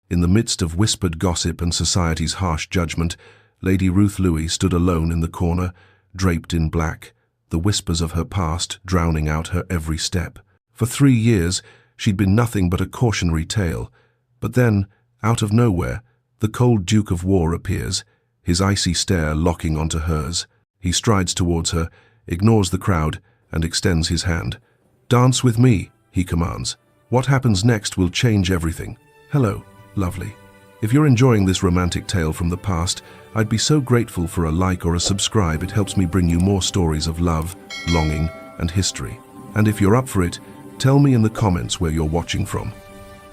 In the midst of whispered gossip and society's harsh judgment, Lady Ruth Louis stood alone in the corner, draped in black, the whispers of her past drowning out her every step. For 3 years, she'd been nothing but a cautionary tale. But then, out of nowhere, the cold Duke of War appears, his icy stare locking onto hers. He strides towards her, ignores the crowd, and extends his hand. "Dance with me," he commands. "What happens next will change everything." Hello, lovely. If you're enjoying this romantic tale from the past, I'd be so grateful for a like or a subscribe. It helps me bring you more stories of love, longing, and history. And if you're up for it, tell me in the comments where you're watching from.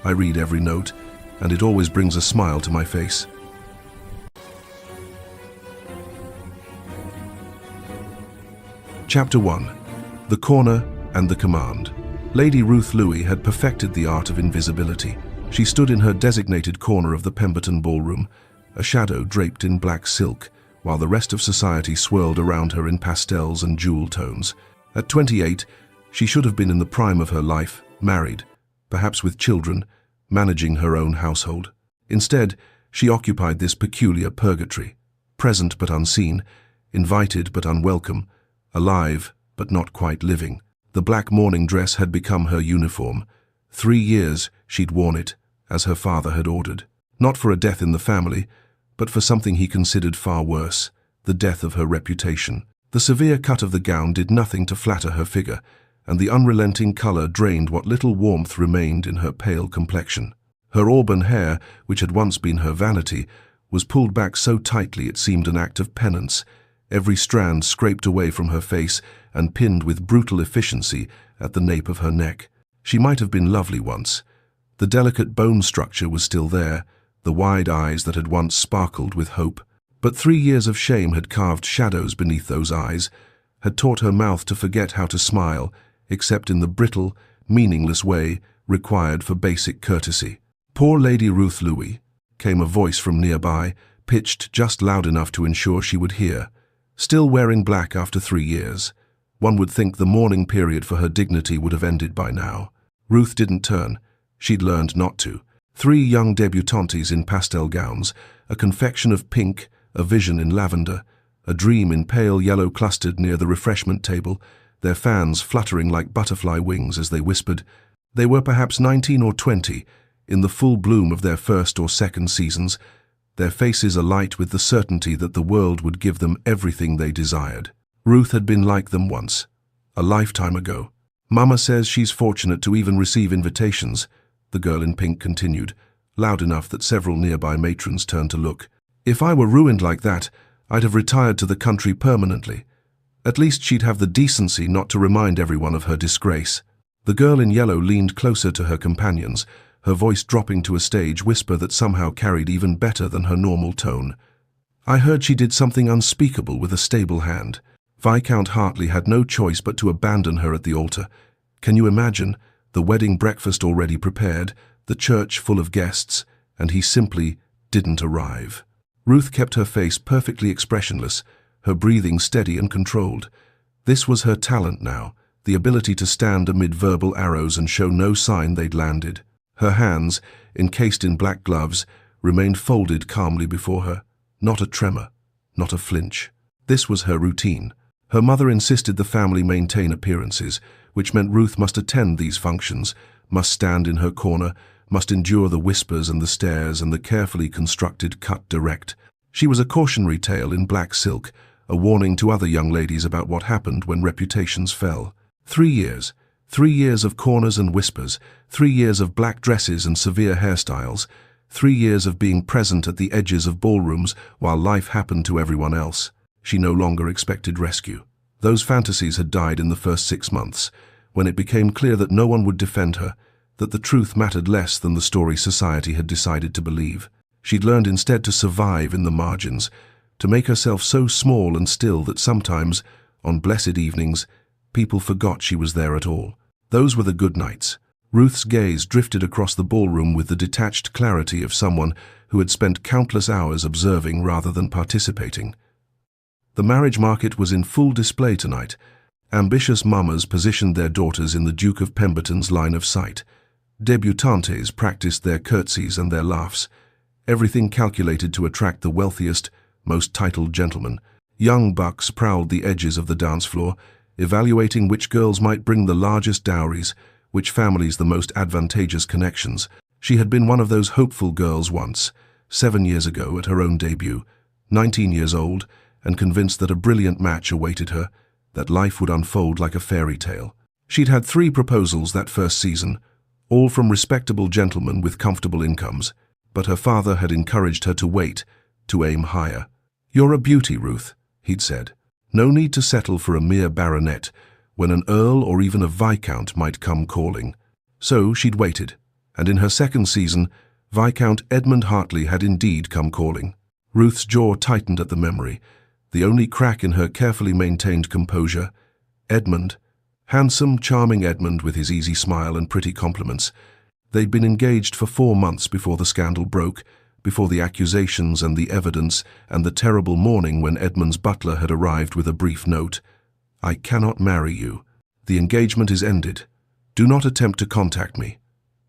I read every note, and it always brings a smile to my face. Chapter 1. The Corner and the Command. Lady Ruth Louis had perfected the art of invisibility. She stood in her designated corner of the Pemberton ballroom, a shadow draped in black silk, while the rest of society swirled around her in pastels and jewel tones. At 28, she should have been in the prime of her life, married, perhaps with children, managing her own household. Instead, she occupied this peculiar purgatory, present but unseen, invited but unwelcome, alive but not quite living. The black mourning dress had become her uniform. 3 years she'd worn it, as her father had ordered. Not for a death in the family, but for something he considered far worse, the death of her reputation. The severe cut of the gown did nothing to flatter her figure, and the unrelenting color drained what little warmth remained in her pale complexion. Her auburn hair, which had once been her vanity, was pulled back so tightly it seemed an act of penance, every strand scraped away from her face and pinned with brutal efficiency at the nape of her neck. She might have been lovely once. The delicate bone structure was still there, the wide eyes that had once sparkled with hope. But 3 years of shame had carved shadows beneath those eyes, had taught her mouth to forget how to smile, except in the brittle, meaningless way required for basic courtesy. "Poor Lady Ruth Louis," came a voice from nearby, pitched just loud enough to ensure she would hear. Still wearing black after 3 years. One would think the mourning period for her dignity would have ended by now. Ruth didn't turn. She'd learned not to. 3 young debutantes in pastel gowns, a confection of pink, a vision in lavender, a dream in pale yellow clustered near the refreshment table, their fans fluttering like butterfly wings as they whispered. They were perhaps 19 or 20, in the full bloom of their first or second seasons, their faces alight with the certainty that the world would give them everything they desired. Ruth had been like them once, a lifetime ago. "Mama says she's fortunate to even receive invitations," the girl in pink continued, loud enough that several nearby matrons turned to look. "If I were ruined like that, I'd have retired to the country permanently. At least she'd have the decency not to remind everyone of her disgrace." The girl in yellow leaned closer to her companions, her voice dropping to a stage whisper that somehow carried even better than her normal tone. "I heard she did something unspeakable with a stable hand." Viscount Hartley had no choice but to abandon her at the altar. Can you imagine? The wedding breakfast already prepared, the church full of guests, and he simply didn't arrive. Ruth kept her face perfectly expressionless, her breathing steady and controlled. This was her talent now, the ability to stand amid verbal arrows and show no sign they'd landed. Her hands, encased in black gloves, remained folded calmly before her. Not a tremor, not a flinch. This was her routine. Her mother insisted the family maintain appearances, which meant Ruth must attend these functions, must stand in her corner, must endure the whispers and the stares and the carefully constructed cut direct. She was a cautionary tale in black silk, a warning to other young ladies about what happened when reputations fell. 3 years. 3 years of corners and whispers, 3 years of black dresses and severe hairstyles, 3 years of being present at the edges of ballrooms while life happened to everyone else. She no longer expected rescue. Those fantasies had died in the first 6 months, when it became clear that no one would defend her, that the truth mattered less than the story society had decided to believe. She'd learned instead to survive in the margins, to make herself so small and still that sometimes, on blessed evenings, people forgot she was there at all. Those were the good nights. Ruth's gaze drifted across the ballroom with the detached clarity of someone who had spent countless hours observing rather than participating. The marriage market was in full display tonight. Ambitious mamas positioned their daughters in the Duke of Pemberton's line of sight. Debutantes practiced their curtsies and their laughs, everything calculated to attract the wealthiest, most titled gentlemen. Young bucks prowled the edges of the dance floor, evaluating which girls might bring the largest dowries, which families the most advantageous connections. She had been one of those hopeful girls once, 7 years ago at her own debut, 19 years old, and convinced that a brilliant match awaited her, that life would unfold like a fairy tale. She'd had 3 proposals that first season, all from respectable gentlemen with comfortable incomes, but her father had encouraged her to wait, to aim higher. "You're a beauty, Ruth," he'd said. "No need to settle for a mere baronet, when an earl or even a viscount might come calling." So she'd waited, and in her second season, Viscount Edmund Hartley had indeed come calling. Ruth's jaw tightened at the memory, the only crack in her carefully maintained composure. Edmund, handsome, charming Edmund with his easy smile and pretty compliments. They'd been engaged for 4 months before the scandal broke, before the accusations and the evidence and the terrible morning when Edmund's butler had arrived with a brief note. "I cannot marry you. The engagement is ended. Do not attempt to contact me.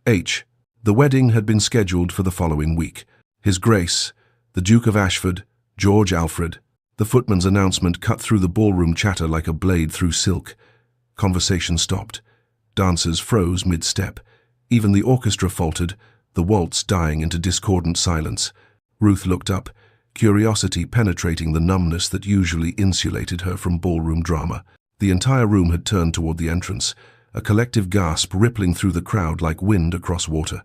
H." The wedding had been scheduled for the following week. His Grace, the Duke of Ashford, George Alfred. The footman's announcement cut through the ballroom chatter like a blade through silk. Conversation stopped. Dancers froze mid-step. Even the orchestra faltered, the waltz dying into discordant silence. Ruth looked up, curiosity penetrating the numbness that usually insulated her from ballroom drama. The entire room had turned toward the entrance, a collective gasp rippling through the crowd like wind across water.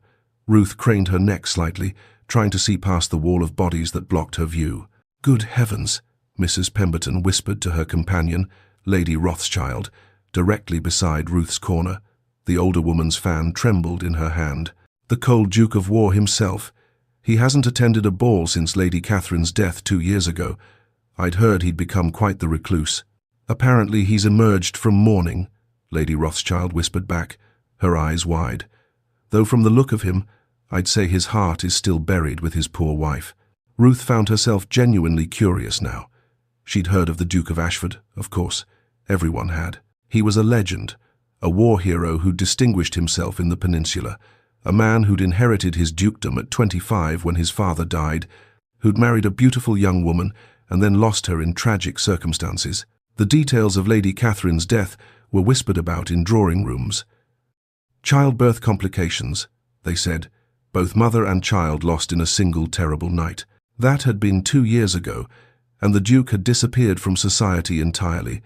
Ruth craned her neck slightly, trying to see past the wall of bodies that blocked her view. "Good heavens," Mrs. Pemberton whispered to her companion, Lady Rothschild, directly beside Ruth's corner. The older woman's fan trembled in her hand. "The cold Duke of War himself. He hasn't attended a ball since Lady Catherine's death 2 years ago. I'd heard he'd become quite the recluse." "Apparently he's emerged from mourning," Lady Rothschild whispered back, her eyes wide. "Though from the look of him, I'd say his heart is still buried with his poor wife." Ruth found herself genuinely curious now. She'd heard of the Duke of Ashford, of course. Everyone had. He was a legend, a war hero who'd distinguished himself in the peninsula, a man who'd inherited his dukedom at 25 when his father died, who'd married a beautiful young woman and then lost her in tragic circumstances. The details of Lady Catherine's death were whispered about in drawing rooms. "Childbirth complications," they said, both mother and child lost in a single terrible night. That had been 2 years ago, and the Duke had disappeared from society entirely,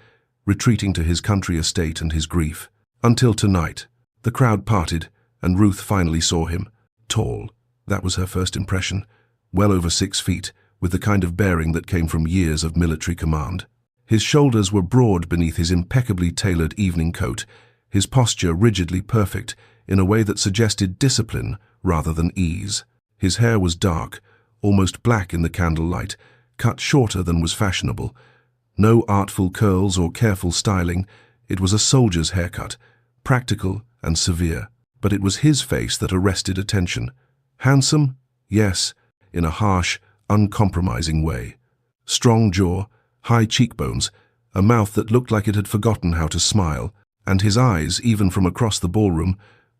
retreating to his country estate and his grief. Until tonight. The crowd parted, and Ruth finally saw him. Tall. That was her first impression. Well over 6 feet, with the kind of bearing that came from years of military command. His shoulders were broad beneath his impeccably tailored evening coat, his posture rigidly perfect, in a way that suggested discipline rather than ease. His hair was dark, almost black in the candlelight, cut shorter than was fashionable. No artful curls or careful styling. It was a soldier's haircut, practical and severe. But it was his face that arrested attention. Handsome? Yes, in a harsh, uncompromising way. Strong jaw, high cheekbones, a mouth that looked like it had forgotten how to smile, and his eyes, even from across the ballroom,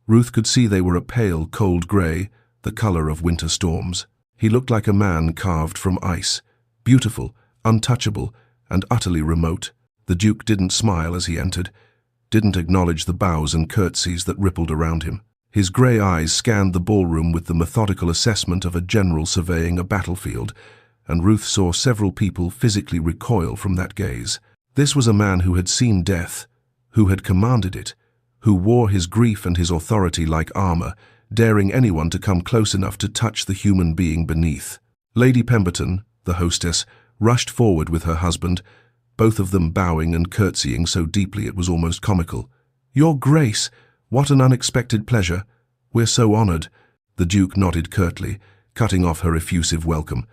Ruth could see they were a pale, cold grey, the colour of winter storms. He looked like a man carved from ice, beautiful, untouchable, and utterly remote. The Duke didn't smile as he entered, didn't acknowledge the bows and curtsies that rippled around him. His grey eyes scanned the ballroom with the methodical assessment of a general surveying a battlefield, and Ruth saw several people physically recoil from that gaze. This was a man who had seen death, who had commanded it, who wore his grief and his authority like armour, daring anyone to come close enough to touch the human being beneath. Lady Pemberton, the hostess, rushed forward with her husband, both of them bowing and curtsying so deeply it was almost comical. "Your Grace, what an unexpected pleasure. We're so honoured." The Duke nodded curtly, cutting off her effusive welcome.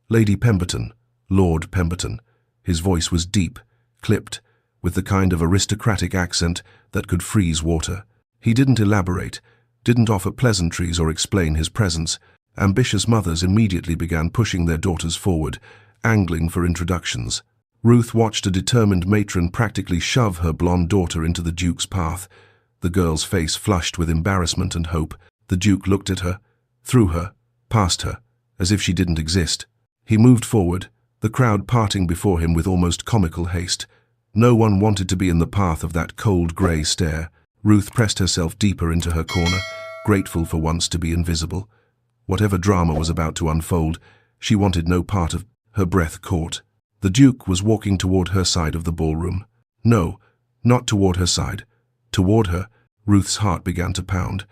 "Lady Pemberton, Lord Pemberton." His voice was deep, clipped, with the kind of aristocratic accent that could freeze water. He didn't elaborate, didn't offer pleasantries or explain his presence. Ambitious mothers immediately began pushing their daughters forward, angling for introductions. Ruth watched a determined matron practically shove her blonde daughter into the Duke's path. The girl's face flushed with embarrassment and hope. The Duke looked at her, through her, past her, as if she didn't exist. He moved forward, the crowd parting before him with almost comical haste. No one wanted to be in the path of that cold grey stare. Ruth pressed herself deeper into her corner, grateful for once to be invisible. Whatever drama was about to unfold, she wanted no part of. Her breath caught. The Duke was walking toward her side of the ballroom. No, not toward her side. Toward her. Ruth's heart began to pound.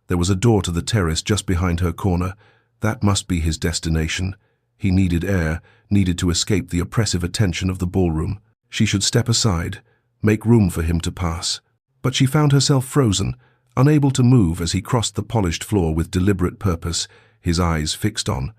There was a door to the terrace just behind her corner. That must be his destination. He needed air, needed to escape the oppressive attention of the ballroom. She should step aside, make room for him to pass. But she found herself frozen, unable to move as he crossed the polished floor with deliberate purpose, his eyes fixed on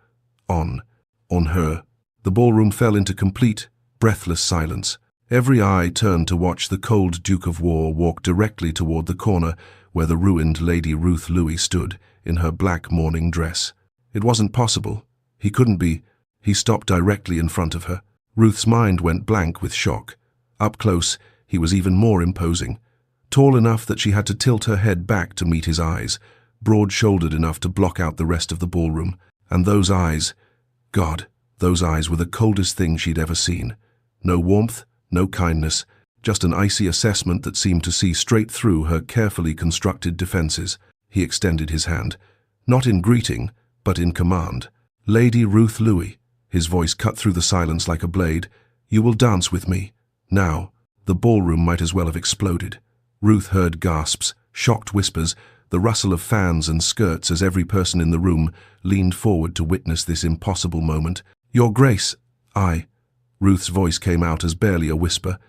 her. The ballroom fell into complete, breathless silence. Every eye turned to watch the cold Duke of War walk directly toward the corner where the ruined Lady Ruth Louis stood in her black mourning dress. It wasn't possible. He couldn't be. He stopped directly in front of her. Ruth's mind went blank with shock. Up close, he was even more imposing. Tall enough that she had to tilt her head back to meet his eyes, broad-shouldered enough to block out the rest of the ballroom. And those eyes, God, those eyes were the coldest thing she'd ever seen. No warmth, no kindness, just an icy assessment that seemed to see straight through her carefully constructed defenses. He extended his hand, not in greeting, but in command. "Lady Ruth Louis," his voice cut through the silence like a blade, "you will dance with me. Now." The ballroom might as well have exploded. Ruth heard gasps, shocked whispers, the rustle of fans and skirts as every person in the room leaned forward to witness this impossible moment. "Your Grace, I." Ruth's voice came out as barely a whisper.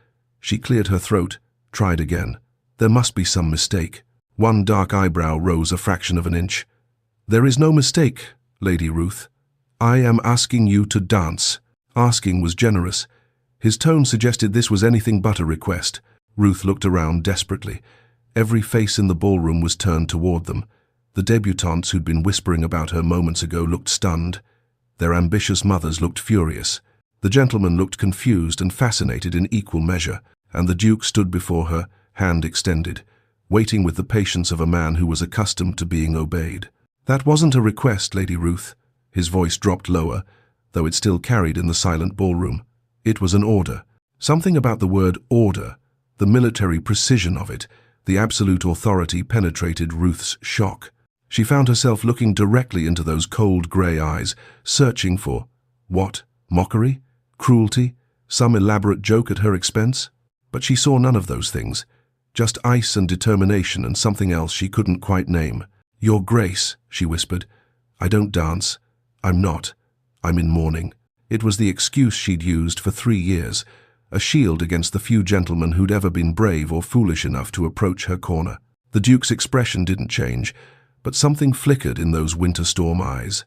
She cleared her throat, tried again. There must be some mistake. One dark eyebrow rose a fraction of an inch. "There is no mistake, Lady Ruth. I am asking you to dance." Asking was generous. His tone suggested this was anything but a request. Ruth looked around desperately. Every face in the ballroom was turned toward them. The debutantes who'd been whispering about her moments ago looked stunned. Their ambitious mothers looked furious. The gentlemen looked confused and fascinated in equal measure, and the Duke stood before her, hand extended, waiting with the patience of a man who was accustomed to being obeyed. "That wasn't a request, Lady Ruth." His voice dropped lower, though it still carried in the silent ballroom. "It was an order." Something about the word order, the military precision of it, the absolute authority penetrated Ruth's shock. She found herself looking directly into those cold grey eyes, searching for, what, mockery? Cruelty? Some elaborate joke at her expense? But she saw none of those things. Just ice and determination and something else she couldn't quite name. "Your Grace," she whispered, "I don't dance. I'm not. I'm in mourning." It was the excuse she'd used for 3 years, a shield against the few gentlemen who'd ever been brave or foolish enough to approach her corner. The Duke's expression didn't change, but something flickered in those winter storm eyes.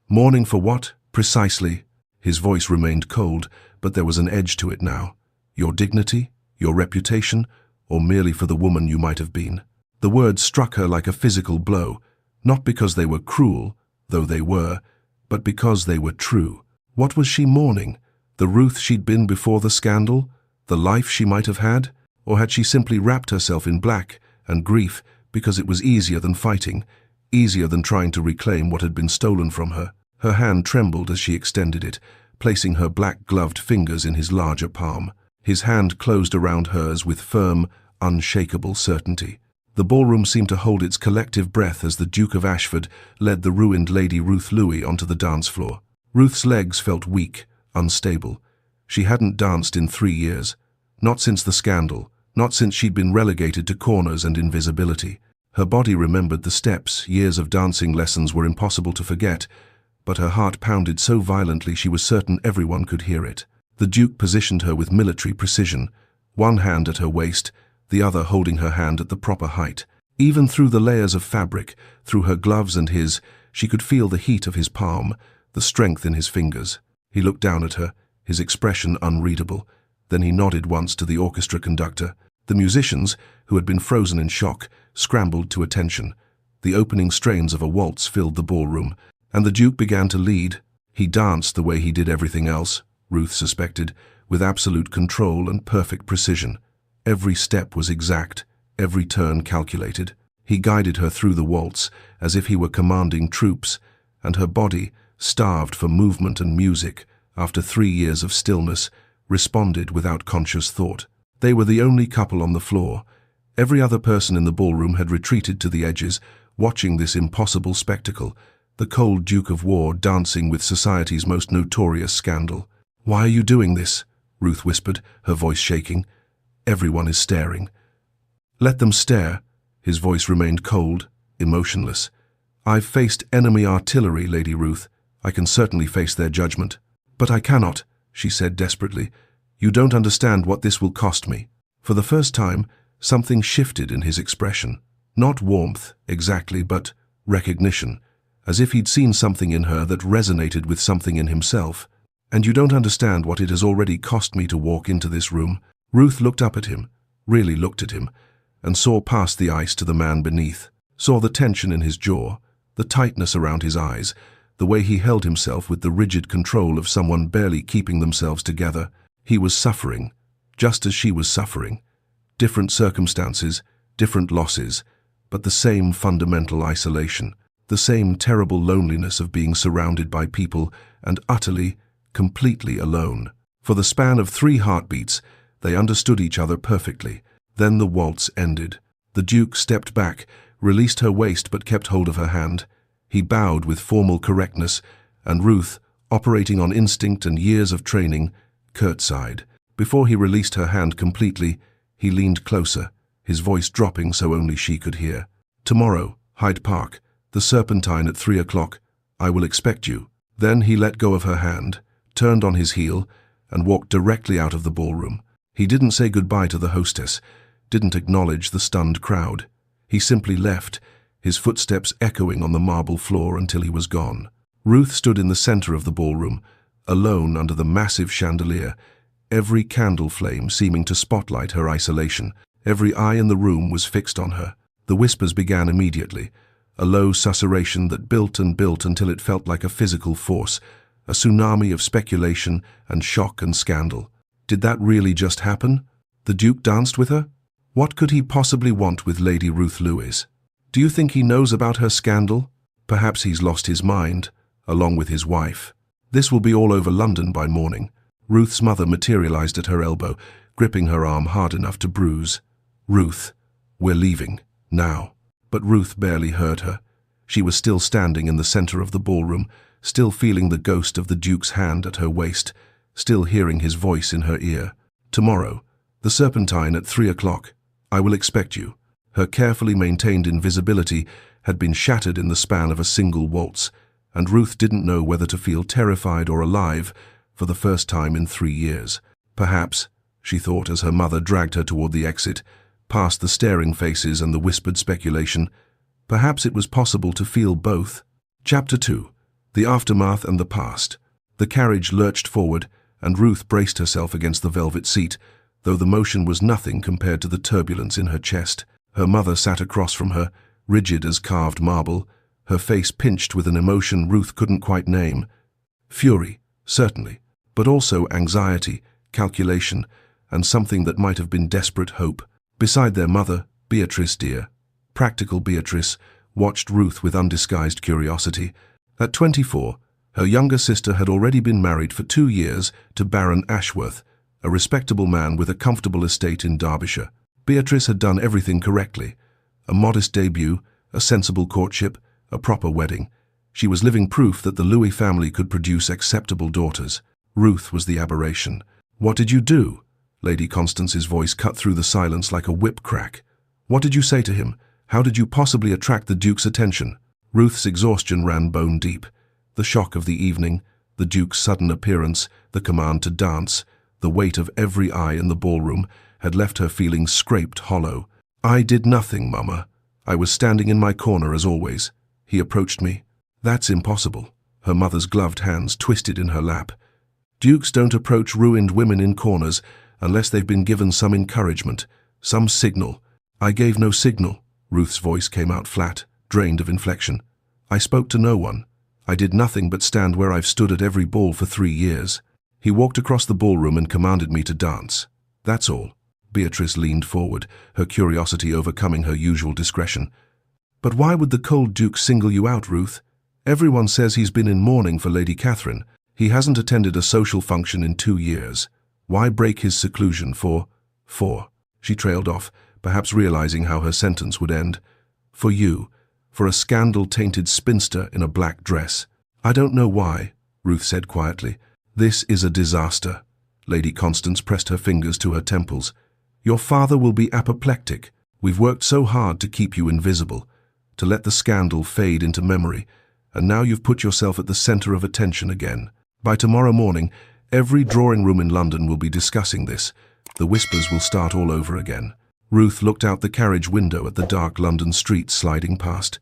"Mourning for what, precisely?" His voice remained cold, but there was an edge to it now. "Your dignity? Your reputation? Or merely for the woman you might have been?" The words struck her like a physical blow, not because they were cruel, though they were, but because they were true. What was she mourning? The Ruth she'd been before the scandal? The life she might have had? Or had she simply wrapped herself in black and grief because it was easier than fighting, easier than trying to reclaim what had been stolen from her? Her hand trembled as she extended it, placing her black-gloved fingers in his larger palm. His hand closed around hers with firm, unshakable certainty. The ballroom seemed to hold its collective breath as the Duke of Ashford led the ruined Lady Ruth Louis onto the dance floor. Ruth's legs felt weak, unstable. She hadn't danced in 3 years. Not since the scandal, not since she'd been relegated to corners and invisibility. Her body remembered the steps. Years of dancing lessons were impossible to forget, but her heart pounded so violently she was certain everyone could hear it. The Duke positioned her with military precision, one hand at her waist, the other holding her hand at the proper height. Even through the layers of fabric, through her gloves and his, she could feel the heat of his palm, the strength in his fingers. He looked down at her, his expression unreadable. Then he nodded once to the orchestra conductor. The musicians, who had been frozen in shock, scrambled to attention. The opening strains of a waltz filled the ballroom, and the Duke began to lead. He danced the way he did everything else, Ruth suspected, with absolute control and perfect precision. Every step was exact, every turn calculated. He guided her through the waltz as if he were commanding troops, and her body, starved for movement and music after 3 years of stillness, responded without conscious thought. They were the only couple on the floor. Every other person in the ballroom had retreated to the edges, watching this impossible spectacle, the cold Duke of War dancing with society's most notorious scandal. "Why are you doing this?" Ruth whispered, her voice shaking. "Everyone is staring." "Let them stare." His voice remained cold, emotionless. "I've faced enemy artillery, Lady Ruth. I can certainly face their judgment." "But I cannot," she said desperately. "You don't understand what this will cost me." For the first time, something shifted in his expression. Not warmth, exactly, but recognition, as if he'd seen something in her that resonated with something in himself. "And you don't understand what it has already cost me to walk into this room." Ruth looked up at him, really looked at him, and saw past the ice to the man beneath, saw the tension in his jaw, the tightness around his eyes, the way he held himself with the rigid control of someone barely keeping themselves together. He was suffering, just as she was suffering. Different circumstances, different losses, but the same fundamental isolation, the same terrible loneliness of being surrounded by people and utterly, completely alone. For the span of 3 heartbeats, they understood each other perfectly. Then the waltz ended. The Duke stepped back, released her waist but kept hold of her hand. He bowed with formal correctness, and Ruth, operating on instinct and years of training, curtsied. Before he released her hand completely, he leaned closer, his voice dropping so only she could hear. "Tomorrow, Hyde Park, the Serpentine at 3 o'clock. I will expect you." Then he let go of her hand, turned on his heel, and walked directly out of the ballroom. He didn't say goodbye to the hostess, didn't acknowledge the stunned crowd. He simply left, his footsteps echoing on the marble floor until he was gone. Ruth stood in the center of the ballroom, alone under the massive chandelier, every candle flame seeming to spotlight her isolation. Every eye in the room was fixed on her. The whispers began immediately, a low susurration that built and built until it felt like a physical force, a tsunami of speculation and shock and scandal. Did that really just happen? The Duke danced with her? What could he possibly want with Lady Ruth Lewis? Do you think he knows about her scandal? Perhaps he's lost his mind, along with his wife. This will be all over London by morning. Ruth's mother materialized at her elbow, gripping her arm hard enough to bruise. "Ruth, we're leaving, now." But Ruth barely heard her. She was still standing in the center of the ballroom, still feeling the ghost of the Duke's hand at her waist, still hearing his voice in her ear. "Tomorrow, the Serpentine at 3 o'clock. I will expect you." Her carefully maintained invisibility had been shattered in the span of a single waltz, and Ruth didn't know whether to feel terrified or alive for the first time in 3 years. Perhaps, she thought as her mother dragged her toward the exit, past the staring faces and the whispered speculation, perhaps it was possible to feel both. Chapter 2. The Aftermath and the Past. The carriage lurched forward, and Ruth braced herself against the velvet seat, though the motion was nothing compared to the turbulence in her chest. Her mother sat across from her, rigid as carved marble, her face pinched with an emotion Ruth couldn't quite name. Fury, certainly, but also anxiety, calculation, and something that might have been desperate hope. Beside their mother, Beatrice, dear, practical Beatrice, watched Ruth with undisguised curiosity. At 24, her younger sister had already been married for 2 years to Baron Ashworth, a respectable man with a comfortable estate in Derbyshire. Beatrice had done everything correctly. A modest debut, a sensible courtship, a proper wedding. She was living proof that the Louis family could produce acceptable daughters. Ruth was the aberration. "What did you do?" Lady Constance's voice cut through the silence like a whip crack. "What did you say to him? How did you possibly attract the Duke's attention?" Ruth's exhaustion ran bone deep. The shock of the evening, the Duke's sudden appearance, the command to dance, the weight of every eye in the ballroom had left her feeling scraped hollow. "I did nothing, Mama. I was standing in my corner as always. He approached me." "That's impossible." Her mother's gloved hands twisted in her lap. "Dukes don't approach ruined women in corners unless they've been given some encouragement, some signal." "I gave no signal." Ruth's voice came out flat, drained of inflection. "I spoke to no one. I did nothing but stand where I've stood at every ball for 3 years. He walked across the ballroom and commanded me to dance. That's all." Beatrice leaned forward, her curiosity overcoming her usual discretion. "But why would the cold Duke single you out, Ruth? Everyone says he's been in mourning for Lady Catherine. He hasn't attended a social function in 2 years. Why break his seclusion for? She trailed off, perhaps realizing how her sentence would end. For you, for a scandal-tainted spinster in a black dress. I don't know why," Ruth said quietly. "This is a disaster." Lady Constance pressed her fingers to her temples. "Your father will be apoplectic. We've worked so hard to keep you invisible, to let the scandal fade into memory, and now you've put yourself at the center of attention again. By tomorrow morning, every drawing room in London will be discussing this. The whispers will start all over again." Ruth looked out the carriage window at the dark London streets sliding past.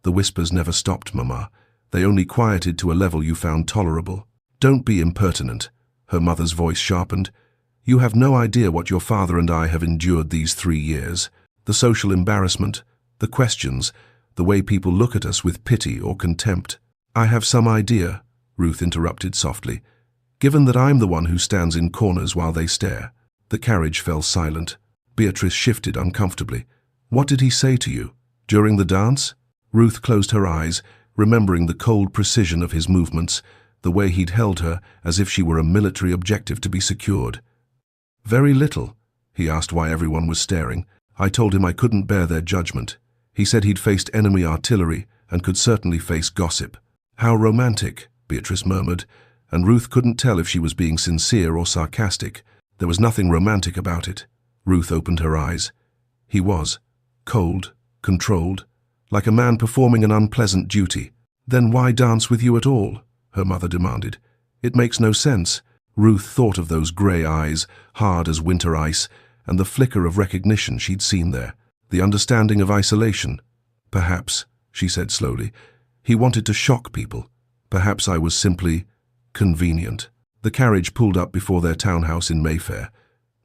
"The whispers never stopped, Mama. They only quieted to a level you found tolerable." "Don't be impertinent," her mother's voice sharpened. "You have no idea what your father and I have endured these 3 years. The social embarrassment, the questions, the way people look at us with pity or contempt." "I have some idea," Ruth interrupted softly, "given that I'm the one who stands in corners while they stare." The carriage fell silent. Beatrice shifted uncomfortably. "What did he say to you? During the dance?" Ruth closed her eyes, remembering the cold precision of his movements, the way he'd held her as if she were a military objective to be secured. "Very little." He asked why everyone was staring. "I told him I couldn't bear their judgment. He said he'd faced enemy artillery and could certainly face gossip." "How romantic," Beatrice murmured, and Ruth couldn't tell if she was being sincere or sarcastic. There was nothing romantic about it. Ruth opened her eyes. He was cold, controlled, like a man performing an unpleasant duty. "Then why dance with you at all?" her mother demanded. "It makes no sense." Ruth thought of those grey eyes, hard as winter ice, and the flicker of recognition she'd seen there, the understanding of isolation. "Perhaps," she said slowly, "he wanted to shock people. Perhaps I was simply convenient." The carriage pulled up before their townhouse in Mayfair.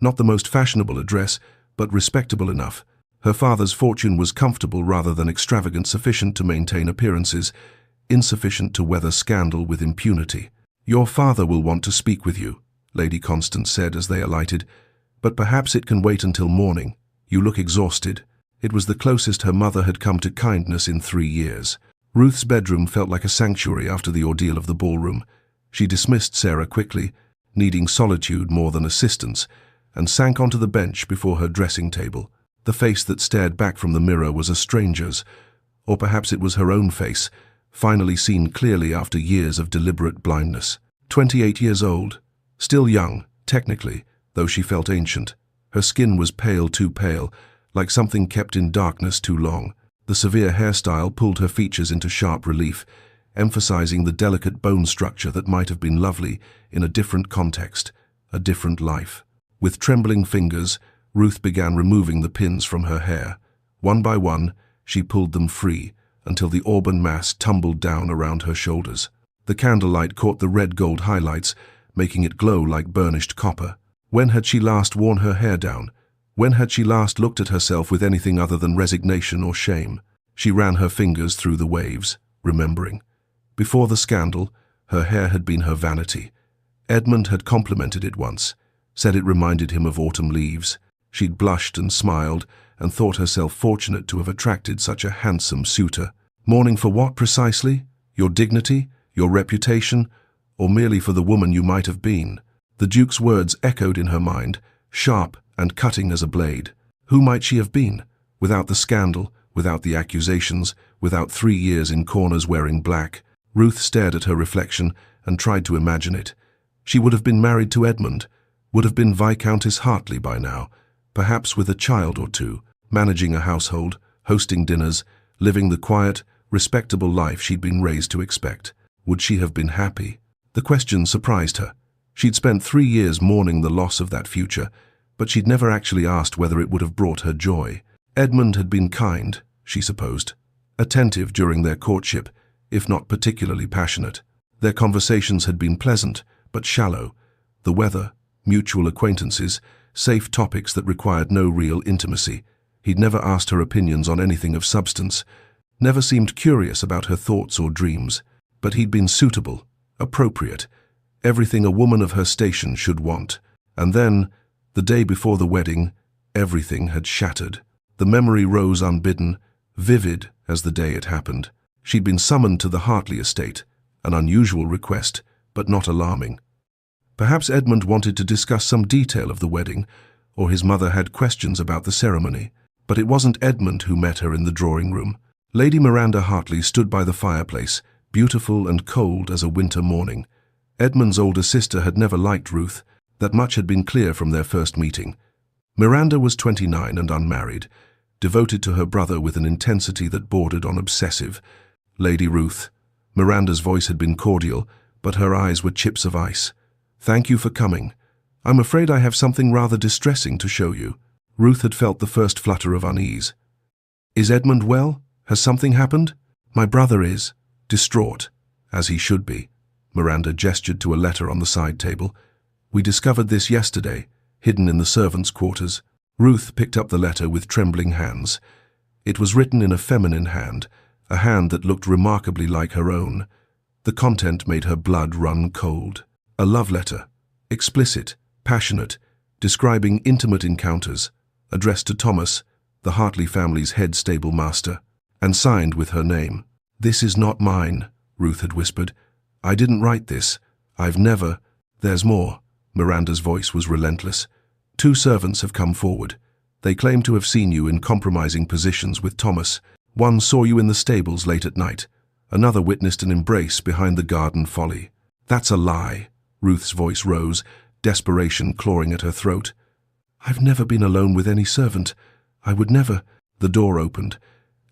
Not the most fashionable address, but respectable enough. Her father's fortune was comfortable rather than extravagant, sufficient to maintain appearances, insufficient to weather scandal with impunity. "Your father will want to speak with you," Lady Constance said as they alighted, "but perhaps it can wait until morning. You look exhausted." It was the closest her mother had come to kindness in 3 years. Ruth's bedroom felt like a sanctuary after the ordeal of the ballroom. She dismissed Sarah quickly, needing solitude more than assistance, and sank onto the bench before her dressing table. The face that stared back from the mirror was a stranger's, or perhaps it was her own face, finally seen clearly after years of deliberate blindness. 28 years old, still young, technically, though she felt ancient. Her skin was pale, too pale, like something kept in darkness too long. The severe hairstyle pulled her features into sharp relief, emphasizing the delicate bone structure that might have been lovely in a different context, a different life. With trembling fingers, Ruth began removing the pins from her hair. One by one, she pulled them free, until the auburn mass tumbled down around her shoulders. The candlelight caught the red-gold highlights, making it glow like burnished copper. When had she last worn her hair down? When had she last looked at herself with anything other than resignation or shame? She ran her fingers through the waves, remembering. Before the scandal, her hair had been her vanity. Edmund had complimented it once, said it reminded him of autumn leaves. She'd blushed and smiled and thought herself fortunate to have attracted such a handsome suitor. Mourning for what precisely? Your dignity? Your reputation? Or merely for the woman you might have been? The Duke's words echoed in her mind, sharp and cutting as a blade. Who might she have been? Without the scandal, without the accusations, without 3 years in corners wearing black. Ruth stared at her reflection and tried to imagine it. She would have been married to Edmund, would have been Viscountess Hartley by now, perhaps with a child or two, managing a household, hosting dinners, living the quiet, respectable life she'd been raised to expect. Would she have been happy? The question surprised her. She'd spent 3 years mourning the loss of that future, but she'd never actually asked whether it would have brought her joy. Edmund had been kind, she supposed, attentive during their courtship, if not particularly passionate. Their conversations had been pleasant, but shallow. The weather, mutual acquaintances, safe topics that required no real intimacy. He'd never asked her opinions on anything of substance, never seemed curious about her thoughts or dreams. But he'd been suitable, appropriate, everything a woman of her station should want. And then, the day before the wedding, Everything had shattered. The memory rose unbidden, vivid as the day it happened. She'd been summoned to the Hartley estate, an unusual request, but not alarming. Perhaps Edmund wanted to discuss some detail of the wedding, or his mother had questions about the ceremony. But it wasn't Edmund who met her in the drawing room. Lady Miranda Hartley stood by the fireplace, beautiful and cold as a winter morning. Edmund's older sister had never liked Ruth. That much had been clear from their first meeting. Miranda was 29 and unmarried, devoted to her brother with an intensity that bordered on obsessive. Lady Ruth. Miranda's voice had been cordial, but her eyes were chips of ice. "Thank you for coming. I'm afraid I have something rather distressing to show you." Ruth had felt the first flutter of unease. "Is Edmund well? Has something happened?" "My brother is distraught, as he should be." Miranda gestured to a letter on the side table. "We discovered this yesterday, hidden in the servants' quarters." Ruth picked up the letter with trembling hands. It was written in a feminine hand, a hand that looked remarkably like her own. The content made her blood run cold. A love letter, explicit, passionate, describing intimate encounters, addressed to Thomas, the Hartley family's head stable master, and signed with her name. "This is not mine," Ruth had whispered. "I didn't write this. I've never—" "There's more." Miranda's voice was relentless. "Two servants have come forward. They claim to have seen you in compromising positions with Thomas. One saw you in the stables late at night. Another witnessed an embrace behind the garden folly." "That's a lie." Ruth's voice rose, desperation clawing at her throat. "I've never been alone with any servant. I would never—" The door opened.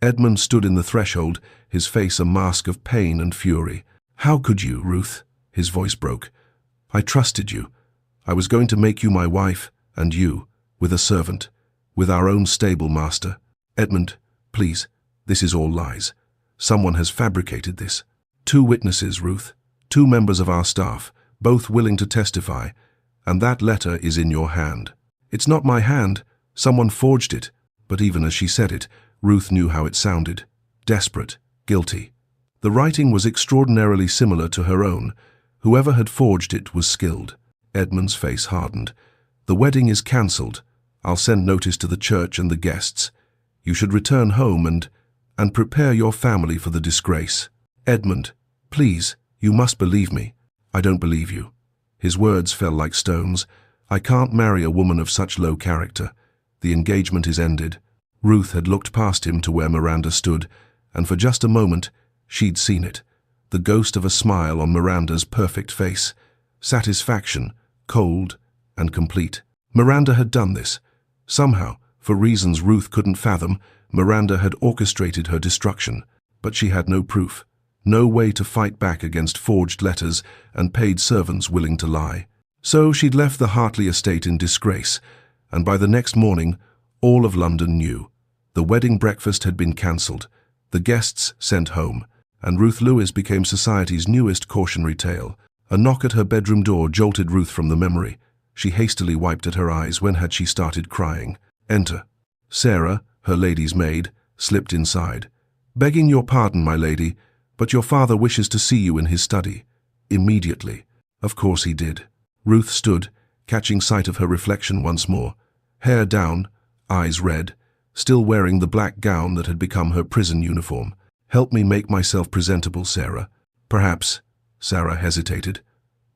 Edmund stood in the threshold, his face a mask of pain and fury. "How could you, Ruth?" His voice broke. "I trusted you. I was going to make you my wife, and you, with a servant, with our own stable master. Edmund, please, this is all lies. Someone has fabricated this. 2 witnesses, Ruth, 2 members of our staff, both willing to testify, and that letter is in your hand." "It's not my hand. Someone forged it." But even as she said it, Ruth knew how it sounded. Desperate, guilty. The writing was extraordinarily similar to her own. Whoever had forged it was skilled. Edmund's face hardened. "The wedding is cancelled. I'll send notice to the church and the guests. You should return home and prepare your family for the disgrace." "Edmund, please, you must believe me." "I don't believe you." His words fell like stones. "I can't marry a woman of such low character. The engagement is ended." Ruth had looked past him to where Miranda stood, and for just a moment she'd seen it. The ghost of a smile on Miranda's perfect face. Satisfaction, cold and complete. Miranda had done this. Somehow, for reasons Ruth couldn't fathom, Miranda had orchestrated her destruction, but she had no proof. No way to fight back against forged letters and paid servants willing to lie. So she'd left the Hartley estate in disgrace, and by the next morning, all of London knew. The wedding breakfast had been cancelled, the guests sent home, and Ruth Lewis became society's newest cautionary tale. A knock at her bedroom door jolted Ruth from the memory. She hastily wiped at her eyes. When had she started crying? Enter. Sarah, her lady's maid, slipped inside. "Begging your pardon, my lady, but your father wishes to see you in his study." "Immediately." Of course he did. Ruth stood, catching sight of her reflection once more. Hair down, eyes red, still wearing the black gown that had become her prison uniform. "Help me make myself presentable, Sarah." "Perhaps," Sarah hesitated.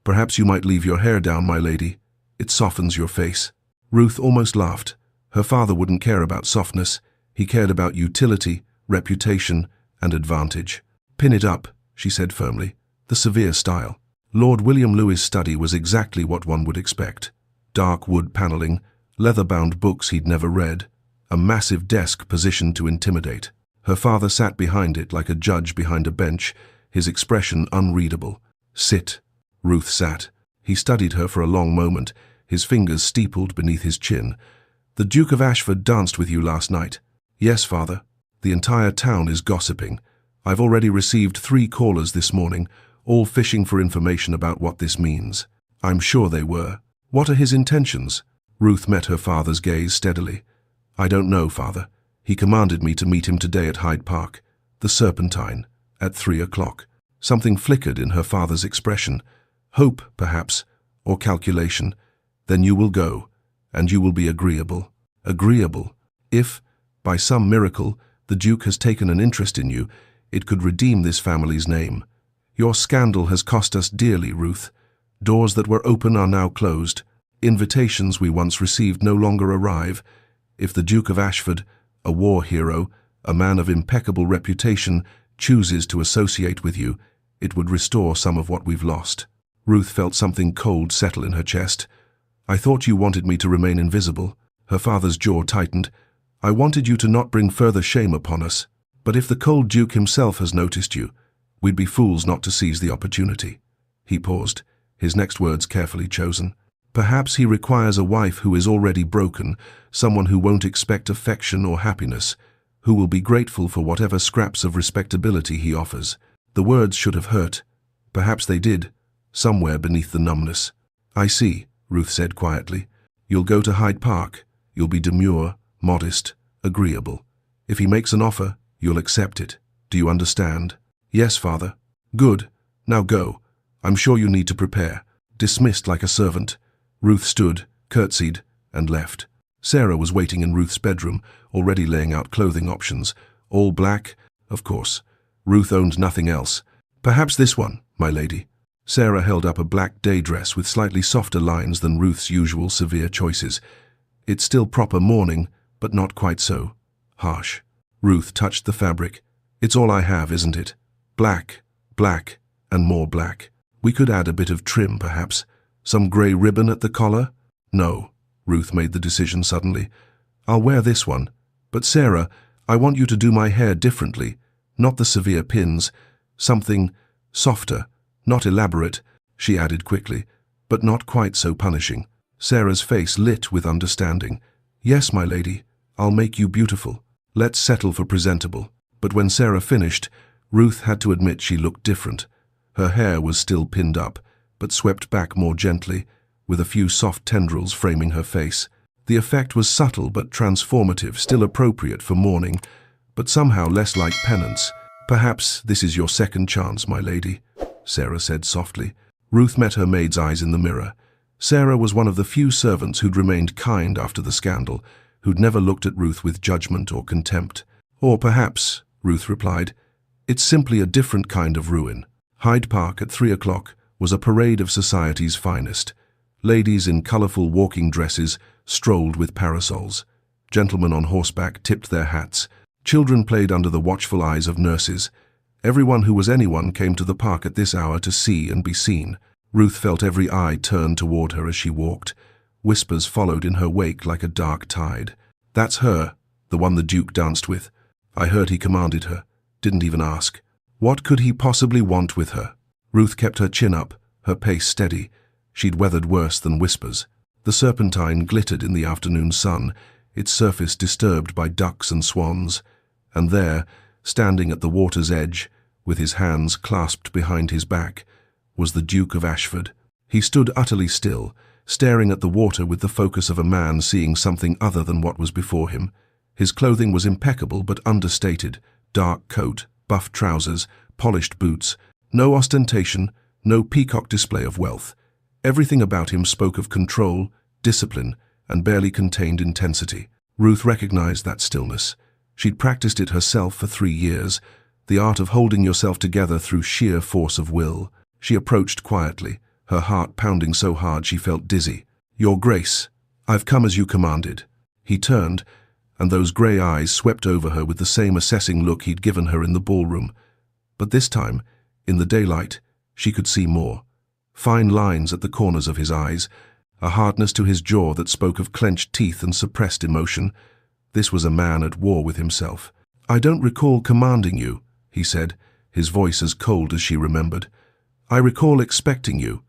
"Perhaps you might leave your hair down, my lady. It softens your face." Ruth almost laughed. Her father wouldn't care about softness. He cared about utility, reputation, and advantage. "Pin it up," she said firmly. The severe style. Lord William Lewis' study was exactly what one would expect. Dark wood paneling, leather-bound books he'd never read, a massive desk positioned to intimidate. Her father sat behind it like a judge behind a bench, his expression unreadable. "Sit." Ruth sat. He studied her for a long moment, his fingers steepled beneath his chin. "The Duke of Ashford danced with you last night." "Yes, father. The entire town is gossiping. I've already received 3 callers this morning, all fishing for information about what this means." "I'm sure they were. What are his intentions?" Ruth met her father's gaze steadily. "I don't know, father. He commanded me to meet him today at Hyde Park, the Serpentine, at 3 o'clock. Something flickered in her father's expression. "Hope, perhaps, or calculation. "Then you will go, and you will be agreeable." Agreeable. If, by some miracle, the Duke has taken an interest in you, it could redeem this family's name. Your scandal has cost us dearly, Ruth. Doors that were open are now closed. Invitations we once received no longer arrive. If the Duke of Ashford, a war hero, a man of impeccable reputation, chooses to associate with you, it would restore some of what we've lost. Ruth felt something cold settle in her chest. I thought you wanted me to remain invisible. Her father's jaw tightened. I wanted you to not bring further shame upon us. But if the cold Duke himself has noticed you, we'd be fools not to seize the opportunity. He paused, his next words carefully chosen. Perhaps he requires a wife who is already broken, someone who won't expect affection or happiness, who will be grateful for whatever scraps of respectability he offers. The words should have hurt. Perhaps they did, somewhere beneath the numbness. I see, Ruth said quietly. You'll go to Hyde Park. You'll be demure, modest, agreeable. If he makes an offer, you'll accept it. Do you understand? Yes, father. Good. Now go. I'm sure you need to prepare. Dismissed like a servant, Ruth stood, curtsied, and left. Sarah was waiting in Ruth's bedroom, already laying out clothing options. All black, of course. Ruth owned nothing else. Perhaps this one, my lady. Sarah held up a black day dress with slightly softer lines than Ruth's usual severe choices. It's still proper mourning, but not quite so harsh. Ruth touched the fabric. It's all I have, isn't it? Black, black, and more black. We could add a bit of trim, perhaps. Some grey ribbon at the collar? No, Ruth made the decision suddenly. I'll wear this one. But Sarah, I want you to do my hair differently. Not the severe pins. Something softer, not elaborate, she added quickly, but not quite so punishing. Sarah's face lit with understanding. Yes, my lady, I'll make you beautiful. Let's settle for presentable. But when Sarah finished, Ruth had to admit she looked different. Her hair was still pinned up, but swept back more gently, with a few soft tendrils framing her face. The effect was subtle but transformative, still appropriate for mourning, but somehow less like penance. Perhaps this is your second chance, my lady, Sarah said softly. Ruth met her maid's eyes in the mirror. Sarah was one of the few servants who'd remained kind after the scandal, who'd never looked at Ruth with judgment or contempt. Or perhaps, Ruth replied, it's simply a different kind of ruin. Hyde Park at 3 o'clock was a parade of society's finest. Ladies in colourful walking dresses strolled with parasols. Gentlemen on horseback tipped their hats. Children played under the watchful eyes of nurses. Everyone who was anyone came to the park at this hour to see and be seen. Ruth felt every eye turn toward her as she walked. Whispers followed in her wake like a dark tide. That's her, the one the Duke danced with. I heard he commanded her. Didn't even ask. What could he possibly want with her? Ruth kept her chin up, her pace steady. She'd weathered worse than whispers. The Serpentine glittered in the afternoon sun, its surface disturbed by ducks and swans. And there, standing at the water's edge, with his hands clasped behind his back, was the Duke of Ashford. He stood utterly still, staring at the water with the focus of a man seeing something other than what was before him. His clothing was impeccable but understated. Dark coat, buff trousers, polished boots. No ostentation, no peacock display of wealth. Everything about him spoke of control, discipline, and barely contained intensity. Ruth recognized that stillness. She'd practiced it herself for 3 years, the art of holding yourself together through sheer force of will. She approached quietly, her heart pounding so hard she felt dizzy. Your Grace, I've come as you commanded. He turned, and those grey eyes swept over her with the same assessing look he'd given her in the ballroom. But this time, in the daylight, she could see more. Fine lines at the corners of his eyes, a hardness to his jaw that spoke of clenched teeth and suppressed emotion. This was a man at war with himself. I don't recall commanding you, he said, his voice as cold as she remembered. I recall expecting you.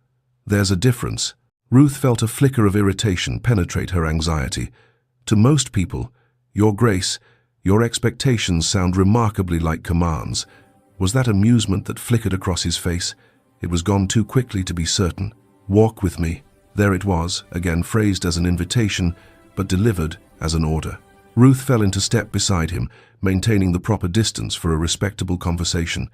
There's a difference. Ruth felt a flicker of irritation penetrate her anxiety. To most people, Your Grace, your expectations sound remarkably like commands. Was that amusement that flickered across his face? It was gone too quickly to be certain. Walk with me. There it was, again phrased as an invitation, but delivered as an order. Ruth fell into step beside him, maintaining the proper distance for a respectable conversation.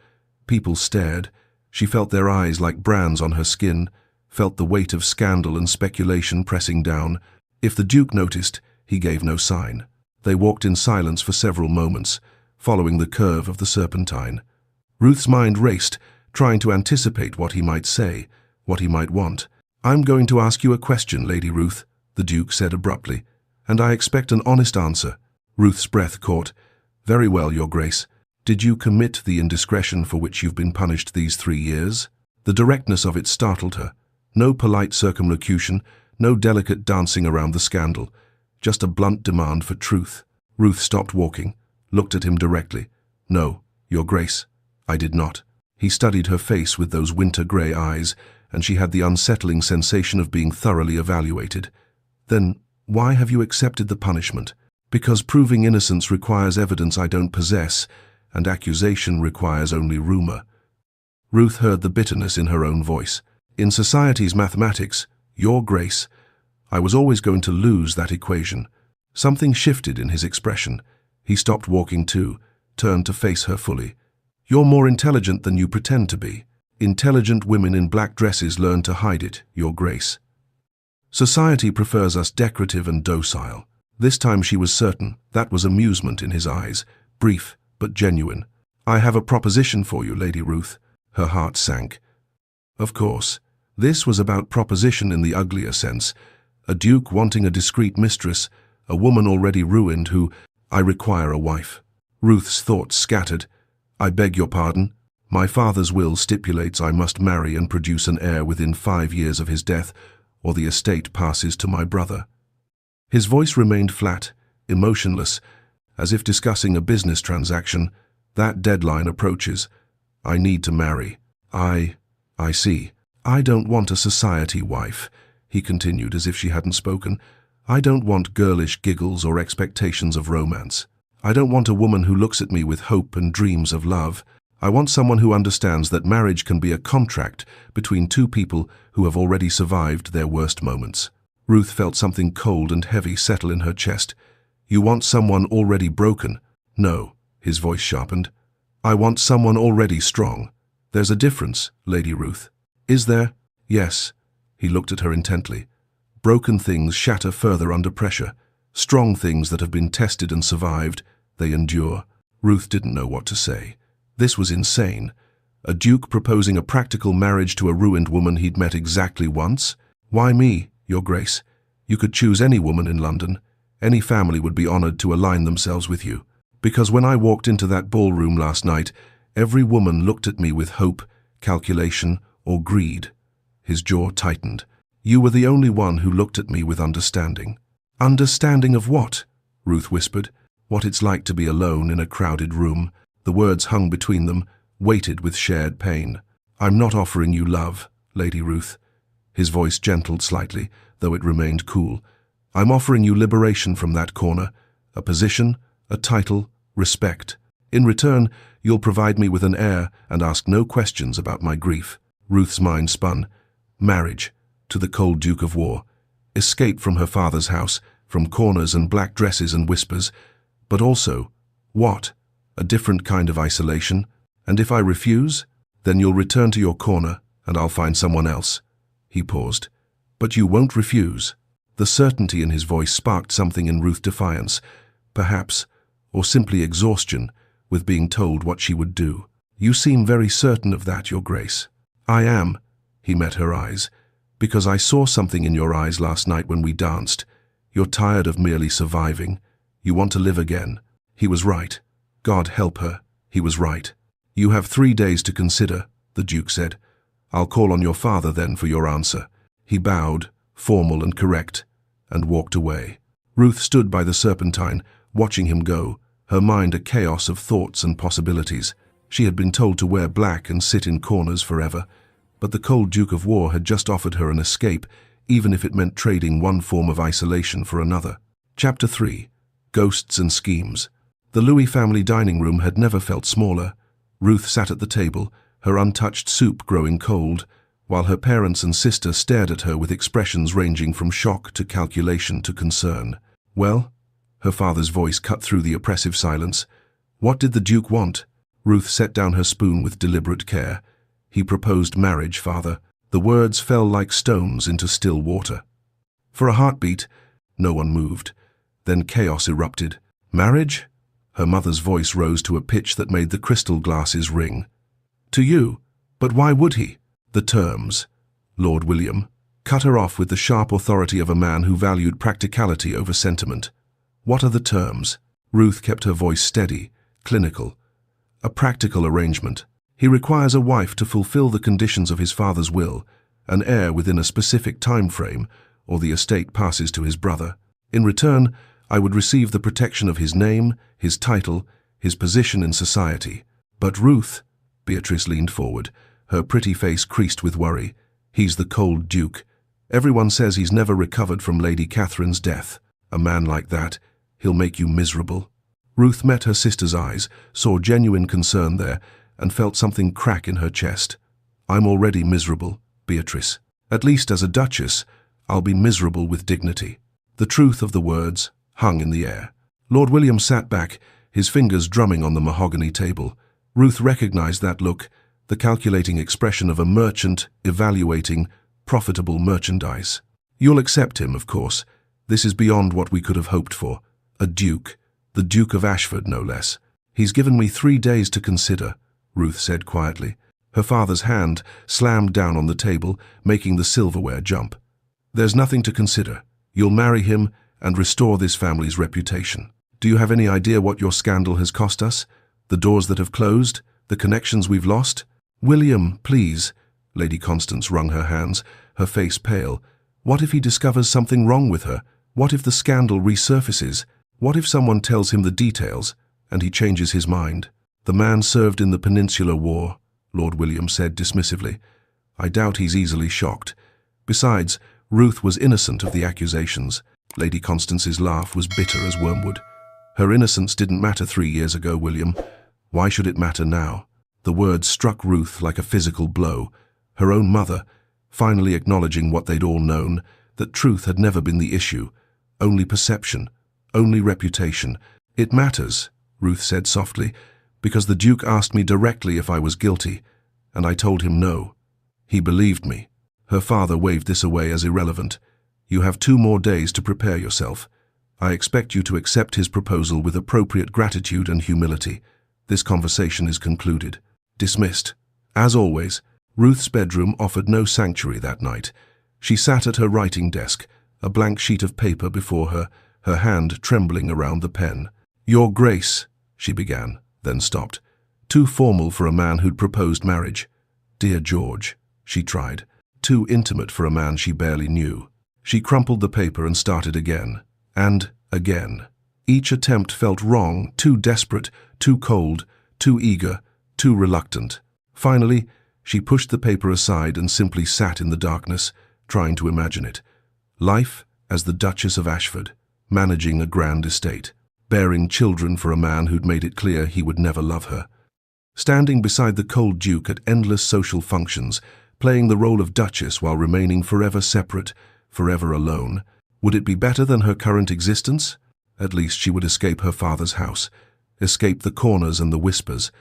People stared. She felt their eyes like brands on her skin, felt the weight of scandal and speculation pressing down. If the Duke noticed, He gave no sign. They walked in silence for several moments, following the curve of the Serpentine. Ruth's mind raced, trying to anticipate what he might say, what he might want. "I'm going to ask you a question, Lady Ruth," the Duke said abruptly, "and I expect an honest answer." Ruth's breath caught. "Very well, Your Grace. Did you commit the indiscretion for which you've been punished these 3 years?" The directness of it startled her. No polite circumlocution, no delicate dancing around the scandal, just a blunt demand for truth. Ruth stopped walking, looked at him directly. "No, Your Grace, I did not." He studied her face with those winter-grey eyes, and she had the unsettling sensation of being thoroughly evaluated. "Then why have you accepted the punishment?" "Because proving innocence requires evidence I don't possess, and accusation requires only rumor." Ruth heard the bitterness in her own voice. "In society's mathematics, Your Grace, I was always going to lose that equation." Something shifted in his expression. He stopped walking too, turned to face her fully. "You're more intelligent than you pretend to be. Intelligent women in black dresses learn to hide it, Your Grace. Society prefers us decorative and docile." This time she was certain. That was amusement in his eyes, brief but genuine. "I have a proposition for you, Lady Ruth." Her heart sank. Of course, this was about proposition in the uglier sense. A duke wanting a discreet mistress, a woman already ruined who, "I require a wife." Ruth's thoughts scattered. "I beg your pardon. My father's will stipulates I must marry and produce an heir within 5 years of his death, or the estate passes to my brother." His voice remained flat, emotionless, as if discussing a business transaction. "That deadline approaches. I need to marry. I see. I don't want a society wife," he continued as if she hadn't spoken. "I don't want girlish giggles or expectations of romance. I don't want a woman who looks at me with hope and dreams of love. I want someone who understands that marriage can be a contract between two people who have already survived their worst moments." Ruth felt something cold and heavy settle in her chest. "You want someone already broken?" "No," his voice sharpened. "I want someone already strong. There's a difference, Lady Ruth." "Is there?" "Yes." He looked at her intently. "Broken things shatter further under pressure. Strong things that have been tested and survived, they endure." Ruth didn't know what to say. This was insane. A duke proposing a practical marriage to a ruined woman he'd met exactly once? "Why me, Your Grace? You could choose any woman in London. Any family would be honored to align themselves with you. Because when I walked into that ballroom last night, every woman looked at me with hope, calculation, or greed." His jaw tightened. "You were the only one who looked at me with understanding." "Understanding of what?" Ruth whispered. "What it's like to be alone in a crowded room." The words hung between them, weighted with shared pain. "I'm not offering you love, Lady Ruth." His voice gentled slightly, though it remained cool. "I'm offering you liberation from that corner, a position, a title, respect. In return, you'll provide me with an heir and ask no questions about my grief." Ruth's mind spun. Marriage, to the cold Duke of War. Escape from her father's house, from corners and black dresses and whispers. But also, what? A different kind of isolation? "And if I refuse? Then you'll return to your corner, and I'll find someone else." He paused. "But you won't refuse?" The certainty in his voice sparked something in Ruth defiance, perhaps, or simply exhaustion, with being told what she would do. "You seem very certain of that, Your Grace." "I am." He met her eyes. "Because I saw something in your eyes last night when we danced. You're tired of merely surviving. You want to live again." He was right. God help her. He was right. "You have 3 days to consider," the Duke said. "I'll call on your father then for your answer." He bowed, formal and correct, and walked away. Ruth stood by the Serpentine, watching him go, her mind a chaos of thoughts and possibilities. She had been told to wear black and sit in corners forever, but the cold Duke of War had just offered her an escape, even if it meant trading one form of isolation for another. Chapter 3. Ghosts and Schemes. The Louis family dining room had never felt smaller. Ruth sat at the table, her untouched soup growing cold, while her parents and sister stared at her with expressions ranging from shock to calculation to concern. "Well?" Her father's voice cut through the oppressive silence. "What did the Duke want?" Ruth set down her spoon with deliberate care. "He proposed marriage, father." The words fell like stones into still water. For a heartbeat, no one moved. Then chaos erupted. Marriage? Her mother's voice rose to a pitch that made the crystal glasses ring. To you? But why would he? The terms. Lord William cut her off with the sharp authority of a man who valued practicality over sentiment. What are the terms? Ruth kept her voice steady, clinical. A practical arrangement. He requires a wife to fulfill the conditions of his father's will, an heir within a specific time frame, or the estate passes to his brother. In return, I would receive the protection of his name, his title, his position in society. But Ruth, Beatrice leaned forward, her pretty face creased with worry. He's the cold duke. Everyone says he's never recovered from Lady Catherine's death. A man like that, he'll make you miserable. Ruth met her sister's eyes, saw genuine concern there, and felt something crack in her chest. I'm already miserable, Beatrice. At least as a duchess, I'll be miserable with dignity. The truth of the words hung in the air. Lord William sat back, his fingers drumming on the mahogany table. Ruth recognized that look, the calculating expression of a merchant evaluating profitable merchandise. You'll accept him, of course. This is beyond what we could have hoped for. A duke, the Duke of Ashford, no less. He's given me 3 days to consider, Ruth said quietly. Her father's hand slammed down on the table, making the silverware jump. There's nothing to consider. You'll marry him and restore this family's reputation. Do you have any idea what your scandal has cost us? The doors that have closed? The connections we've lost? William, please. Lady Constance wrung her hands, her face pale. What if he discovers something wrong with her? What if the scandal resurfaces? What if someone tells him the details, and he changes his mind? The man served in the Peninsular War, Lord William said dismissively. I doubt he's easily shocked. Besides, Ruth was innocent of the accusations. Lady Constance's laugh was bitter as wormwood. Her innocence didn't matter 3 years ago, William. Why should it matter now? The words struck Ruth like a physical blow. Her own mother, finally acknowledging what they'd all known, that truth had never been the issue. Only perception, only reputation. It matters, Ruth said softly, because the Duke asked me directly if I was guilty, and I told him no. He believed me. Her father waved this away as irrelevant. You have 2 more days to prepare yourself. I expect you to accept his proposal with appropriate gratitude and humility. This conversation is concluded. Dismissed. As always, Ruth's bedroom offered no sanctuary that night. She sat at her writing desk, a blank sheet of paper before her, her hand trembling around the pen. Your Grace, she began, then stopped. Too formal for a man who'd proposed marriage. Dear George, she tried. Too intimate for a man she barely knew. She crumpled the paper and started again. And again. Each attempt felt wrong, too desperate, too cold, too eager, too reluctant. Finally, she pushed the paper aside and simply sat in the darkness, trying to imagine it. Life as the Duchess of Ashford, managing a grand estate, bearing children for a man who'd made it clear he would never love her. Standing beside the cold Duke at endless social functions, playing the role of Duchess while remaining forever separate, forever alone. Would it be better than her current existence? At least she would escape her father's house, escape the corners and the whispers.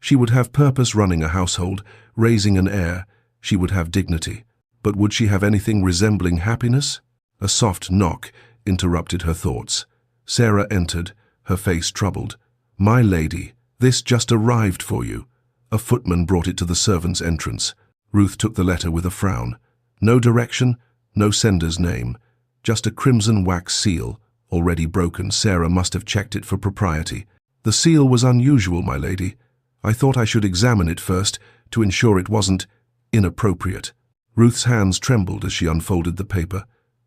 She would have purpose running a household, raising an heir. She would have dignity. But would she have anything resembling happiness? A soft knock interrupted her thoughts. Sarah entered, her face troubled. My lady, this just arrived for you. A footman brought it to the servant's entrance. Ruth took the letter with a frown. No direction, no sender's name. Just a crimson wax seal, already broken. Sarah must have checked it for propriety. The seal was unusual, my lady. I thought I should examine it first to ensure it wasn't inappropriate. Ruth's hands trembled as she unfolded the paper.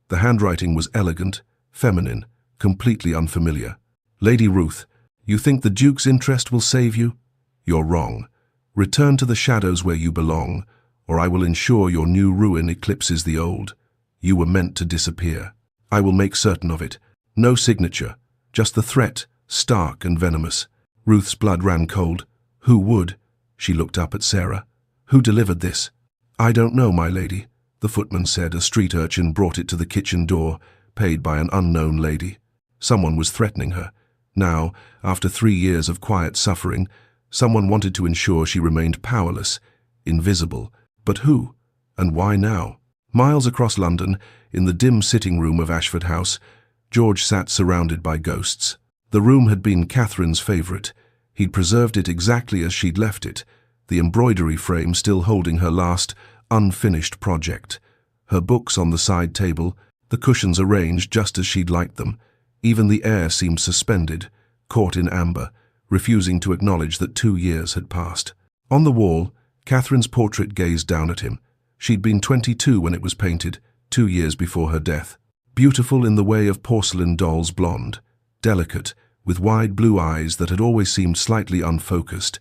The handwriting was elegant, feminine, completely unfamiliar. Lady Ruth, you think the Duke's interest will save you? You're wrong. Return to the shadows where you belong, or I will ensure your new ruin eclipses the old. You were meant to disappear. I will make certain of it. No signature, just the threat, stark and venomous. Ruth's blood ran cold. Who would? She looked up at Sarah. Who delivered this? I don't know, my lady, the footman said. A street urchin brought it to the kitchen door, paid by an unknown lady. Someone was threatening her. Now, after 3 years of quiet suffering, someone wanted to ensure she remained powerless, invisible. But who? And why now? Miles across London, in the dim sitting room of Ashford House, George sat surrounded by ghosts. The room had been Catherine's favorite. He'd preserved it exactly as she'd left it, the embroidery frame still holding her last, unfinished project. Her books on the side table, the cushions arranged just as she'd liked them. Even the air seemed suspended, caught in amber, refusing to acknowledge that 2 years had passed. On the wall, Catherine's portrait gazed down at him. She'd been 22 when it was painted, 2 years before her death. Beautiful in the way of porcelain doll's blonde, delicate, with wide blue eyes that had always seemed slightly unfocused,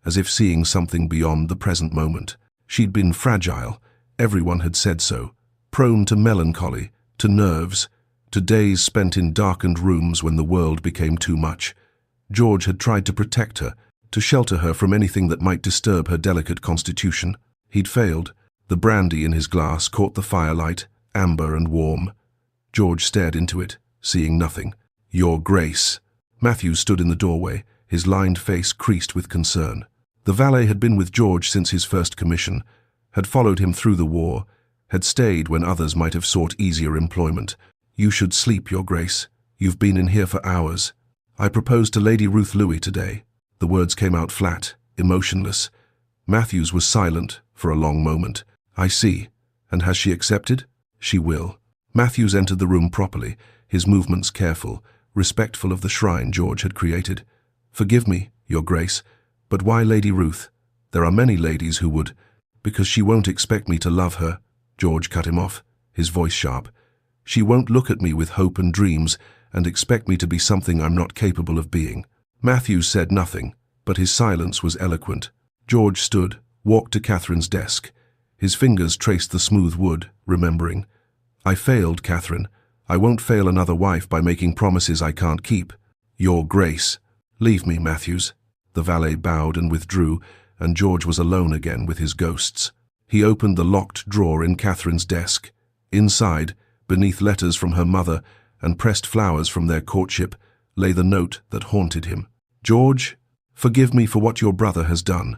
as if seeing something beyond the present moment. She'd been fragile, everyone had said so, prone to melancholy, to nerves, to days spent in darkened rooms when the world became too much. George had tried to protect her, to shelter her from anything that might disturb her delicate constitution. He'd failed. The brandy in his glass caught the firelight, amber and warm. George stared into it, seeing nothing. "Your Grace." Matthews stood in the doorway, his lined face creased with concern. The valet had been with George since his first commission, had followed him through the war, had stayed when others might have sought easier employment. "You should sleep, Your Grace. You've been in here for hours. I proposed to Lady Ruth Louis today." The words came out flat, emotionless. Matthews was silent for a long moment. "I see. And has she accepted?" "She will." Matthews entered the room properly, his movements careful, respectful of the shrine George had created. "Forgive me, Your Grace, but why Lady Ruth? There are many ladies who would—" "Because she won't expect me to love her," George cut him off, his voice sharp. "She won't look at me with hope and dreams and expect me to be something I'm not capable of being." Matthews said nothing, but his silence was eloquent. George stood, walked to Catherine's desk. His fingers traced the smooth wood, remembering. "I failed, Catherine. I won't fail another wife by making promises I can't keep." "Your Grace." "Leave me, Matthews." The valet bowed and withdrew, and George was alone again with his ghosts. He opened the locked drawer in Catherine's desk. Inside, beneath letters from her mother and pressed flowers from their courtship, lay the note that haunted him. "George, forgive me for what your brother has done.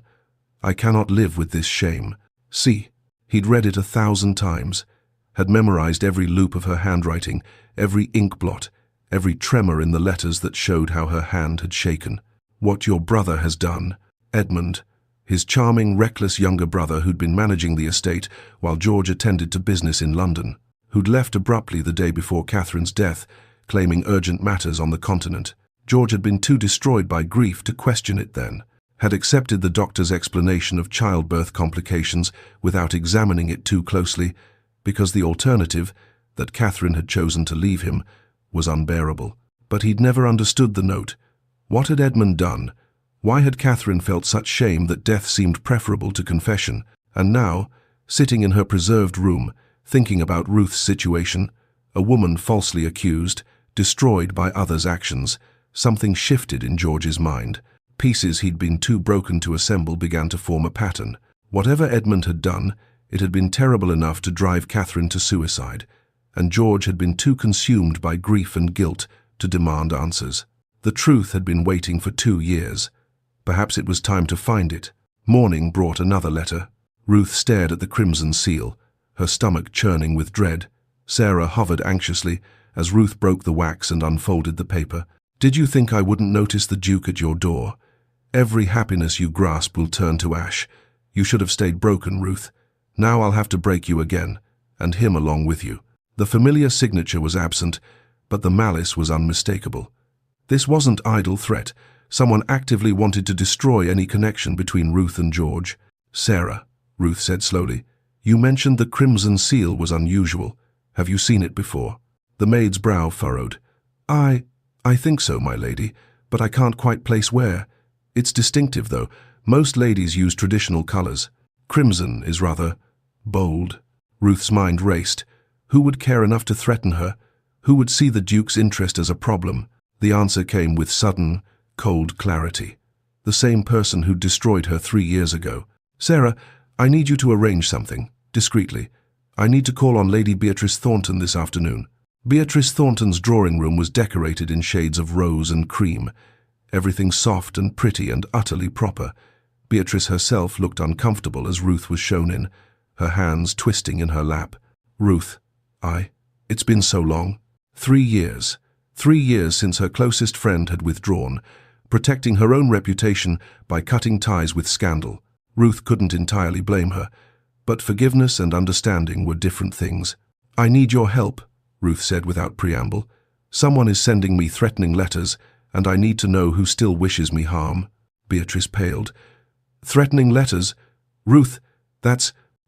I cannot live with this shame. See." He'd read it 1,000 times, had memorized every loop of her handwriting, every ink blot, every tremor in the letters that showed how her hand had shaken. "What your brother has done." Edmund, his charming, reckless younger brother who'd been managing the estate while George attended to business in London, who'd left abruptly the day before Catherine's death, claiming urgent matters on the continent. George had been too destroyed by grief to question it then, had accepted the doctor's explanation of childbirth complications without examining it too closely, because the alternative, that Catherine had chosen to leave him, was unbearable. But he'd never understood the note. What had Edmund done? Why had Catherine felt such shame that death seemed preferable to confession? And now, sitting in her preserved room, thinking about Ruth's situation, a woman falsely accused, destroyed by others' actions, something shifted in George's mind. Pieces he'd been too broken to assemble began to form a pattern. Whatever Edmund had done, it had been terrible enough to drive Catherine to suicide, and George had been too consumed by grief and guilt to demand answers. The truth had been waiting for 2 years. Perhaps it was time to find it. Morning brought another letter. Ruth stared at the crimson seal, her stomach churning with dread. Sarah hovered anxiously as Ruth broke the wax and unfolded the paper. "Did you think I wouldn't notice the Duke at your door? Every happiness you grasp will turn to ash. You should have stayed broken, Ruth. Now I'll have to break you again, and him along with you." The familiar signature was absent, but the malice was unmistakable. This wasn't idle threat. Someone actively wanted to destroy any connection between Ruth and George. "Sarah," Ruth said slowly, "you mentioned the crimson seal was unusual. Have you seen it before?" The maid's brow furrowed. I think so, my lady, but I can't quite place where. It's distinctive, though. Most ladies use traditional colors. Crimson is rather bold." Ruth's mind raced. Who would care enough to threaten her? Who would see the Duke's interest as a problem? The answer came with sudden, cold clarity. The same person who'd destroyed her 3 years ago. "Sarah, I need you to arrange something, discreetly. I need to call on Lady Beatrice Thornton this afternoon." Beatrice Thornton's drawing room was decorated in shades of rose and cream, everything soft and pretty and utterly proper. Beatrice herself looked uncomfortable as Ruth was shown in, her hands twisting in her lap. "Ruth, it's been so long." 3 years. 3 years since her closest friend had withdrawn, protecting her own reputation by cutting ties with scandal. Ruth couldn't entirely blame her, but forgiveness and understanding were different things. "I need your help," Ruth said without preamble. "Someone is sending me threatening letters, and I need to know who still wishes me harm." Beatrice paled. "Threatening letters? Ruth,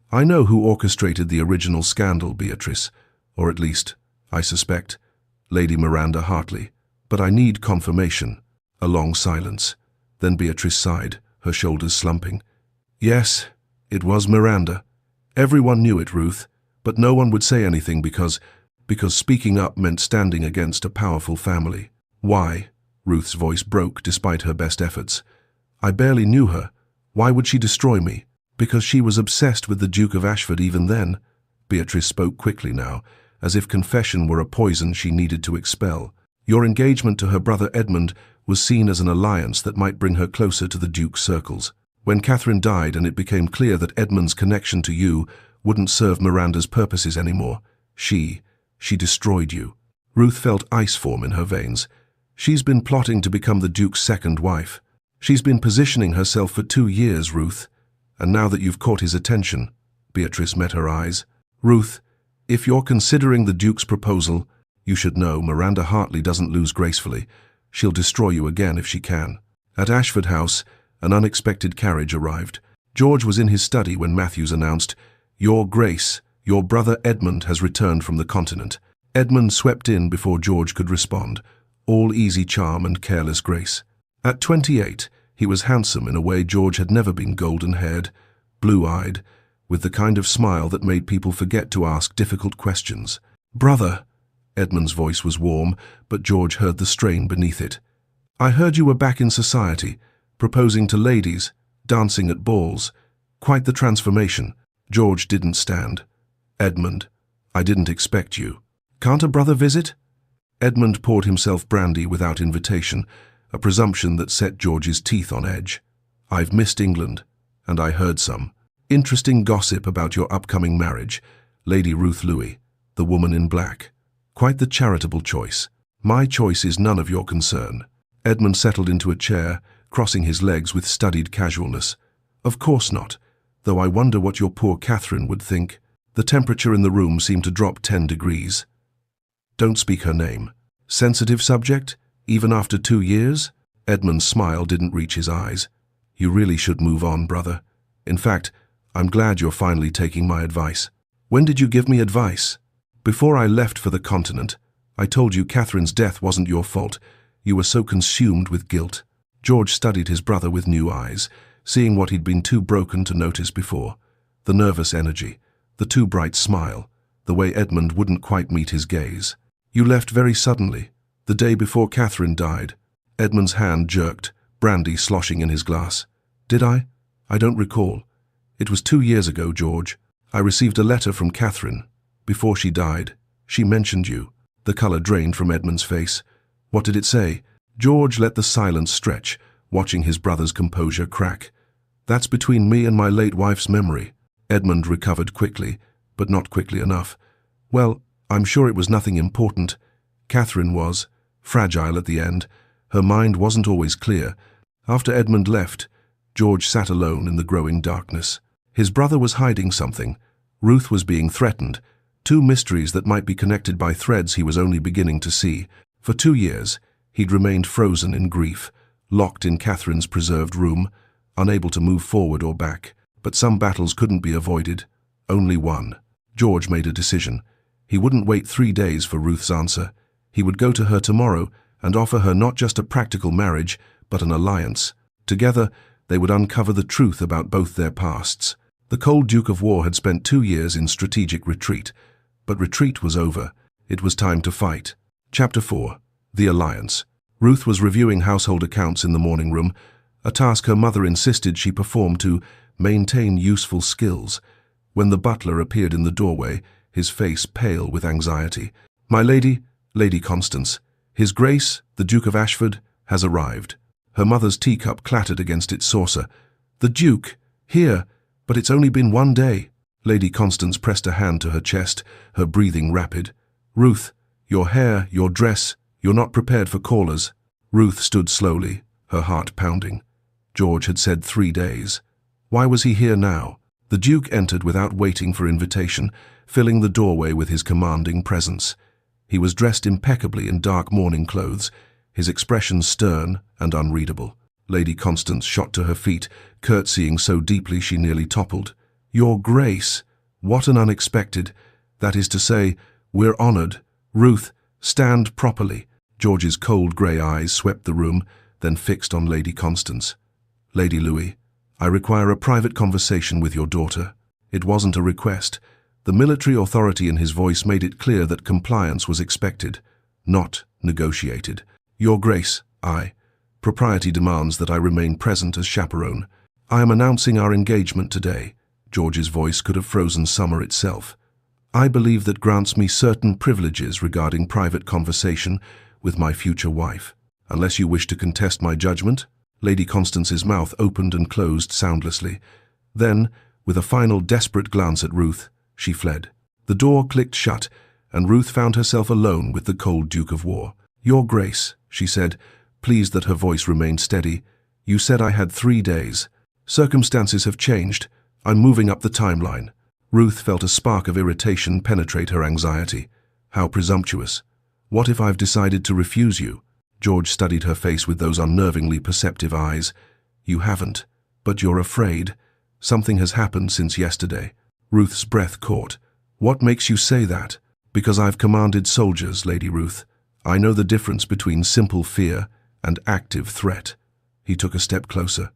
I know who orchestrated the original scandal, Beatrice. Or at least, I suspect, Lady Miranda Hartley. But I need confirmation." A long silence. Then Beatrice sighed, her shoulders slumping. "Yes, it was Miranda. Everyone knew it, Ruth, but no one would say anything because speaking up meant standing against a powerful family." "Why?" Ruth's voice broke despite her best efforts. "I barely knew her. Why would she destroy me? Because she was obsessed with the Duke of Ashford even then." Beatrice spoke quickly now, as if confession were a poison she needed to expel. "Your engagement to her brother Edmund was seen as an alliance that might bring her closer to the Duke's circles. When Catherine died and it became clear that Edmund's connection to you wouldn't serve Miranda's purposes anymore, she destroyed you." Ruth felt ice form in her veins. "She's been plotting to become the Duke's second wife. She's been positioning herself for 2 years, Ruth. And now that you've caught his attention," Beatrice met her eyes. "Ruth, if you're considering the Duke's proposal, you should know Miranda Hartley doesn't lose gracefully. She'll destroy you again if she can." At Ashford House, an unexpected carriage arrived. George was in his study when Matthews announced, "Your Grace, your brother Edmund has returned from the continent." Edmund swept in before George could respond, all easy charm and careless grace. At 28, he was handsome in a way George had never been, golden-haired, blue-eyed, with the kind of smile that made people forget to ask difficult questions. "Brother," Edmund's voice was warm, but George heard the strain beneath it. "I heard you were back in society, proposing to ladies, dancing at balls. Quite the transformation." George didn't stand. "Edmund, I didn't expect you." "Can't a brother visit?" Edmund poured himself brandy without invitation, a presumption that set George's teeth on edge. "I've missed England, and I heard some interesting gossip about your upcoming marriage, Lady Ruth Louis, the woman in black. Quite the charitable choice. My choice is none of your concern." Edmund settled into a chair, crossing his legs with studied casualness. "Of course not, though I wonder what your poor Catherine would think." The temperature in the room seemed to drop 10 degrees. "Don't speak her name. Sensitive subject? Even after 2 years?" Edmund's smile didn't reach his eyes. "You really should move on, brother. In fact, I'm glad you're finally taking my advice." "When did you give me advice?" "Before I left for the continent. I told you Catherine's death wasn't your fault. You were so consumed with guilt." George studied his brother with new eyes, seeing what he'd been too broken to notice before. The nervous energy, the too bright smile, the way Edmund wouldn't quite meet his gaze. "You left very suddenly, the day before Catherine died." Edmund's hand jerked, brandy sloshing in his glass. "Did I? I don't recall. It was 2 years ago, George. I received a letter from Catherine. Before she died, she mentioned you." The color drained from Edmund's face. "What did it say?" George let the silence stretch, watching his brother's composure crack. "That's between me and my late wife's memory." Edmund recovered quickly, but not quickly enough. "Well, I'm sure it was nothing important. Catherine was fragile at the end. Her mind wasn't always clear." After Edmund left, George sat alone in the growing darkness. His brother was hiding something. Ruth was being threatened. 2 mysteries that might be connected by threads he was only beginning to see. For 2 years, he'd remained frozen in grief, locked in Catherine's preserved room, unable to move forward or back. But some battles couldn't be avoided. Only one. George made a decision. He wouldn't wait 3 days for Ruth's answer. He would go to her tomorrow and offer her not just a practical marriage, but an alliance. Together, they would uncover the truth about both their pasts. The cold Duke of War had spent 2 years in strategic retreat, but retreat was over. It was time to fight. Chapter 4. The Alliance. Ruth was reviewing household accounts in the morning room, a task her mother insisted she perform to maintain useful skills. When the butler appeared in the doorway, his face pale with anxiety. "My lady, Lady Constance, His Grace, the Duke of Ashford, has arrived." Her mother's teacup clattered against its saucer. "The Duke? Here? But it's only been 1 day." Lady Constance pressed a hand to her chest, her breathing rapid. "Ruth, Your hair, your dress, you're not prepared for callers." Ruth stood slowly, her heart pounding. George had said 3 days. Why was he here now? The Duke entered without waiting for invitation, filling the doorway with his commanding presence. He was dressed impeccably in dark mourning clothes, his expression stern and unreadable. Lady Constance shot to her feet, curtsying so deeply she nearly toppled. "Your Grace! What an unexpected! That is to say, we're honored. Ruth, stand properly." George's cold grey eyes swept the room, then fixed on Lady Constance. "Lady Louis, I require a private conversation with your daughter." It wasn't a request. The military authority in his voice made it clear that compliance was expected, not negotiated. "Your Grace, propriety demands that I remain present as chaperone. I am announcing our engagement today." George's voice could have frozen summer itself. "I believe that grants me certain privileges regarding private conversation with my future wife. Unless you wish to contest my judgment." Lady Constance's mouth opened and closed soundlessly. Then, with a final desperate glance at Ruth, she fled. The door clicked shut, and Ruth found herself alone with the cold Duke of War. "Your Grace," she said, pleased that her voice remained steady, "you said I had 3 days. Circumstances have changed. I'm moving up the timeline." Ruth felt a spark of irritation penetrate her anxiety. How presumptuous. What if I've decided to refuse you? George studied her face with those unnervingly perceptive eyes. "You haven't, but you're afraid. Something has happened since yesterday." Ruth's breath caught. "What makes you say that?" "Because I've commanded soldiers, Lady Ruth. I know the difference between simple fear and active threat." He took a step closer.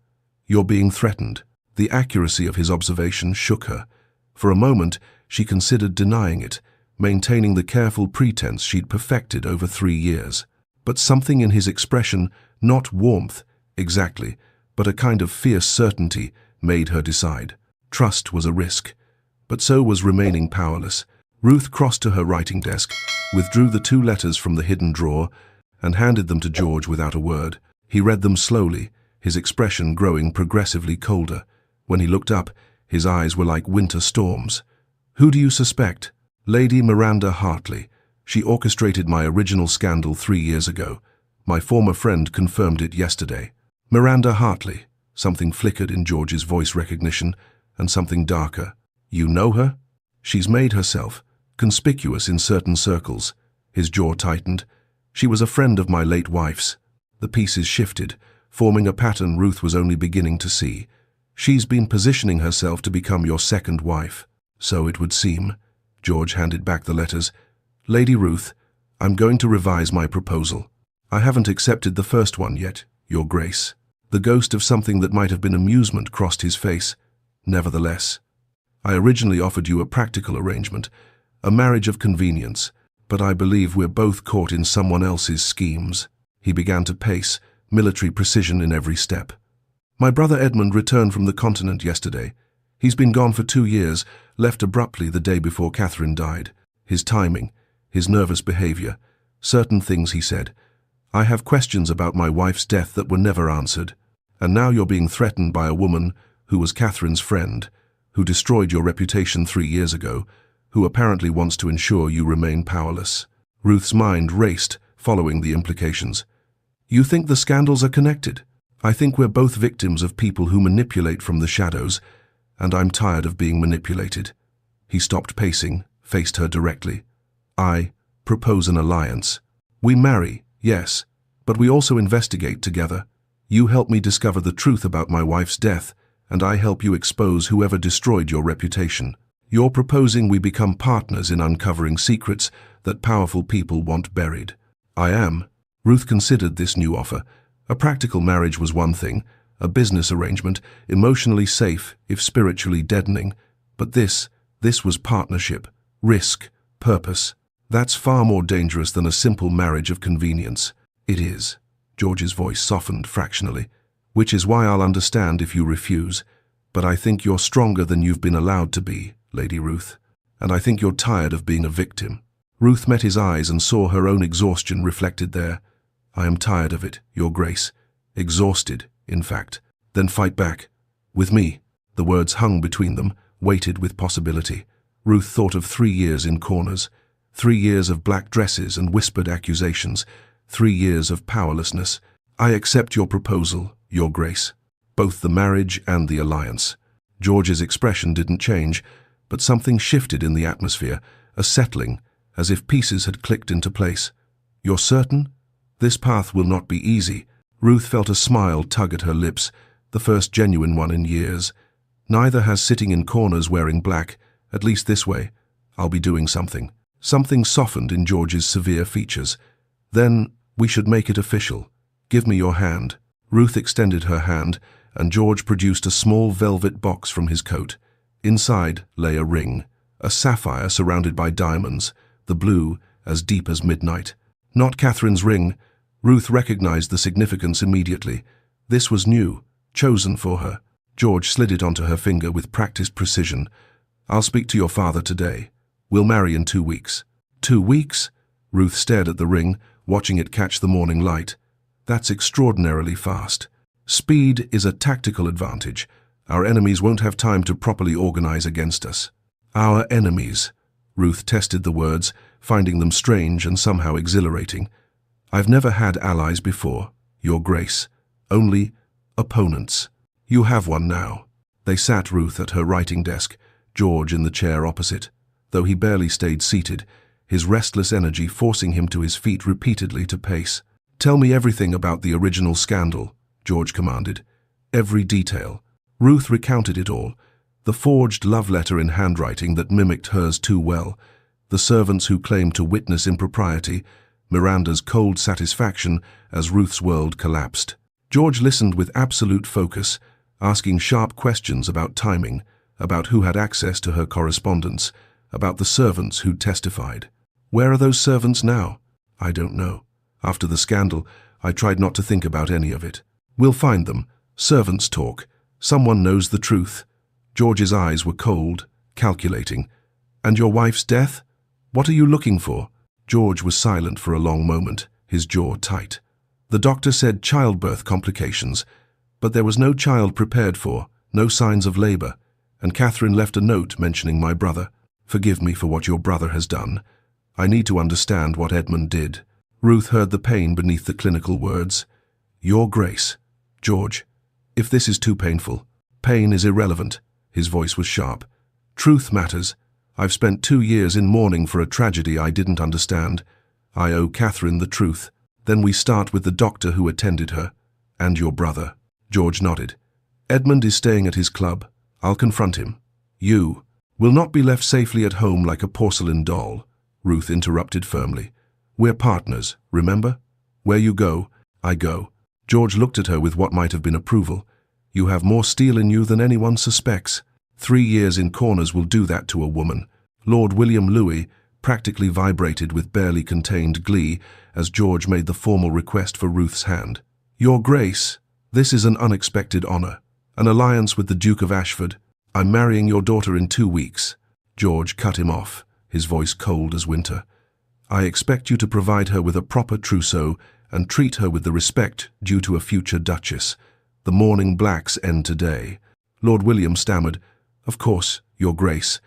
"You're being threatened." The accuracy of his observation shook her. For a moment, she considered denying it, maintaining the careful pretense she'd perfected over 3 years. But something in his expression, not warmth, exactly, but a kind of fierce certainty, made her decide. Trust was a risk, but so was remaining powerless. Ruth crossed to her writing desk, withdrew the 2 letters from the hidden drawer, and handed them to George without a word. He read them slowly, his expression growing progressively colder. When he looked up, his eyes were like winter storms. "Who do you suspect?" "Lady Miranda Hartley. She orchestrated my original scandal 3 years ago. My former friend confirmed it yesterday." "Miranda Hartley." Something flickered in George's voice recognition, and something darker. "You know her?" "She's made herself conspicuous in certain circles." His jaw tightened. "She was a friend of my late wife's." The pieces shifted, forming a pattern Ruth was only beginning to see. "She's been positioning herself to become your second wife." "So it would seem." George handed back the letters. "Lady Ruth, I'm going to revise my proposal. I haven't accepted the first one yet, Your Grace." The ghost of something that might have been amusement crossed his face. "Nevertheless, I originally offered you a practical arrangement, a marriage of convenience, but I believe we're both caught in someone else's schemes." He began to pace, military precision in every step. "My brother Edmund returned from the continent yesterday. He's been gone for 2 years, left abruptly the day before Catherine died. His timing, his nervous behavior, certain things he said. I have questions about my wife's death that were never answered. And now you're being threatened by a woman who was Catherine's friend, who destroyed your reputation 3 years ago, who apparently wants to ensure you remain powerless." Ruth's mind raced, following the implications. "You think the scandals are connected? I think we're both victims of people who manipulate from the shadows, and I'm tired of being manipulated." He stopped pacing, faced her directly. "I propose an alliance. We marry, yes, but we also investigate together. You help me discover the truth about my wife's death, and I help you expose whoever destroyed your reputation. You're proposing we become partners in uncovering secrets that powerful people want buried." "I am." Ruth considered this new offer. A practical marriage was one thing, a business arrangement, emotionally safe if spiritually deadening. But this was partnership, risk, purpose. That's far more dangerous than a simple marriage of convenience. "It is." George's voice softened fractionally. "Which is why I'll understand if you refuse. But I think you're stronger than you've been allowed to be, Lady Ruth. And I think you're tired of being a victim." Ruth met his eyes and saw her own exhaustion reflected there. "I am tired of it, Your Grace. Exhausted, in fact." "Then fight back. With me." The words hung between them, weighted with possibility. Ruth thought of 3 years in corners. 3 years of black dresses and whispered accusations. 3 years of powerlessness. I accept your proposal, Your Grace. Both the marriage and the alliance. George's expression didn't change, but something shifted in the atmosphere, a settling, as if pieces had clicked into place. You're certain? This path will not be easy. Ruth felt a smile tug at her lips, the first genuine one in years. Neither has sitting in corners wearing black, at least this way. I'll be doing something. Something softened in George's severe features. Then, we should make it official. Give me your hand. Ruth extended her hand, and George produced a small velvet box from his coat. Inside lay a ring, a sapphire surrounded by diamonds, the blue as deep as midnight. Not Catherine's ring. Ruth recognized the significance immediately. This was new, chosen for her. George slid it onto her finger with practiced precision. I'll speak to your father today. We'll marry in 2 weeks. 2 weeks? Ruth stared at the ring, watching it catch the morning light. That's extraordinarily fast. Speed is a tactical advantage. Our enemies won't have time to properly organize against us. Our enemies. Ruth tested the words, finding them strange and somehow exhilarating. I've never had allies before, Your Grace. Only opponents. You have one now. They sat Ruth at her writing desk, George in the chair opposite. Though he barely stayed seated, his restless energy forcing him to his feet repeatedly to pace. Tell me everything about the original scandal, George commanded. Every detail. Ruth recounted it all. The forged love letter in handwriting that mimicked hers too well, the servants who claimed to witness impropriety, Miranda's cold satisfaction as Ruth's world collapsed. George listened with absolute focus, asking sharp questions about timing, about who had access to her correspondence, about the servants who'd testified. Where are those servants now? I don't know. After the scandal, I tried not to think about any of it. We'll find them. Servants talk. Someone knows the truth. George's eyes were cold, calculating. And your wife's death? What are you looking for? George was silent for a long moment, his jaw tight. The doctor said childbirth complications, but there was no child prepared for, no signs of labor, and Catherine left a note mentioning my brother. Forgive me for what your brother has done. I need to understand what Edmund did. Ruth heard the pain beneath the clinical words. Your Grace. George, if this is too painful, pain is irrelevant. His voice was sharp. Truth matters. I've spent 2 years in mourning for a tragedy I didn't understand. I owe Catherine the truth. Then we start with the doctor who attended her. And your brother. George nodded. Edmund is staying at his club. I'll confront him. You will not be left safely at home like a porcelain doll, Ruth interrupted firmly. We're partners, remember? Where you go, I go. George looked at her with what might have been approval. You have more steel in you than anyone suspects. 3 years in corners will do that to a woman. Lord William Louis practically vibrated with barely contained glee as George made the formal request for Ruth's hand. Your Grace, this is an unexpected honor. An alliance with the Duke of Ashford. I'm marrying your daughter in 2 weeks. George cut him off, his voice cold as winter. I expect you to provide her with a proper trousseau and treat her with the respect due to a future duchess. The mourning blacks end today. Lord William stammered, Of course, Your Grace,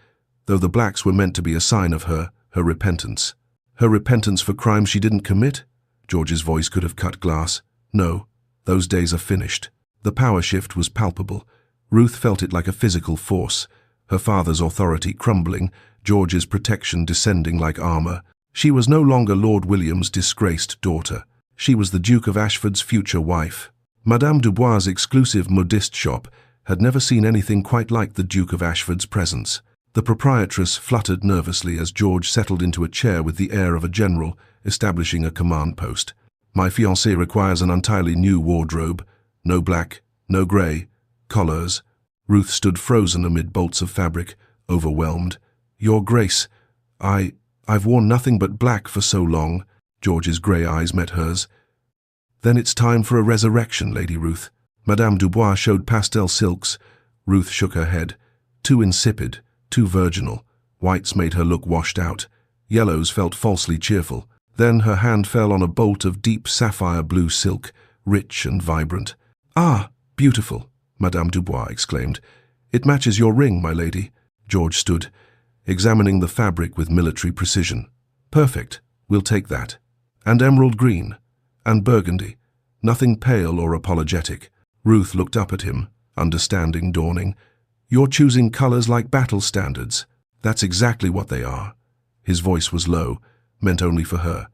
though the blacks were meant to be a sign of her repentance. Her repentance for crimes she didn't commit? George's voice could have cut glass. No, those days are finished. The power shift was palpable. Ruth felt it like a physical force, her father's authority crumbling, George's protection descending like armor. She was no longer Lord William's disgraced daughter. She was the Duke of Ashford's future wife. Madame Dubois' exclusive modiste shop had never seen anything quite like the Duke of Ashford's presence. The proprietress fluttered nervously as George settled into a chair with the air of a general establishing a command post. My fiancée requires an entirely new wardrobe. No black, no grey, collars. Ruth stood frozen amid bolts of fabric, overwhelmed. Your Grace, I've worn nothing but black for so long. George's grey eyes met hers. Then it's time for a resurrection, Lady Ruth. Madame Dubois showed pastel silks. Ruth shook her head. Too insipid, too virginal. Whites made her look washed out. Yellows felt falsely cheerful. Then her hand fell on a bolt of deep sapphire blue silk, rich and vibrant. Ah, beautiful, Madame Dubois exclaimed. It matches your ring, my lady. George stood, examining the fabric with military precision. Perfect, we'll take that. And emerald green. And burgundy. Nothing pale or apologetic. Ruth looked up at him, understanding dawning. You're choosing colors like battle standards. That's exactly what they are. His voice was low, meant only for her.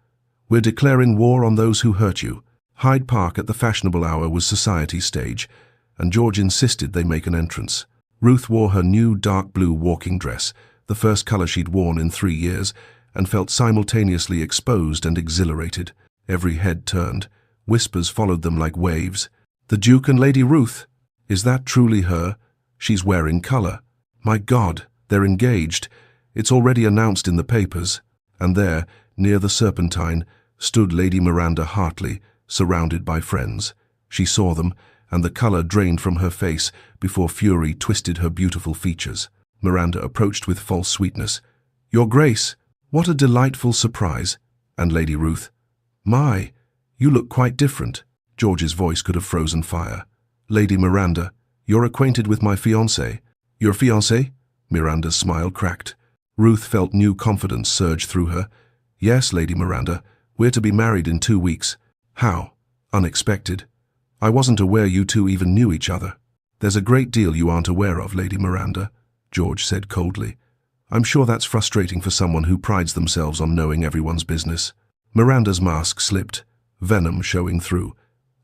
We're declaring war on those who hurt you. Hyde Park at the fashionable hour was society's stage, and George insisted they make an entrance. Ruth wore her new dark blue walking dress, the first color she'd worn in 3 years, and felt simultaneously exposed and exhilarated. Every head turned. Whispers followed them like waves. The Duke and Lady Ruth. Is that truly her? She's wearing color. My God, they're engaged. It's already announced in the papers. And there, near the Serpentine, stood Lady Miranda Hartley, surrounded by friends. She saw them, and the color drained from her face before fury twisted her beautiful features. Miranda approached with false sweetness. Your Grace, what a delightful surprise. And Lady Ruth, my, you look quite different. George's voice could have frozen fire. Lady Miranda, you're acquainted with my fiancé. Your fiancé? Miranda's smile cracked. Ruth felt new confidence surge through her. Yes, Lady Miranda, we're to be married in 2 weeks. How? Unexpected. I wasn't aware you two even knew each other. There's a great deal you aren't aware of, Lady Miranda, George said coldly. I'm sure that's frustrating for someone who prides themselves on knowing everyone's business. Miranda's mask slipped, venom showing through.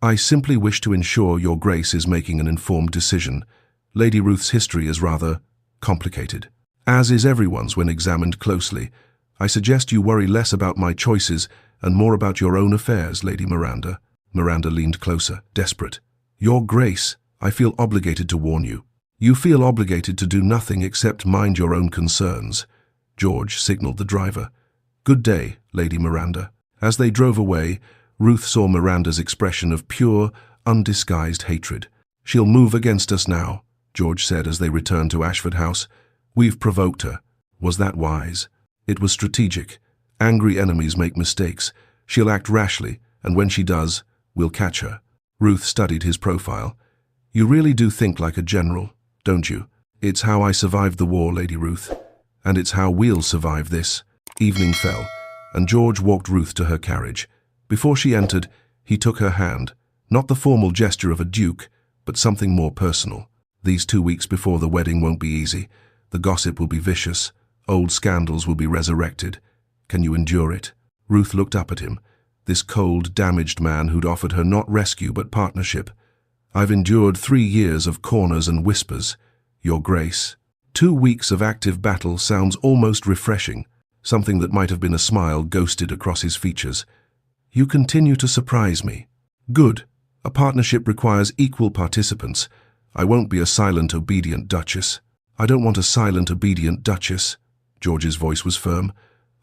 I simply wish to ensure your Grace is making an informed decision. Lady Ruth's history is rather complicated, as is everyone's when examined closely. I suggest you worry less about my choices and more about your own affairs, Lady Miranda. Miranda leaned closer, desperate. Your Grace, I feel obligated to warn you. You feel obligated to do nothing except mind your own concerns. George signaled the driver. Good day, Lady Miranda. As they drove away, Ruth saw Miranda's expression of pure, undisguised hatred. She'll move against us now, George said as they returned to Ashford House. We've provoked her. Was that wise? It was strategic. Angry enemies make mistakes. She'll act rashly, and when she does, we'll catch her. Ruth studied his profile. You really do think like a general, don't you? It's how I survived the war, Lady Ruth. And it's how we'll survive this. Evening fell, and George walked Ruth to her carriage. Before she entered, he took her hand, not the formal gesture of a duke, but something more personal. These 2 weeks before the wedding won't be easy. The gossip will be vicious. Old scandals will be resurrected. Can you endure it? Ruth looked up at him, this cold, damaged man who'd offered her not rescue but partnership. I've endured 3 years of corners and whispers, Your Grace. 2 weeks of active battle sounds almost refreshing. Something that might have been a smile ghosted across his features. You continue to surprise me. Good. A partnership requires equal participants. I won't be a silent, obedient duchess. I don't want a silent, obedient duchess. George's voice was firm.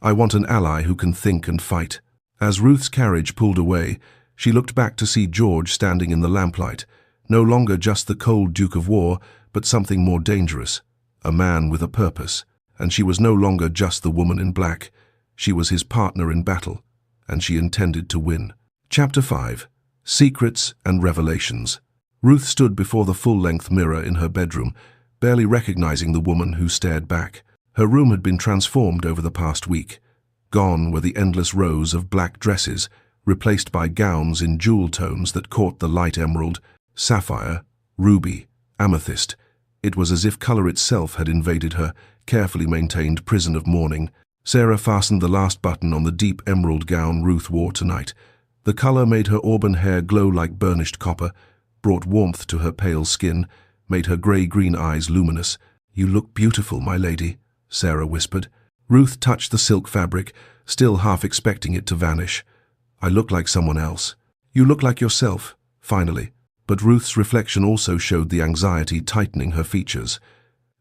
I want an ally who can think and fight. As Ruth's carriage pulled away, she looked back to see George standing in the lamplight, no longer just the cold Duke of War, but something more dangerous, a man with a purpose, and she was no longer just the woman in black. She was his partner in battle, and she intended to win. Chapter 5. Secrets and Revelations. Ruth stood before the full-length mirror in her bedroom, barely recognizing the woman who stared back. Her room had been transformed over the past week. Gone were the endless rows of black dresses, replaced by gowns in jewel tones that caught the light emerald, sapphire, ruby, amethyst. It was as if color itself had invaded her carefully maintained prison of mourning. Sarah fastened the last button on the deep emerald gown Ruth wore tonight. The color made her auburn hair glow like burnished copper, brought warmth to her pale skin, made her gray-green eyes luminous. You look beautiful, my lady, Sarah whispered. Ruth touched the silk fabric, still half expecting it to vanish. I look like someone else. You look like yourself, finally. But Ruth's reflection also showed the anxiety tightening her features.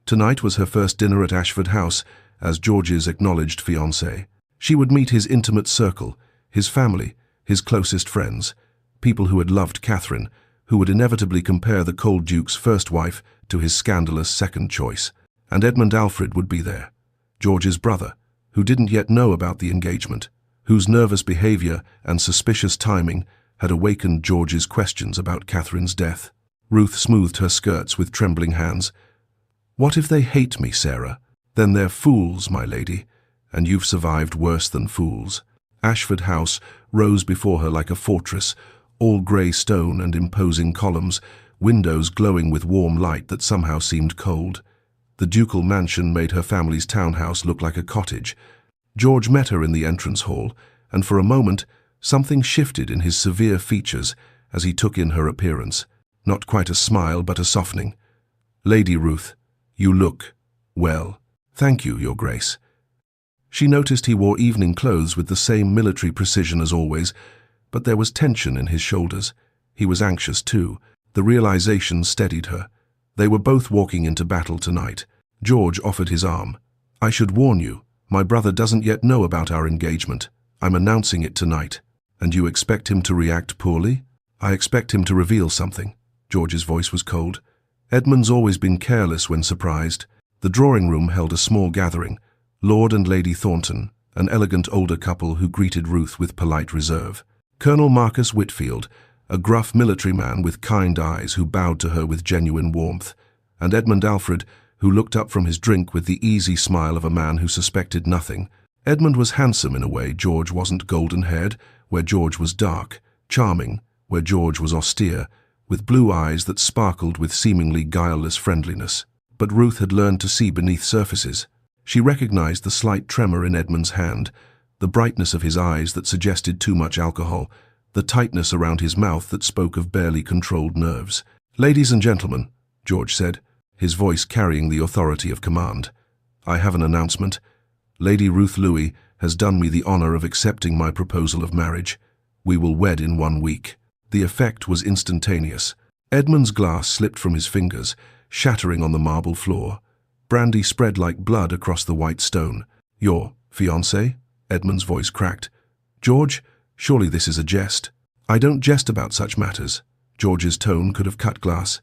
Tonight was her first dinner at Ashford House as George's acknowledged fiancé. She would meet his intimate circle, his family, his closest friends, people who had loved Catherine, who would inevitably compare the cold Duke's first wife to his scandalous second choice. And Edmund Alfred would be there, George's brother, who didn't yet know about the engagement, whose nervous behavior and suspicious timing had awakened George's questions about Catherine's death. Ruth smoothed her skirts with trembling hands. What if they hate me, Sarah? Then they're fools, my lady, and you've survived worse than fools. Ashford House rose before her like a fortress, all grey stone and imposing columns, windows glowing with warm light that somehow seemed cold. The ducal mansion made her family's townhouse look like a cottage. George met her in the entrance hall, and for a moment something shifted in his severe features as he took in her appearance. Not quite a smile, but a softening. "Lady Ruth, you look well." "Thank you, Your Grace." She noticed he wore evening clothes with the same military precision as always, but there was tension in his shoulders. He was anxious too. The realization steadied her. They were both walking into battle tonight. George offered his arm. "I should warn you, my brother doesn't yet know about our engagement. I'm announcing it tonight." "And you expect him to react poorly?" "I expect him to reveal something." George's voice was cold. Edmund's always been careless when surprised. The drawing room held a small gathering. Lord and Lady Thornton, an elegant older couple who greeted Ruth with polite reserve. Colonel Marcus Whitfield, a gruff military man with kind eyes who bowed to her with genuine warmth, and Edmund Alfred, who looked up from his drink with the easy smile of a man who suspected nothing. Edmund was handsome in a way George wasn't, golden-haired, where George was dark, charming, where George was austere, with blue eyes that sparkled with seemingly guileless friendliness. But Ruth had learned to see beneath surfaces. She recognized the slight tremor in Edmund's hand, the brightness of his eyes that suggested too much alcohol, the tightness around his mouth that spoke of barely controlled nerves. "Ladies and gentlemen," George said, his voice carrying the authority of command, "I have an announcement. Lady Ruth Louis has done me the honor of accepting my proposal of marriage. We will wed in 1 week." The effect was instantaneous. Edmund's glass slipped from his fingers, shattering on the marble floor. Brandy spread like blood across the white stone. "Your fiancé?" Edmund's voice cracked. "George, surely this is a jest." "I don't jest about such matters." George's tone could have cut glass.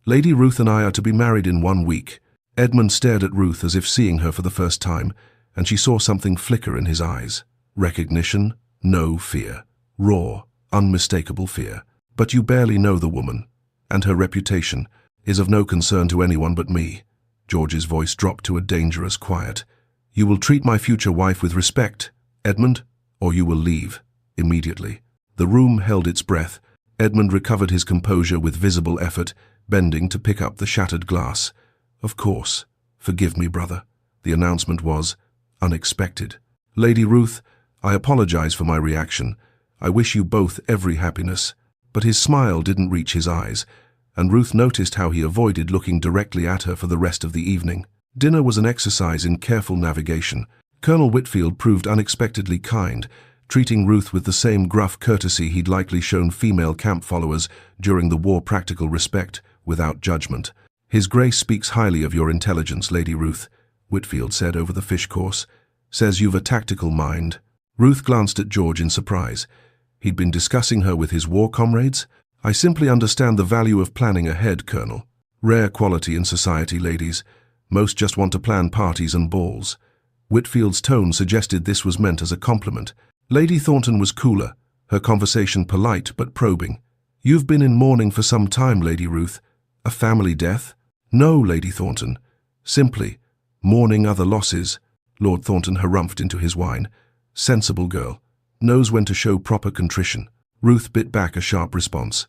"Lady Ruth and I are to be married in 1 week." Edmund stared at Ruth as if seeing her for the first time, and she saw something flicker in his eyes. Recognition, no fear. Raw, unmistakable fear. "But you barely know the woman, and her reputation is of no concern to anyone but me." George's voice dropped to a dangerous quiet. "You will treat my future wife with respect, Edmund, or you will leave, immediately." The room held its breath. Edmund recovered his composure with visible effort, bending to pick up the shattered glass. "Of course. Forgive me, brother." The announcement was unexpected. "Lady Ruth, I apologize for my reaction. I wish you both every happiness." But his smile didn't reach his eyes, and Ruth noticed how he avoided looking directly at her for the rest of the evening. Dinner was an exercise in careful navigation. Colonel Whitfield proved unexpectedly kind, treating Ruth with the same gruff courtesy he'd likely shown female camp followers during the war. Practical respect, without judgment. "His Grace speaks highly of your intelligence, Lady Ruth," Whitfield said over the fish course. "Says you've a tactical mind." Ruth glanced at George in surprise. He'd been discussing her with his war comrades? "I simply understand the value of planning ahead, Colonel. Rare quality in society, ladies. Most just want to plan parties and balls." Whitfield's tone suggested this was meant as a compliment. Lady Thornton was cooler, her conversation polite but probing. "You've been in mourning for some time, Lady Ruth. A family death?" "No, Lady Thornton. Simply mourning other losses." Lord Thornton harumphed into his wine. "Sensible girl. Knows when to show proper contrition." Ruth bit back a sharp response.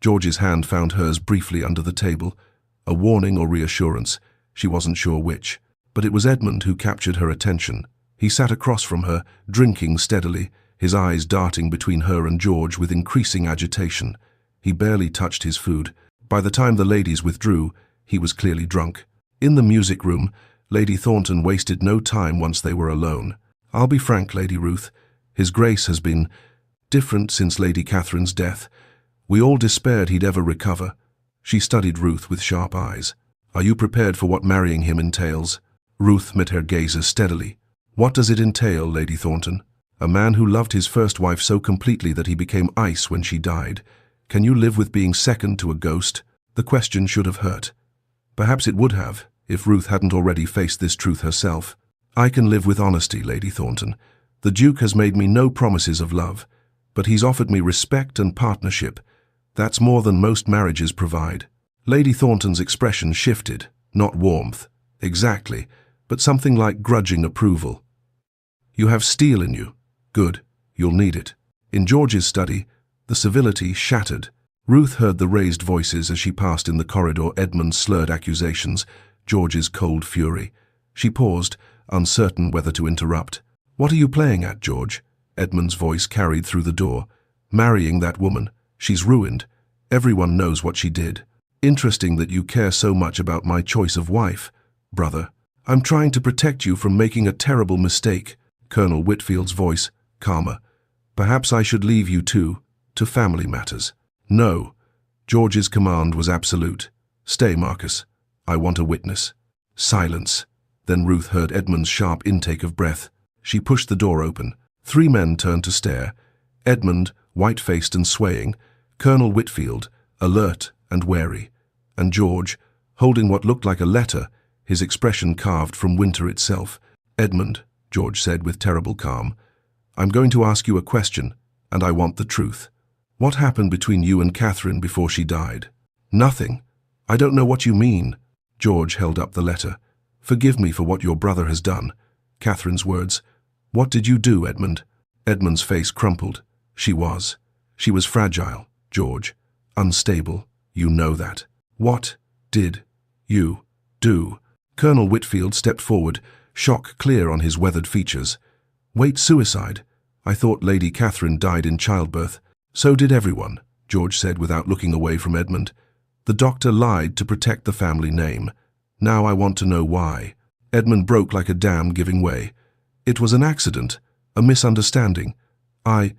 George's hand found hers briefly under the table. A warning or reassurance, she wasn't sure which. But it was Edmund who captured her attention. He sat across from her, drinking steadily, his eyes darting between her and George with increasing agitation. He barely touched his food. By the time the ladies withdrew, he was clearly drunk. In the music room, Lady Thornton wasted no time once they were alone. "I'll be frank, Lady Ruth. His Grace has been different since Lady Catherine's death. We all despaired he'd ever recover." She studied Ruth with sharp eyes. "Are you prepared for what marrying him entails?" Ruth met her gazes steadily. "What does it entail, Lady Thornton? A man who loved his first wife so completely that he became ice when she died. Can you live with being second to a ghost?" The question should have hurt. Perhaps it would have, if Ruth hadn't already faced this truth herself. "I can live with honesty, Lady Thornton. The Duke has made me no promises of love, but he's offered me respect and partnership. That's more than most marriages provide." Lady Thornton's expression shifted, not warmth, exactly, but something like grudging approval. You have steel in you. Good. You'll need it. In George's study, the civility shattered. Ruth heard the raised voices as she passed in the corridor, Edmund's slurred accusations, George's cold fury. She paused, uncertain whether to interrupt. What are you playing at, George? Edmund's voice carried through the door. Marrying that woman. She's ruined. Everyone knows what she did. Interesting that you care so much about my choice of wife, brother. I'm trying to protect you from making a terrible mistake. Colonel Whitfield's voice, calmer. Perhaps I should leave you to family matters. No. George's command was absolute. Stay, Marcus. I want a witness. Silence. Then Ruth heard Edmund's sharp intake of breath. She pushed the door open. 3 men turned to stare. Edmund, white-faced and swaying, Colonel Whitfield, alert and wary, and George, holding what looked like a letter, his expression carved from winter itself. Edmund, George said with terrible calm, I'm going to ask you a question, and I want the truth. What happened between you and Catherine before she died? Nothing. I don't know what you mean. George held up the letter. Forgive me for what your brother has done. Catherine's words. What did you do, Edmund? Edmund's face crumpled. She was fragile, George. Unstable. You know that. What did you do? Colonel Whitfield stepped forward, shock clear on his weathered features. Wait, suicide? I thought Lady Catherine died in childbirth. So did everyone, George said without looking away from Edmund. The doctor lied to protect the family name. Now I want to know why. Edmund broke like a dam giving way. It was an accident, a misunderstanding. I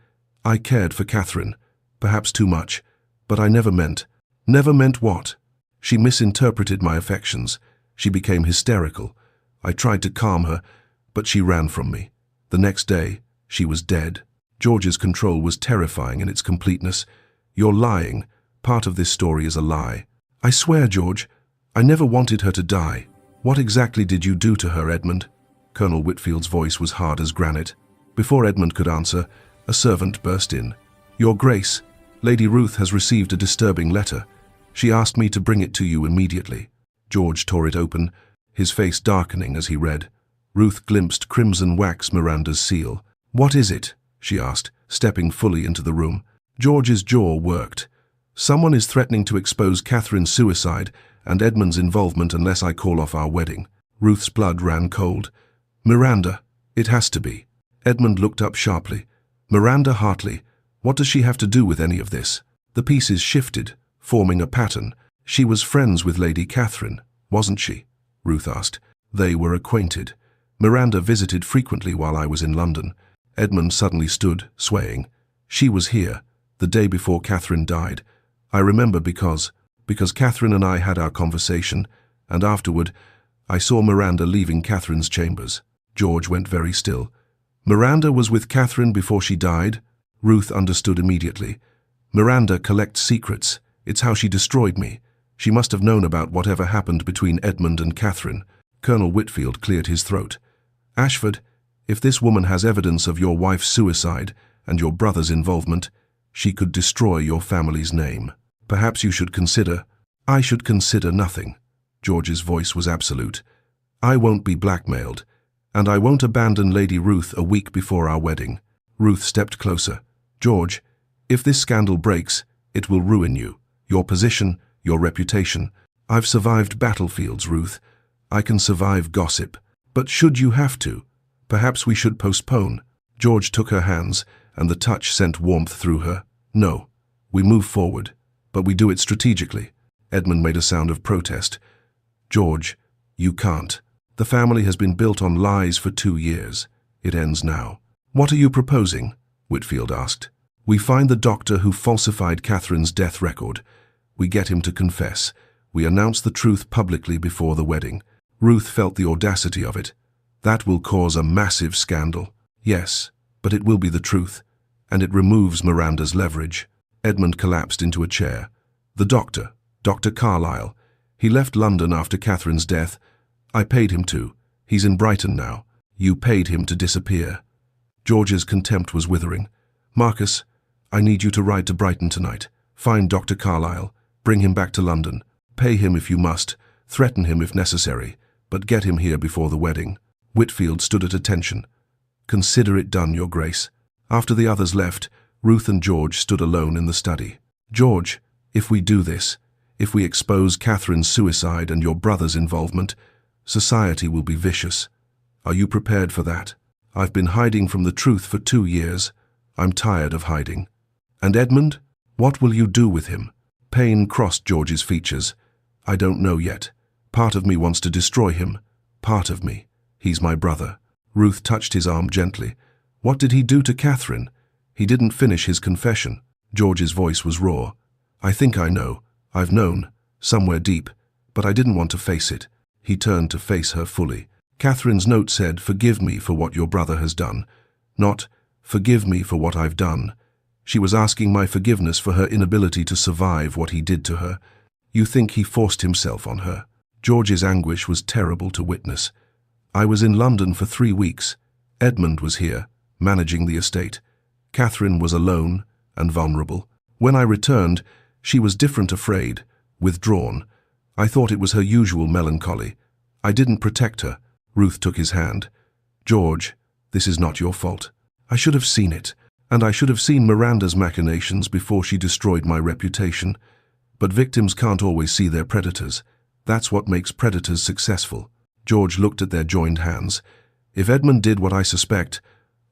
cared for Catherine, perhaps too much, but I never meant. Never meant what? She misinterpreted my affections. She became hysterical. I tried to calm her, but she ran from me. The next day, she was dead. George's control was terrifying in its completeness. You're lying. Part of this story is a lie. I swear, George, I never wanted her to die. What exactly did you do to her, Edmund? Colonel Whitfield's voice was hard as granite. Before Edmund could answer, a servant burst in. Your Grace, Lady Ruth has received a disturbing letter. She asked me to bring it to you immediately. George tore it open, his face darkening as he read. Ruth glimpsed crimson wax Miranda's seal. What is it? She asked, stepping fully into the room. George's jaw worked. Someone is threatening to expose Catherine's suicide and Edmund's involvement unless I call off our wedding. Ruth's blood ran cold. Miranda, it has to be. Edmund looked up sharply. Miranda Hartley, what does she have to do with any of this? The pieces shifted, forming a pattern. She was friends with Lady Catherine, wasn't she? Ruth asked. They were acquainted. Miranda visited frequently while I was in London. Edmund suddenly stood, swaying. She was here, the day before Catherine died. I remember because Catherine and I had our conversation, and afterward, I saw Miranda leaving Catherine's chambers. George went very still. Miranda was with Catherine before she died? Ruth understood immediately. Miranda collects secrets. It's how she destroyed me. She must have known about whatever happened between Edmund and Catherine. Colonel Whitfield cleared his throat. Ashford, if this woman has evidence of your wife's suicide and your brother's involvement, she could destroy your family's name. Perhaps you should consider. I should consider nothing. George's voice was absolute. I won't be blackmailed, and I won't abandon Lady Ruth a week before our wedding. Ruth stepped closer. George, if this scandal breaks, it will ruin you, your position, your reputation. I've survived battlefields, Ruth. I can survive gossip. But should you have to, perhaps we should postpone. George took her hands, and the touch sent warmth through her. No, we move forward, but we do it strategically. Edmund made a sound of protest. George, you can't. The family has been built on lies for 2 years. It ends now. What are you proposing? Whitfield asked. We find the doctor who falsified Catherine's death record. We get him to confess. We announce the truth publicly before the wedding. Ruth felt the audacity of it. That will cause a massive scandal. Yes, but it will be the truth, and it removes Miranda's leverage. Edmund collapsed into a chair. The doctor, Dr. Carlyle. He left London after Catherine's death. I paid him to. He's in Brighton now. You paid him to disappear. George's contempt was withering. Marcus, I need you to ride to Brighton tonight. Find Dr. Carlyle. Bring him back to London. Pay him if you must. Threaten him if necessary. But get him here before the wedding. Whitfield stood at attention. Consider it done, Your Grace. After the others left, Ruth and George stood alone in the study. George, if we do this, if we expose Catherine's suicide and your brother's involvement, society will be vicious. Are you prepared for that? I've been hiding from the truth for 2 years. I'm tired of hiding. And Edmund? What will you do with him? Pain crossed George's features. I don't know yet. Part of me wants to destroy him. Part of me. He's my brother. Ruth touched his arm gently. What did he do to Catherine? He didn't finish his confession. George's voice was raw. I think I know. I've known. Somewhere deep. But I didn't want to face it. He turned to face her fully. Catherine's note said, "Forgive me for what your brother has done." Not, "Forgive me for what I've done." She was asking my forgiveness for her inability to survive what he did to her. You think he forced himself on her? George's anguish was terrible to witness. I was in London for 3 weeks. Edmund was here, managing the estate. Catherine was alone and vulnerable. When I returned, she was different, afraid, withdrawn. I thought it was her usual melancholy. I didn't protect her. Ruth took his hand. George, this is not your fault. I should have seen it, and I should have seen Miranda's machinations before she destroyed my reputation. But victims can't always see their predators. That's what makes predators successful. George looked at their joined hands. If Edmund did what I suspect,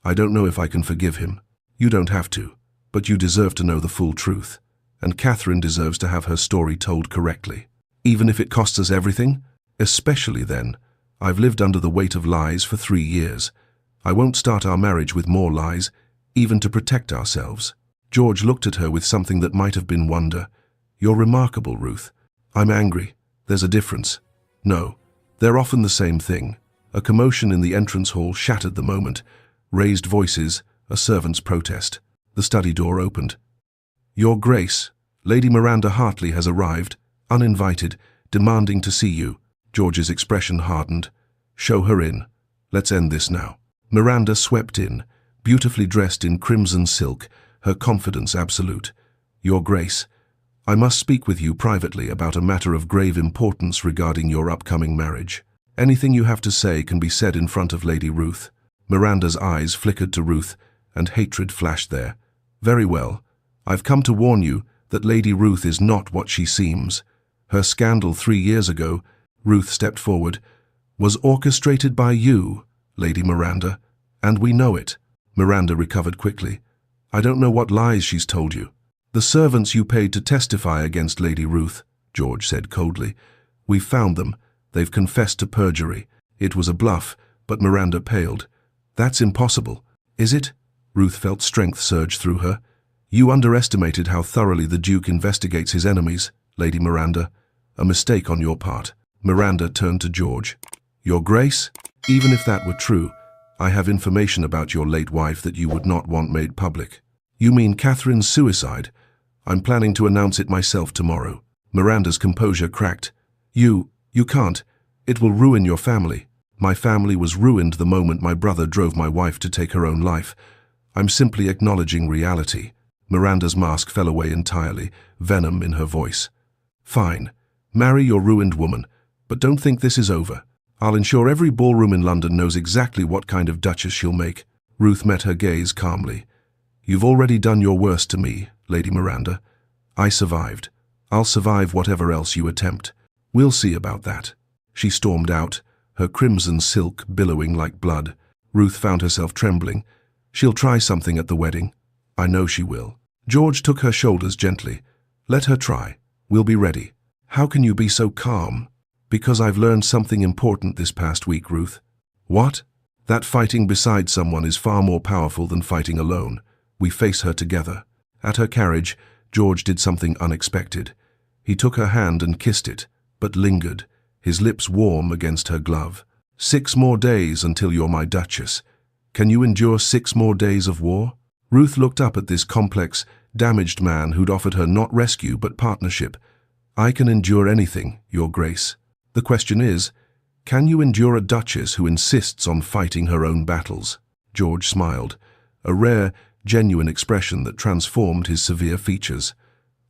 I don't know if I can forgive him. You don't have to, but you deserve to know the full truth. And Catherine deserves to have her story told correctly. Even if it costs us everything? Especially then. I've lived under the weight of lies for 3 years. I won't start our marriage with more lies, even to protect ourselves. George looked at her with something that might have been wonder. You're remarkable, Ruth. I'm angry. There's a difference. No, they're often the same thing. A commotion in the entrance hall shattered the moment. Raised voices, a servant's protest. The study door opened. Your Grace, Lady Miranda Hartley has arrived, uninvited, demanding to see you. George's expression hardened. Show her in. Let's end this now. Miranda swept in, beautifully dressed in crimson silk, her confidence absolute. Your Grace, I must speak with you privately about a matter of grave importance regarding your upcoming marriage. Anything you have to say can be said in front of Lady Ruth. Miranda's eyes flickered to Ruth, and hatred flashed there. Very well. I've come to warn you that Lady Ruth is not what she seems. Her scandal 3 years ago, Ruth stepped forward, was orchestrated by you, Lady Miranda, and we know it. Miranda recovered quickly. I don't know what lies she's told you. The servants you paid to testify against Lady Ruth, George said coldly. We've found them. They've confessed to perjury. It was a bluff, but Miranda paled. That's impossible. Is it? Ruth felt strength surge through her. You underestimated how thoroughly the Duke investigates his enemies, Lady Miranda. A mistake on your part. Miranda turned to George. Your Grace, even if that were true, I have information about your late wife that you would not want made public. You mean Catherine's suicide? I'm planning to announce it myself tomorrow. Miranda's composure cracked. You can't. It will ruin your family. My family was ruined the moment my brother drove my wife to take her own life. I'm simply acknowledging reality. Miranda's mask fell away entirely, venom in her voice. Fine. Marry your ruined woman, but don't think this is over. I'll ensure every ballroom in London knows exactly what kind of duchess she'll make. Ruth met her gaze calmly. You've already done your worst to me, Lady Miranda. I survived. I'll survive whatever else you attempt. We'll see about that. She stormed out, her crimson silk billowing like blood. Ruth found herself trembling. She'll try something at the wedding. I know she will. George took her shoulders gently. Let her try. We'll be ready. How can you be so calm? Because I've learned something important this past week, Ruth. What? That fighting beside someone is far more powerful than fighting alone. We face her together. At her carriage, George did something unexpected. He took her hand and kissed it, but lingered, his lips warm against her glove. 6 more days until you're my Duchess. Can you endure 6 more days of war? Ruth looked up at this complex, damaged man who'd offered her not rescue but partnership. I can endure anything, Your Grace. The question is, can you endure a duchess who insists on fighting her own battles? George smiled, a rare, genuine expression that transformed his severe features.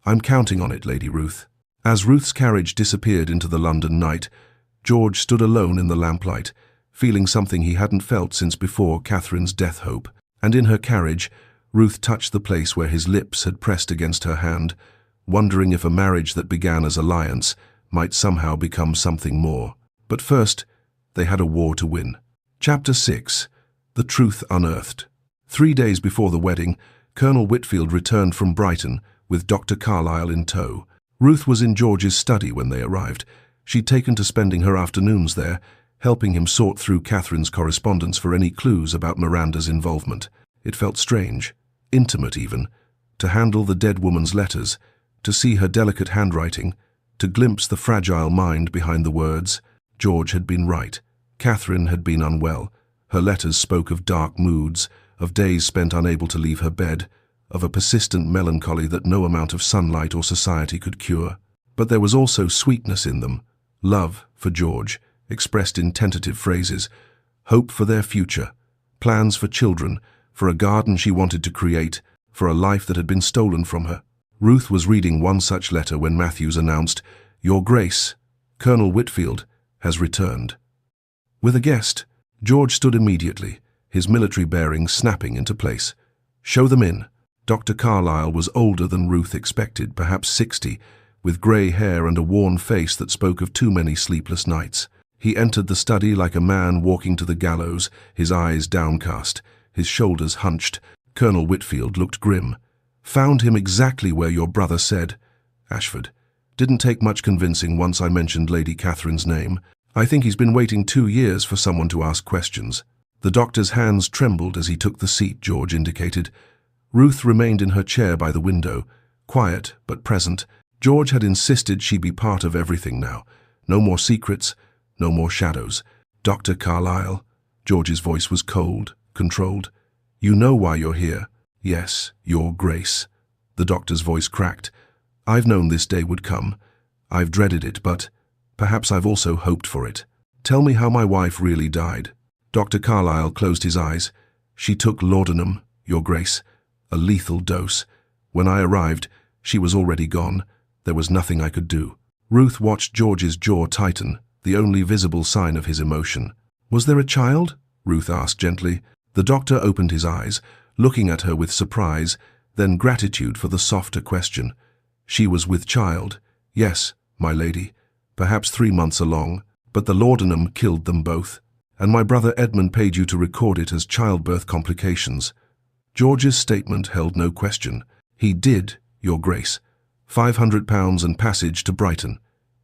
I'm counting on it, Lady Ruth. As Ruth's carriage disappeared into the London night, George stood alone in the lamplight, feeling something he hadn't felt since before Catherine's death hope. And in her carriage, Ruth touched the place where his lips had pressed against her hand, wondering if a marriage that began as alliance might somehow become something more. But first, they had a war to win. Chapter 6. The Truth Unearthed. 3 days before the wedding, Colonel Whitfield returned from Brighton with Dr. Carlyle in tow. Ruth was in George's study when they arrived. She'd taken to spending her afternoons there, helping him sort through Catherine's correspondence for any clues about Miranda's involvement. It felt strange, intimate even, to handle the dead woman's letters, to see her delicate handwriting, to glimpse the fragile mind behind the words. George had been right. Catherine had been unwell. Her letters spoke of dark moods, of days spent unable to leave her bed, of a persistent melancholy that no amount of sunlight or society could cure. But there was also sweetness in them, love for George, expressed in tentative phrases, hope for their future, plans for children, for a garden she wanted to create, for a life that had been stolen from her. Ruth was reading one such letter when Matthews announced, "Your Grace, Colonel Whitfield has returned." With a guest, George stood immediately, his military bearings snapping into place. "Show them in." Dr. Carlyle was older than Ruth expected, perhaps 60, with grey hair and a worn face that spoke of too many sleepless nights. He entered the study like a man walking to the gallows, his eyes downcast, his shoulders hunched. Colonel Whitfield looked grim. "Found him exactly where your brother said. Ashford. Didn't take much convincing once I mentioned Lady Catherine's name. I think he's been waiting 2 years for someone to ask questions." The doctor's hands trembled as he took the seat George indicated. Ruth remained in her chair by the window, quiet but present. George had insisted she be part of everything now. No more secrets, no more shadows. "Dr. Carlyle." George's voice was cold, controlled. "You know why you're here." "Yes, Your Grace." The doctor's voice cracked. "I've known this day would come. I've dreaded it, but perhaps I've also hoped for it. Tell me how my wife really died." Dr. Carlyle closed his eyes. "She took laudanum, Your Grace. A lethal dose. When I arrived, she was already gone. There was nothing I could do." Ruth watched George's jaw tighten, the only visible sign of his emotion. "Was there a child?" Ruth asked gently. The doctor opened his eyes, looking at her with surprise, then gratitude for the softer question. "She was with child. Yes, my lady. Perhaps 3 months along, but the laudanum killed them both. And my brother Edmund paid you to record it as childbirth complications." George's statement held no question. "He did, Your Grace. £500 and passage to Brighton.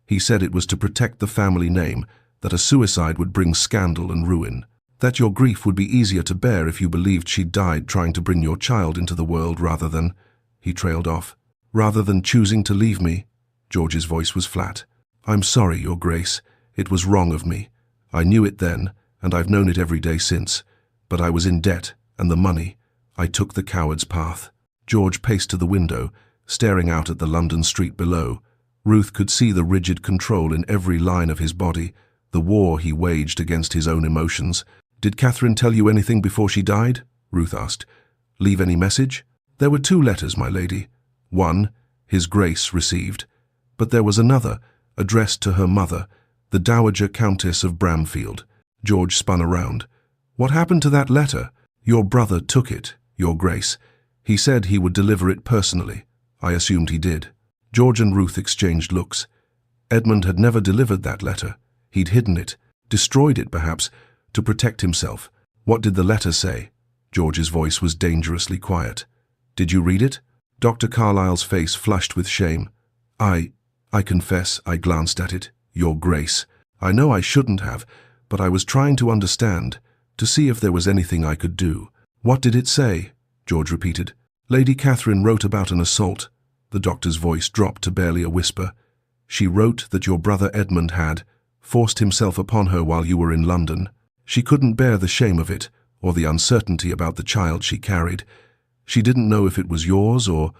He said it was to protect the family name, that a suicide would bring scandal and ruin. That your grief would be easier to bear if you believed she'd died trying to bring your child into the world rather than—" He trailed off. "Rather than choosing to leave me." George's voice was flat. "I'm sorry, Your Grace. It was wrong of me. I knew it then, and I've known it every day since. But I was in debt, and the money. I took the coward's path." George paced to the window, staring out at the London street below. Ruth could see the rigid control in every line of his body, the war he waged against his own emotions. "Did Catherine tell you anything before she died?" Ruth asked. "Leave any message?" "There were 2 letters, my lady. One, His Grace received. But there was another, addressed to her mother, the Dowager Countess of Bramfield." George spun around. "What happened to that letter?" "Your brother took it, Your Grace. He said he would deliver it personally. I assumed he did." George and Ruth exchanged looks. Edmund had never delivered that letter. He'd hidden it, destroyed it perhaps, to protect himself. "What did the letter say?" George's voice was dangerously quiet. "Did you read it?" Dr. Carlyle's face flushed with shame. I confess I glanced at it, Your Grace. I know I shouldn't have, but I was trying to understand, to see if there was anything I could do." "What did it say?" George repeated. "Lady Catherine wrote about an assault." The doctor's voice dropped to barely a whisper. "She wrote that your brother Edmund had forced himself upon her while you were in London. She couldn't bear the shame of it, or the uncertainty about the child she carried. She didn't know if it was yours or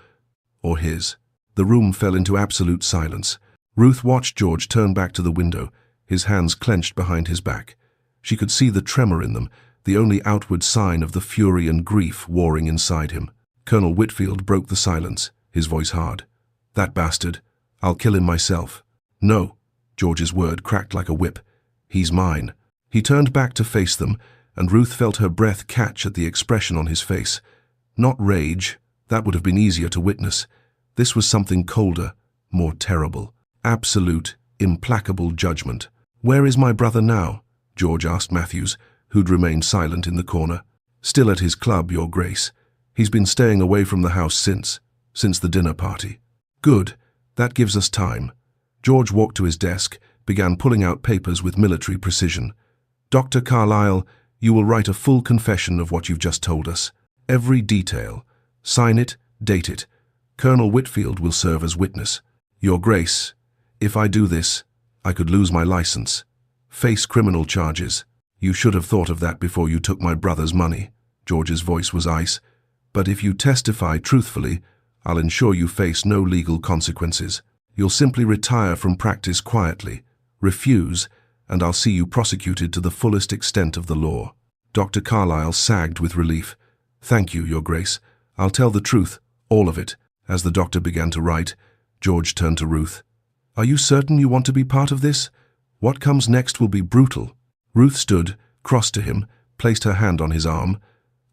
his." The room fell into absolute silence. Ruth watched George turn back to the window, his hands clenched behind his back. She could see the tremor in them, the only outward sign of the fury and grief warring inside him. Colonel Whitfield broke the silence, his voice hard. "That bastard. I'll kill him myself." "No." George's word cracked like a whip. "He's mine. He turned back to face them, and Ruth felt her breath catch at the expression on his face. Not rage, that would have been easier to witness. This was something colder, more terrible. Absolute, implacable judgment. "Where is my brother now?" George asked Matthews, who'd remained silent in the corner. "Still at his club, Your Grace. He's been staying away from the house since the dinner party." "Good. That gives us time." George walked to his desk, began pulling out papers with military precision. "Dr. Carlyle, you will write a full confession of what you've just told us. Every detail. Sign it, date it. Colonel Whitfield will serve as witness. Your Grace, if I do this, I could lose my license. Face criminal charges. You should have thought of that before you took my brother's money." George's voice was ice. "But if you testify truthfully, I'll ensure you face no legal consequences. You'll simply retire from practice quietly. Refuse, and I'll see you prosecuted to the fullest extent of the law." Dr. Carlyle sagged with relief. "Thank you, Your Grace. I'll tell the truth, all of it." As the doctor began to write, George turned to Ruth. "Are you certain you want to be part of this? What comes next will be brutal." Ruth stood, crossed to him, placed her hand on his arm.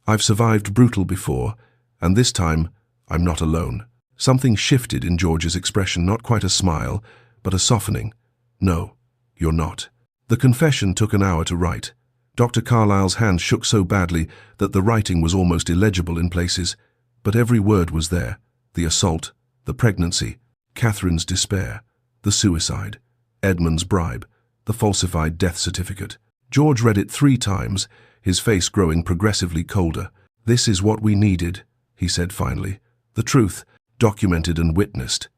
"I've survived brutal before, and this time I'm not alone." Something shifted in George's expression, not quite a smile, but a softening. "No, you're not." The confession took an hour to write. Dr. Carlyle's hand shook so badly that the writing was almost illegible in places, but every word was there. The assault, the pregnancy, Catherine's despair, the suicide, Edmund's bribe, the falsified death certificate. George read it 3 times, his face growing progressively colder. "This is what we needed," he said finally. "The truth, documented and witnessed.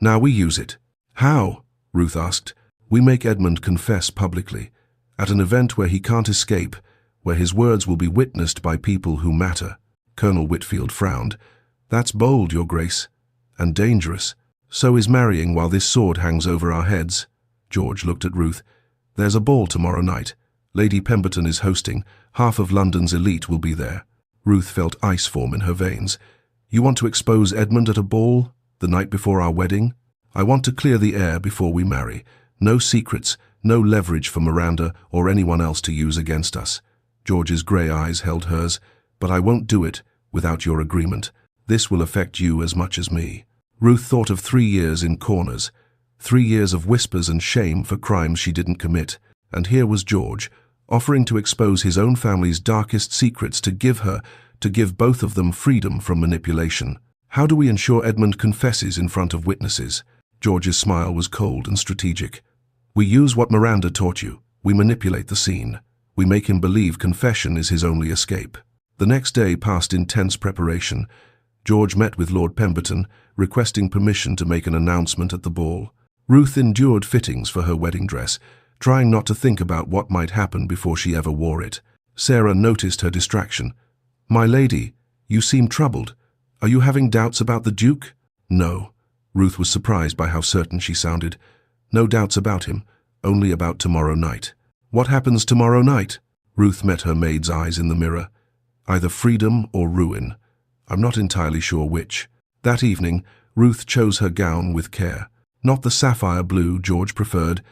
Now we use it." "How?" Ruth asked. "We make Edmund confess publicly, at an event where he can't escape, where his words will be witnessed by people who matter." Colonel Whitfield frowned. "That's bold, Your Grace, and dangerous. So is marrying while this sword hangs over our heads." George looked at Ruth. "There's a ball tomorrow night. Lady Pemberton is hosting. Half of London's elite will be there." Ruth felt ice form in her veins. "You want to expose Edmund at a ball, the night before our wedding? I want to clear the air before we marry. No secrets, no leverage for Miranda or anyone else to use against us." George's grey eyes held hers. "But I won't do it without your agreement. This will affect you as much as me." Ruth thought of 3 years in corners, 3 years of whispers and shame for crimes she didn't commit. And here was George, offering to expose his own family's darkest secrets to give both of them freedom from manipulation. "How do we ensure Edmund confesses in front of witnesses?" George's smile was cold and strategic. "We use what Miranda taught you. We manipulate the scene. We make him believe confession is his only escape." The next day passed in tense preparation. George met with Lord Pemberton, requesting permission to make an announcement at the ball. Ruth endured fittings for her wedding dress, trying not to think about what might happen before she ever wore it. Sarah noticed her distraction. "My lady, you seem troubled. Are you having doubts about the Duke?" "No." Ruth was surprised by how certain she sounded. "No doubts about him, only about tomorrow night." "What happens tomorrow night?" Ruth met her maid's eyes in the mirror. "Either freedom or ruin. I'm not entirely sure which." That evening, Ruth chose her gown with care. Not the sapphire blue George preferred,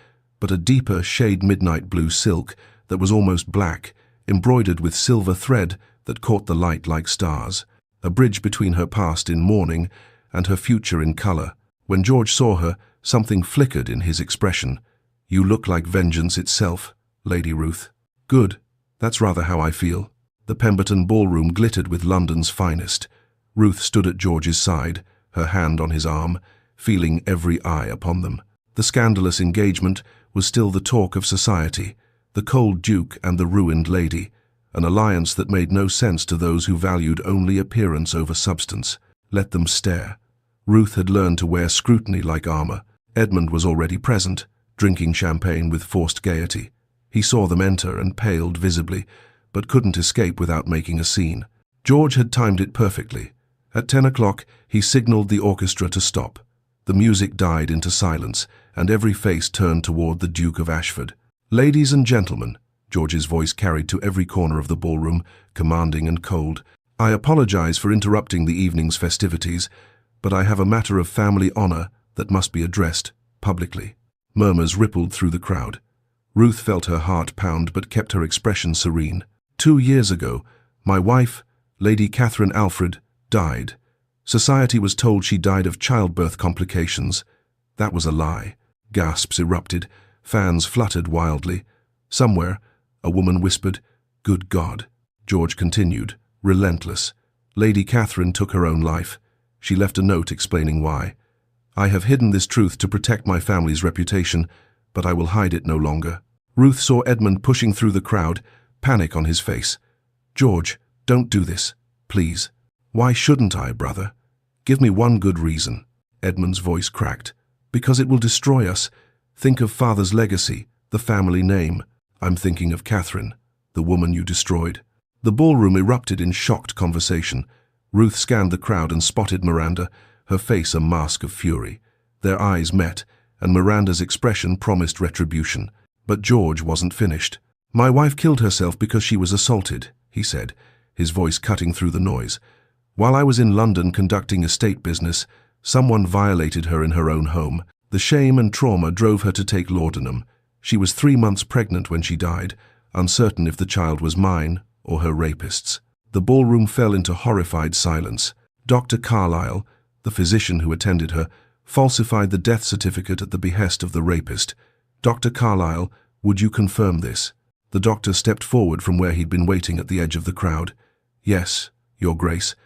but a deeper shade midnight blue silk that was almost black, embroidered with silver thread that caught the light like stars. A bridge between her past in mourning and her future in color. When George saw her, something flickered in his expression. "You look like vengeance itself, Lady Ruth." "Good. That's rather how I feel." The Pemberton ballroom glittered with London's finest. Ruth stood at George's side, her hand on his arm, feeling every eye upon them. The scandalous engagement was still the talk of society, the cold Duke and the ruined lady, an alliance that made no sense to those who valued only appearance over substance. Let them stare. Ruth had learned to wear scrutiny like armor. Edmund was already present, drinking champagne with forced gaiety. He saw them enter and paled visibly, but couldn't escape without making a scene. George had timed it perfectly. At 10 o'clock, he signaled the orchestra to stop. The music died into silence, and every face turned toward the Duke of Ashford. "Ladies and gentlemen," George's voice carried to every corner of the ballroom, commanding and cold, "I apologize for interrupting the evening's festivities, but I have a matter of family honor that must be addressed publicly." Murmurs rippled through the crowd. Ruth felt her heart pound but kept her expression serene. 2 years ago, my wife, Lady Catherine Alfred, died. Society was told she died of childbirth complications. That was a lie. Gasps erupted. Fans fluttered wildly. Somewhere, a woman whispered, "Good God." George continued, relentless. Lady Catherine took her own life. She left a note explaining why. "I have hidden this truth to protect my family's reputation, but I will hide it no longer." Ruth saw Edmund pushing through the crowd, panic on his face. "George, don't do this, please." "Why shouldn't I, brother? Give me one good reason." Edmund's voice cracked. "Because it will destroy us. Think of father's legacy, the family name." "I'm thinking of Catherine, the woman you destroyed." The ballroom erupted in shocked conversation. Ruth scanned the crowd and spotted Miranda, her face a mask of fury. Their eyes met, and Miranda's expression promised retribution. But George wasn't finished. "My wife killed herself because she was assaulted," he said, his voice cutting through the noise. "While I was in London conducting estate business, someone violated her in her own home. The shame and trauma drove her to take laudanum. She was 3 months pregnant when she died, uncertain if the child was mine or her rapist's." The ballroom fell into horrified silence. Dr. Carlyle, the physician who attended her, falsified the death certificate at the behest of the rapist. "Dr. Carlyle, would you confirm this?" The doctor stepped forward from where he'd been waiting at the edge of the crowd. "Yes, Your Grace.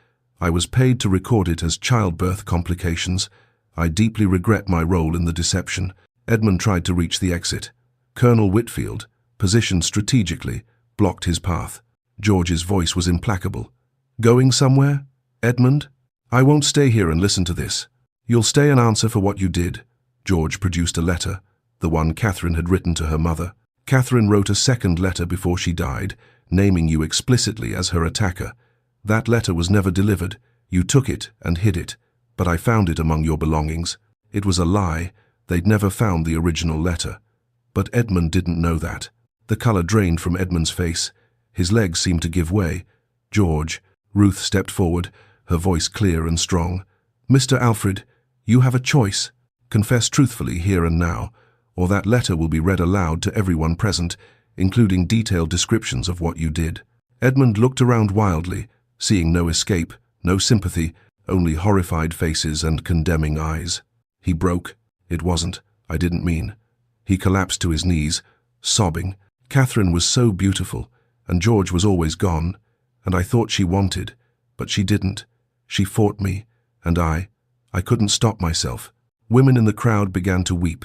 I was paid to record it as childbirth complications. I deeply regret my role in the deception." Edmund tried to reach the exit. Colonel Whitfield, positioned strategically, blocked his path. George's voice was implacable. "Going somewhere, Edmund? I won't stay here and listen to this. You'll stay and answer for what you did." George produced a letter, the one Catherine had written to her mother. "Catherine wrote a second letter before she died, naming you explicitly as her attacker. That letter was never delivered. You took it and hid it, but I found it among your belongings. It was a lie. They'd never found the original letter." But Edmund didn't know that. The color drained from Edmund's face. His legs seemed to give way. "George," Ruth stepped forward, her voice clear and strong. "Mr. Alfred, you have a choice. Confess truthfully here and now, or that letter will be read aloud to everyone present, including detailed descriptions of what you did." Edmund looked around wildly, seeing no escape, no sympathy, only horrified faces and condemning eyes. He broke. "It wasn't. I didn't mean." He collapsed to his knees, sobbing. "Catherine was so beautiful, and George was always gone, and I thought she wanted, but she didn't. She fought me, and I couldn't stop myself." Women in the crowd began to weep.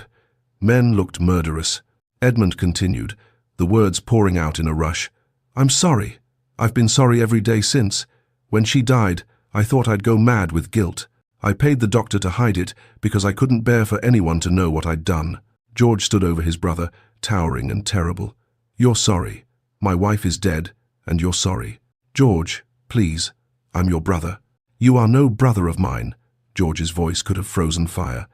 Men looked murderous. Edmund continued, the words pouring out in a rush. "I'm sorry. I've been sorry every day since. When she died, I thought I'd go mad with guilt. I paid the doctor to hide it because I couldn't bear for anyone to know what I'd done." George stood over his brother, towering and terrible. "You're sorry. My wife is dead, and you're sorry." "George, please. I'm your brother." "You are no brother of mine." George's voice could have frozen fire.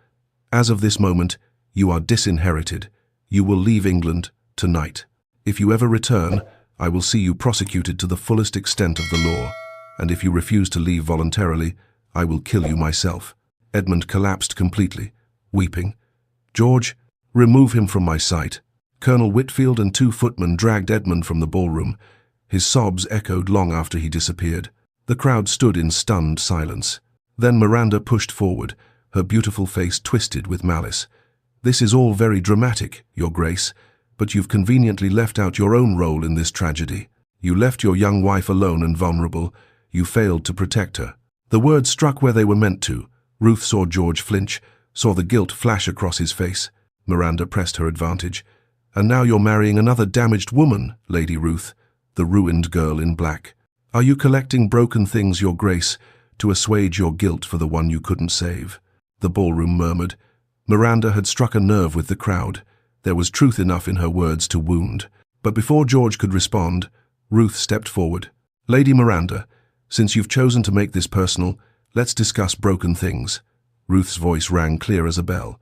"As of this moment, you are disinherited. You will leave England tonight. If you ever return, I will see you prosecuted to the fullest extent of the law, and if you refuse to leave voluntarily, I will kill you myself." Edmund collapsed completely, weeping. "George, remove him from my sight." Colonel Whitfield and 2 footmen dragged Edmund from the ballroom. His sobs echoed long after he disappeared. The crowd stood in stunned silence. Then Miranda pushed forward, her beautiful face twisted with malice. "This is all very dramatic, Your Grace, but you've conveniently left out your own role in this tragedy. You left your young wife alone and vulnerable. You failed to protect her." The words struck where they were meant to. Ruth saw George flinch, saw the guilt flash across his face. Miranda pressed her advantage. "And now you're marrying another damaged woman, Lady Ruth, the ruined girl in black. Are you collecting broken things, Your Grace, to assuage your guilt for the one you couldn't save?" The ballroom murmured. Miranda had struck a nerve with the crowd. There was truth enough in her words to wound. But before George could respond, Ruth stepped forward. "Lady Miranda, since you've chosen to make this personal, let's discuss broken things." Ruth's voice rang clear as a bell.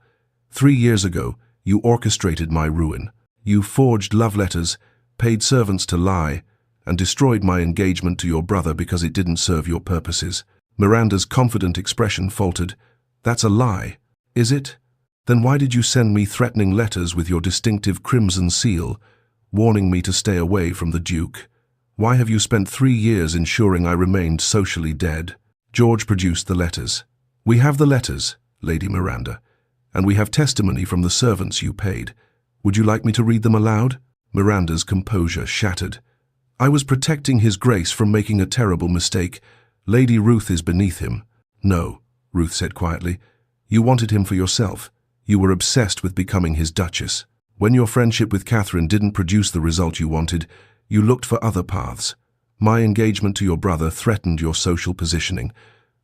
3 years ago, you orchestrated my ruin. You forged love letters, paid servants to lie, and destroyed my engagement to your brother because it didn't serve your purposes. Miranda's confident expression faltered. "That's a lie, is it?" Then why did you send me threatening letters with your distinctive crimson seal, warning me to stay away from the Duke? Why have you spent 3 years ensuring I remained socially dead? George produced the letters. We have the letters, Lady Miranda, and we have testimony from the servants you paid. Would you like me to read them aloud? Miranda's composure shattered. I was protecting His Grace from making a terrible mistake. Lady Ruth is beneath him. No, Ruth said quietly. You wanted him for yourself. You were obsessed with becoming his Duchess. When your friendship with Catherine didn't produce the result you wanted, you looked for other paths. My engagement to your brother threatened your social positioning,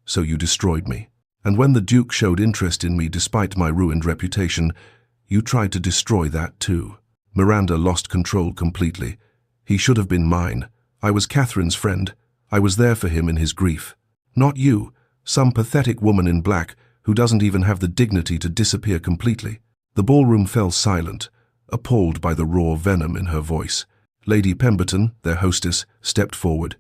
so you destroyed me. And when the Duke showed interest in me despite my ruined reputation, you tried to destroy that too. Miranda lost control completely. He should have been mine. I was Catherine's friend. I was there for him in his grief. Not you, some pathetic woman in black who doesn't even have the dignity to disappear completely. The ballroom fell silent, appalled by the raw venom in her voice. Lady Pemberton, their hostess, stepped forward.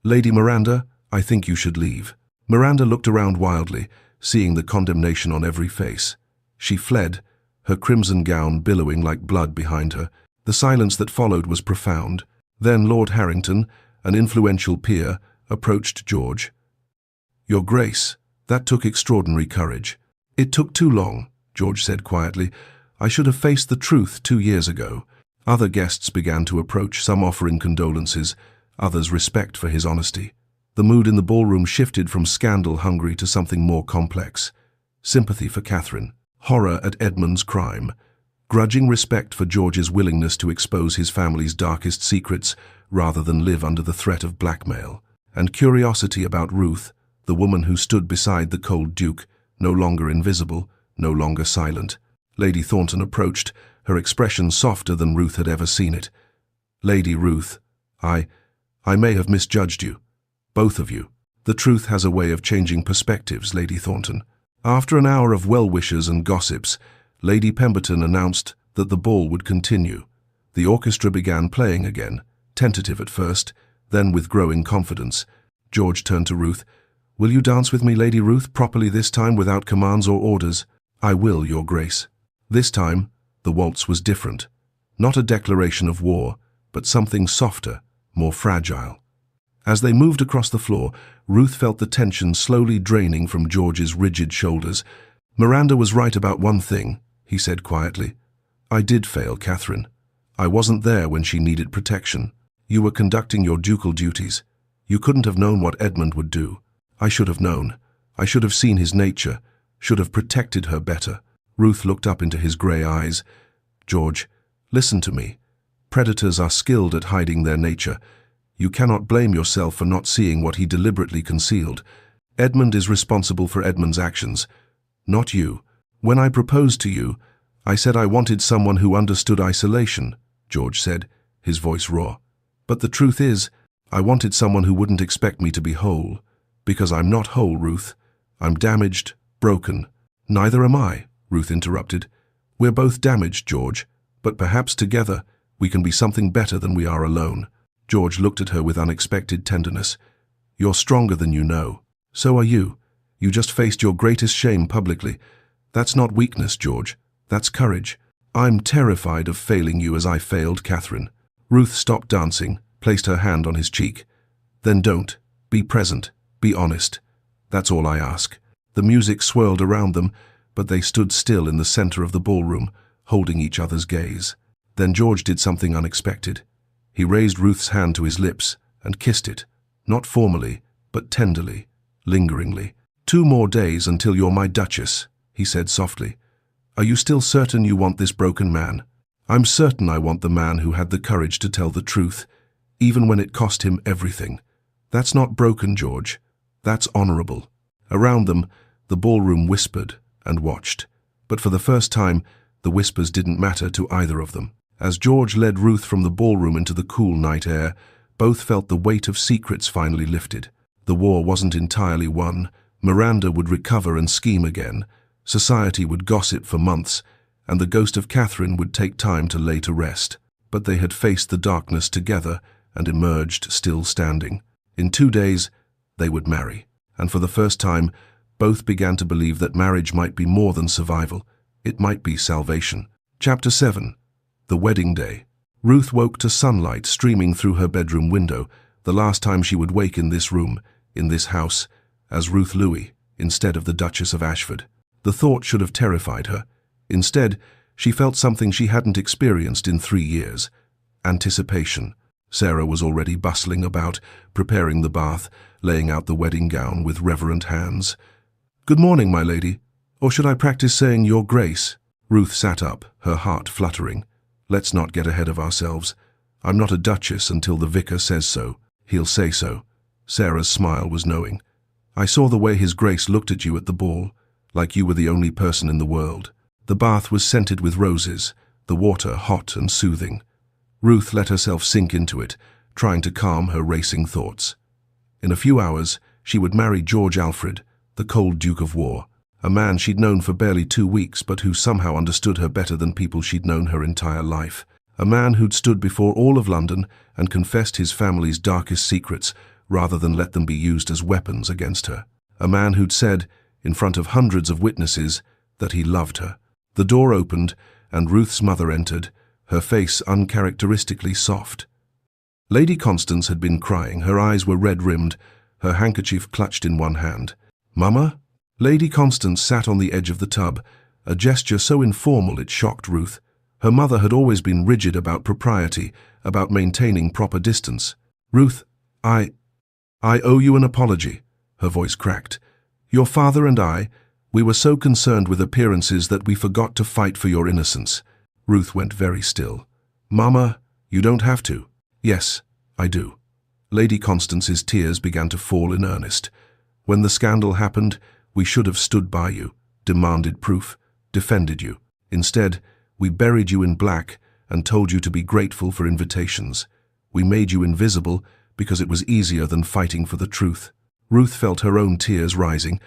Lady Miranda, I think you should leave. Miranda looked around wildly, seeing the condemnation on every face. She fled, her crimson gown billowing like blood behind her. The silence that followed was profound. Then Lord Harrington, an influential peer, approached George. Your Grace, that took extraordinary courage. It took too long, George said quietly. I should have faced the truth 2 years ago. Other guests began to approach, some offering condolences, others respect for his honesty. The mood in the ballroom shifted from scandal-hungry to something more complex. Sympathy for Catherine, horror at Edmund's crime, grudging respect for George's willingness to expose his family's darkest secrets rather than live under the threat of blackmail, and curiosity about Ruth, the woman who stood beside the cold Duke, no longer invisible, no longer silent. Lady Thornton approached, her expression softer than Ruth had ever seen it. Lady Ruth, I may have misjudged you. Both of you. The truth has a way of changing perspectives, Lady Thornton. After an hour of well-wishers and gossips, Lady Pemberton announced that the ball would continue. The orchestra began playing again, tentative at first, then with growing confidence. George turned to Ruth. Will you dance with me, Lady Ruth, properly this time without commands or orders? I will, Your Grace. This time, the waltz was different. Not a declaration of war, but something softer, more fragile. As they moved across the floor, Ruth felt the tension slowly draining from George's rigid shoulders. Miranda was right about one thing, he said quietly. I did fail Catherine. I wasn't there when she needed protection. You were conducting your ducal duties. You couldn't have known what Edmund would do. I should have known. I should have seen his nature, should have protected her better. Ruth looked up into his grey eyes. George, listen to me. Predators are skilled at hiding their nature. You cannot blame yourself for not seeing what he deliberately concealed. Edmund is responsible for Edmund's actions, not you. When I proposed to you, I said I wanted someone who understood isolation, George said, his voice raw. But the truth is, I wanted someone who wouldn't expect me to be whole. Because I'm not whole, Ruth. I'm damaged, broken. Neither am I, Ruth interrupted. We're both damaged, George, but perhaps together we can be something better than we are alone. George looked at her with unexpected tenderness. You're stronger than you know. So are you. You just faced your greatest shame publicly. That's not weakness, George. That's courage. I'm terrified of failing you as I failed Catherine. Ruth stopped dancing, placed her hand on his cheek. Then don't. Be present. Be honest. That's all I ask. The music swirled around them, but they stood still in the center of the ballroom, holding each other's gaze. Then George did something unexpected. He raised Ruth's hand to his lips and kissed it, not formally, but tenderly, lingeringly. 2 more days until you're my Duchess, he said softly. Are you still certain you want this broken man? I'm certain I want the man who had the courage to tell the truth, even when it cost him everything. That's not broken, George. That's honorable. Around them, the ballroom whispered and watched. But for the first time, the whispers didn't matter to either of them. As George led Ruth from the ballroom into the cool night air, both felt the weight of secrets finally lifted. The war wasn't entirely won. Miranda would recover and scheme again. Society would gossip for months, and the ghost of Catherine would take time to lay to rest. But they had faced the darkness together and emerged still standing. In 2 days, they would marry. And for the first time, both began to believe that marriage might be more than survival. It might be salvation. Chapter 7. The Wedding Day. Ruth woke to sunlight streaming through her bedroom window, the last time she would wake in this room, in this house, as Ruth Louis, instead of the Duchess of Ashford. The thought should have terrified her. Instead, she felt something she hadn't experienced in 3 years. Anticipation. Sarah was already bustling about, preparing the bath, laying out the wedding gown with reverent hands. "Good morning, my lady. Or should I practice saying Your Grace?" Ruth sat up, her heart fluttering. "Let's not get ahead of ourselves. I'm not a duchess until the vicar says so. He'll say so." Sarah's smile was knowing. "I saw the way His Grace looked at you at the ball, like you were the only person in the world." The bath was scented with roses, the water hot and soothing. Ruth let herself sink into it, trying to calm her racing thoughts. In a few hours, she would marry George Alfred, the cold Duke of War, a man she'd known for barely 2 weeks but who somehow understood her better than people she'd known her entire life. A man who'd stood before all of London and confessed his family's darkest secrets rather than let them be used as weapons against her. A man who'd said, in front of hundreds of witnesses, that he loved her. The door opened and Ruth's mother entered, her face uncharacteristically soft. Lady Constance had been crying, her eyes were red-rimmed, her handkerchief clutched in one hand. "Mama?" Lady Constance sat on the edge of the tub, a gesture so informal it shocked Ruth. Her mother had always been rigid about propriety, about maintaining proper distance. "Ruth, I owe you an apology," her voice cracked. "Your father and we were so concerned with appearances that we forgot to fight for your innocence." Ruth went very still. "Mama, you don't have to." "Yes, I do." Lady Constance's tears began to fall in earnest. "When the scandal happened, we should have stood by you, demanded proof, defended you. Instead, we buried you in black and told you to be grateful for invitations. We made you invisible because it was easier than fighting for the truth." Ruth felt her own tears rising.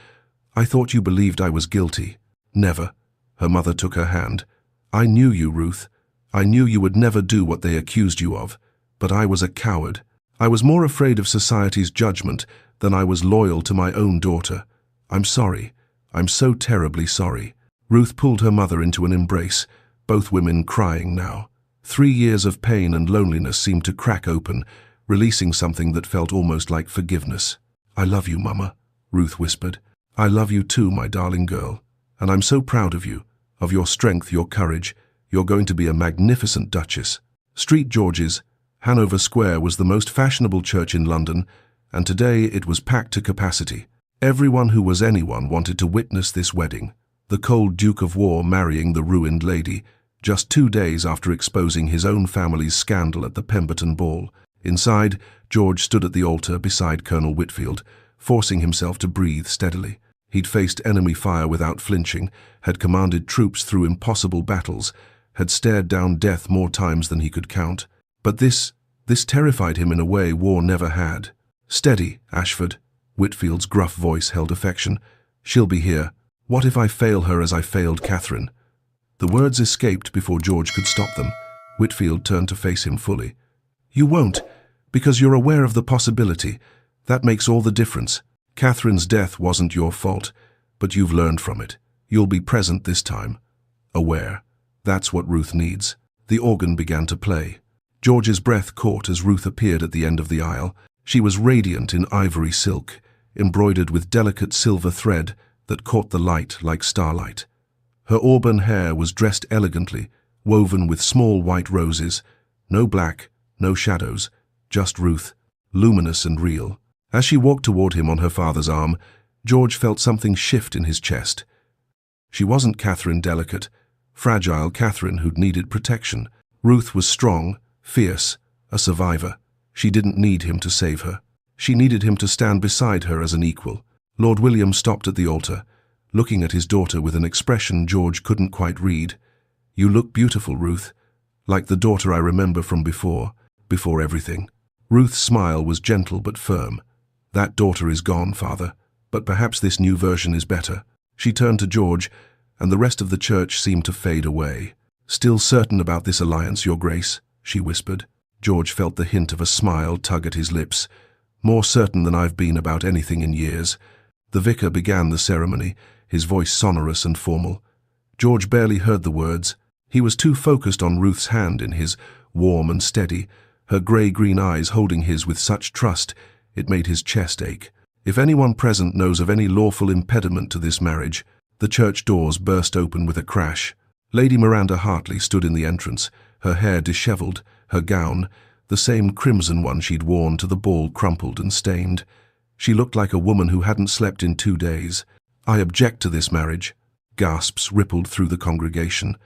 "I thought you believed I was guilty." "Never." Her mother took her hand. "I knew you, Ruth. I knew you would never do what they accused you of. But I was a coward. I was more afraid of society's judgment than I was loyal to my own daughter. I'm sorry. I'm so terribly sorry." Ruth pulled her mother into an embrace, both women crying now. 3 years of pain and loneliness seemed to crack open, releasing something that felt almost like forgiveness. "I love you, Mama," Ruth whispered. "I love you too, my darling girl. And I'm so proud of you, of your strength, your courage. You're going to be a magnificent duchess." St. George's, Hanover Square, was the most fashionable church in London, and today it was packed to capacity. Everyone who was anyone wanted to witness this wedding. The cold Duke of War marrying the ruined lady, just 2 days after exposing his own family's scandal at the Pemberton ball. Inside, George stood at the altar beside Colonel Whitfield, forcing himself to breathe steadily. He'd faced enemy fire without flinching, had commanded troops through impossible battles, had stared down death more times than he could count. But this terrified him in a way war never had. "Steady, Ashford." Whitfield's gruff voice held affection. "She'll be here. What if I fail her as I failed Catherine?" The words escaped before George could stop them. Whitfield turned to face him fully. "You won't, because you're aware of the possibility. That makes all the difference. Catherine's death wasn't your fault, but you've learned from it. You'll be present this time. Aware. That's what Ruth needs." The organ began to play. George's breath caught as Ruth appeared at the end of the aisle. She was radiant in ivory silk, embroidered with delicate silver thread that caught the light like starlight. Her auburn hair was dressed elegantly, woven with small white roses. No black, no shadows, just Ruth, luminous and real. As she walked toward him on her father's arm, George felt something shift in his chest. She wasn't Catherine delicate, fragile Catherine who'd needed protection. Ruth was strong, fierce, a survivor. She didn't need him to save her. She needed him to stand beside her as an equal. Lord William stopped at the altar, looking at his daughter with an expression George couldn't quite read. "You look beautiful, Ruth, like the daughter I remember from before everything." Ruth's smile was gentle but firm. "That daughter is gone, Father, but perhaps this new version is better." She turned to George, and the rest of the church seemed to fade away. "Still certain about this alliance, Your Grace?" she whispered. George felt the hint of a smile tug at his lips. "More certain than I've been about anything in years." The vicar began the ceremony, his voice sonorous and formal. George barely heard the words. He was too focused on Ruth's hand in his, warm and steady, her grey-green eyes holding his with such trust, it made his chest ache. If anyone present knows of any lawful impediment to this marriage, the church doors burst open with a crash. Lady Miranda Hartley stood in the entrance, her hair dishevelled, her gown, the same crimson one she'd worn to the ball, crumpled and stained. She looked like a woman who hadn't slept in 2 days. "I object to this marriage." Gasps rippled through the congregation.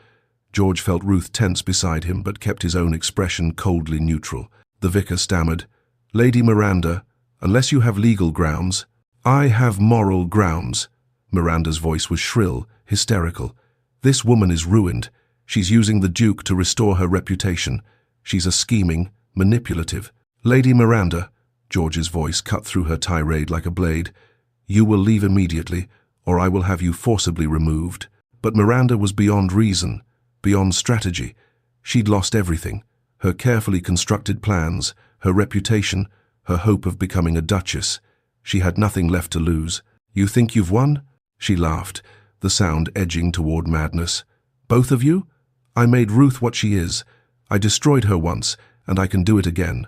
George felt Ruth tense beside him, but kept his own expression coldly neutral. The vicar stammered, "Lady Miranda, unless you have legal grounds—" "I have moral grounds." Miranda's voice was shrill, hysterical. "This woman is ruined. She's using the Duke to restore her reputation. She's a scheming, manipulative—" "Lady Miranda," George's voice cut through her tirade like a blade, "you will leave immediately, or I will have you forcibly removed." But Miranda was beyond reason, beyond strategy. She'd lost everything: her carefully constructed plans, her reputation, her hope of becoming a duchess. She had nothing left to lose. "You think you've won?" She laughed, the sound edging toward madness. "Both of you? I made Ruth what she is. I destroyed her once, and I can do it again.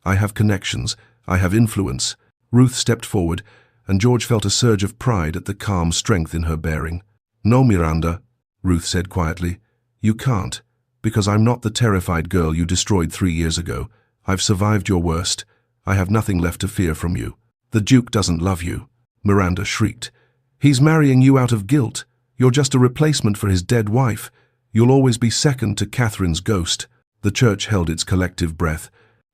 I have connections. I have influence." Ruth stepped forward, and George felt a surge of pride at the calm strength in her bearing. "No, Miranda," Ruth said quietly. "You can't, because I'm not the terrified girl you destroyed 3 years ago. I've survived your worst. I have nothing left to fear from you." "The Duke doesn't love you," Miranda shrieked. "He's marrying you out of guilt. You're just a replacement for his dead wife. You'll always be second to Catherine's ghost." The church held its collective breath.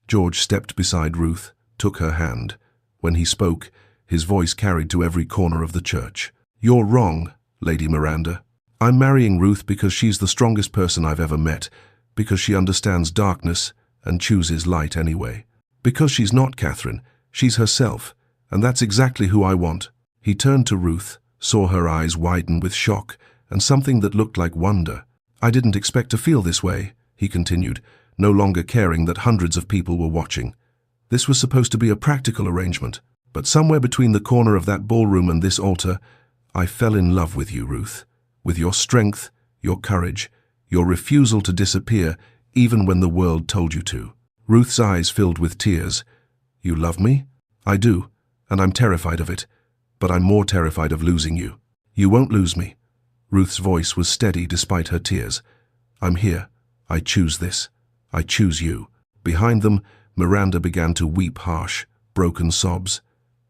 George stepped beside Ruth, took her hand. When he spoke, his voice carried to every corner of the church. "You're wrong, Lady Miranda. I'm marrying Ruth because she's the strongest person I've ever met, because she understands darkness and chooses light anyway. Because she's not Catherine, she's herself, and that's exactly who I want." He turned to Ruth, saw her eyes widen with shock and something that looked like wonder. "I didn't expect to feel this way," he continued, no longer caring that hundreds of people were watching. "This was supposed to be a practical arrangement, but somewhere between the corner of that ballroom and this altar, I fell in love with you, Ruth, with your strength, your courage, your refusal to disappear even when the world told you to." Ruth's eyes filled with tears. "You love me?" "I do, and I'm terrified of it, but I'm more terrified of losing you." "You won't lose me." Ruth's voice was steady despite her tears. "I'm here. I choose this. I choose you." Behind them, Miranda began to weep harsh, broken sobs.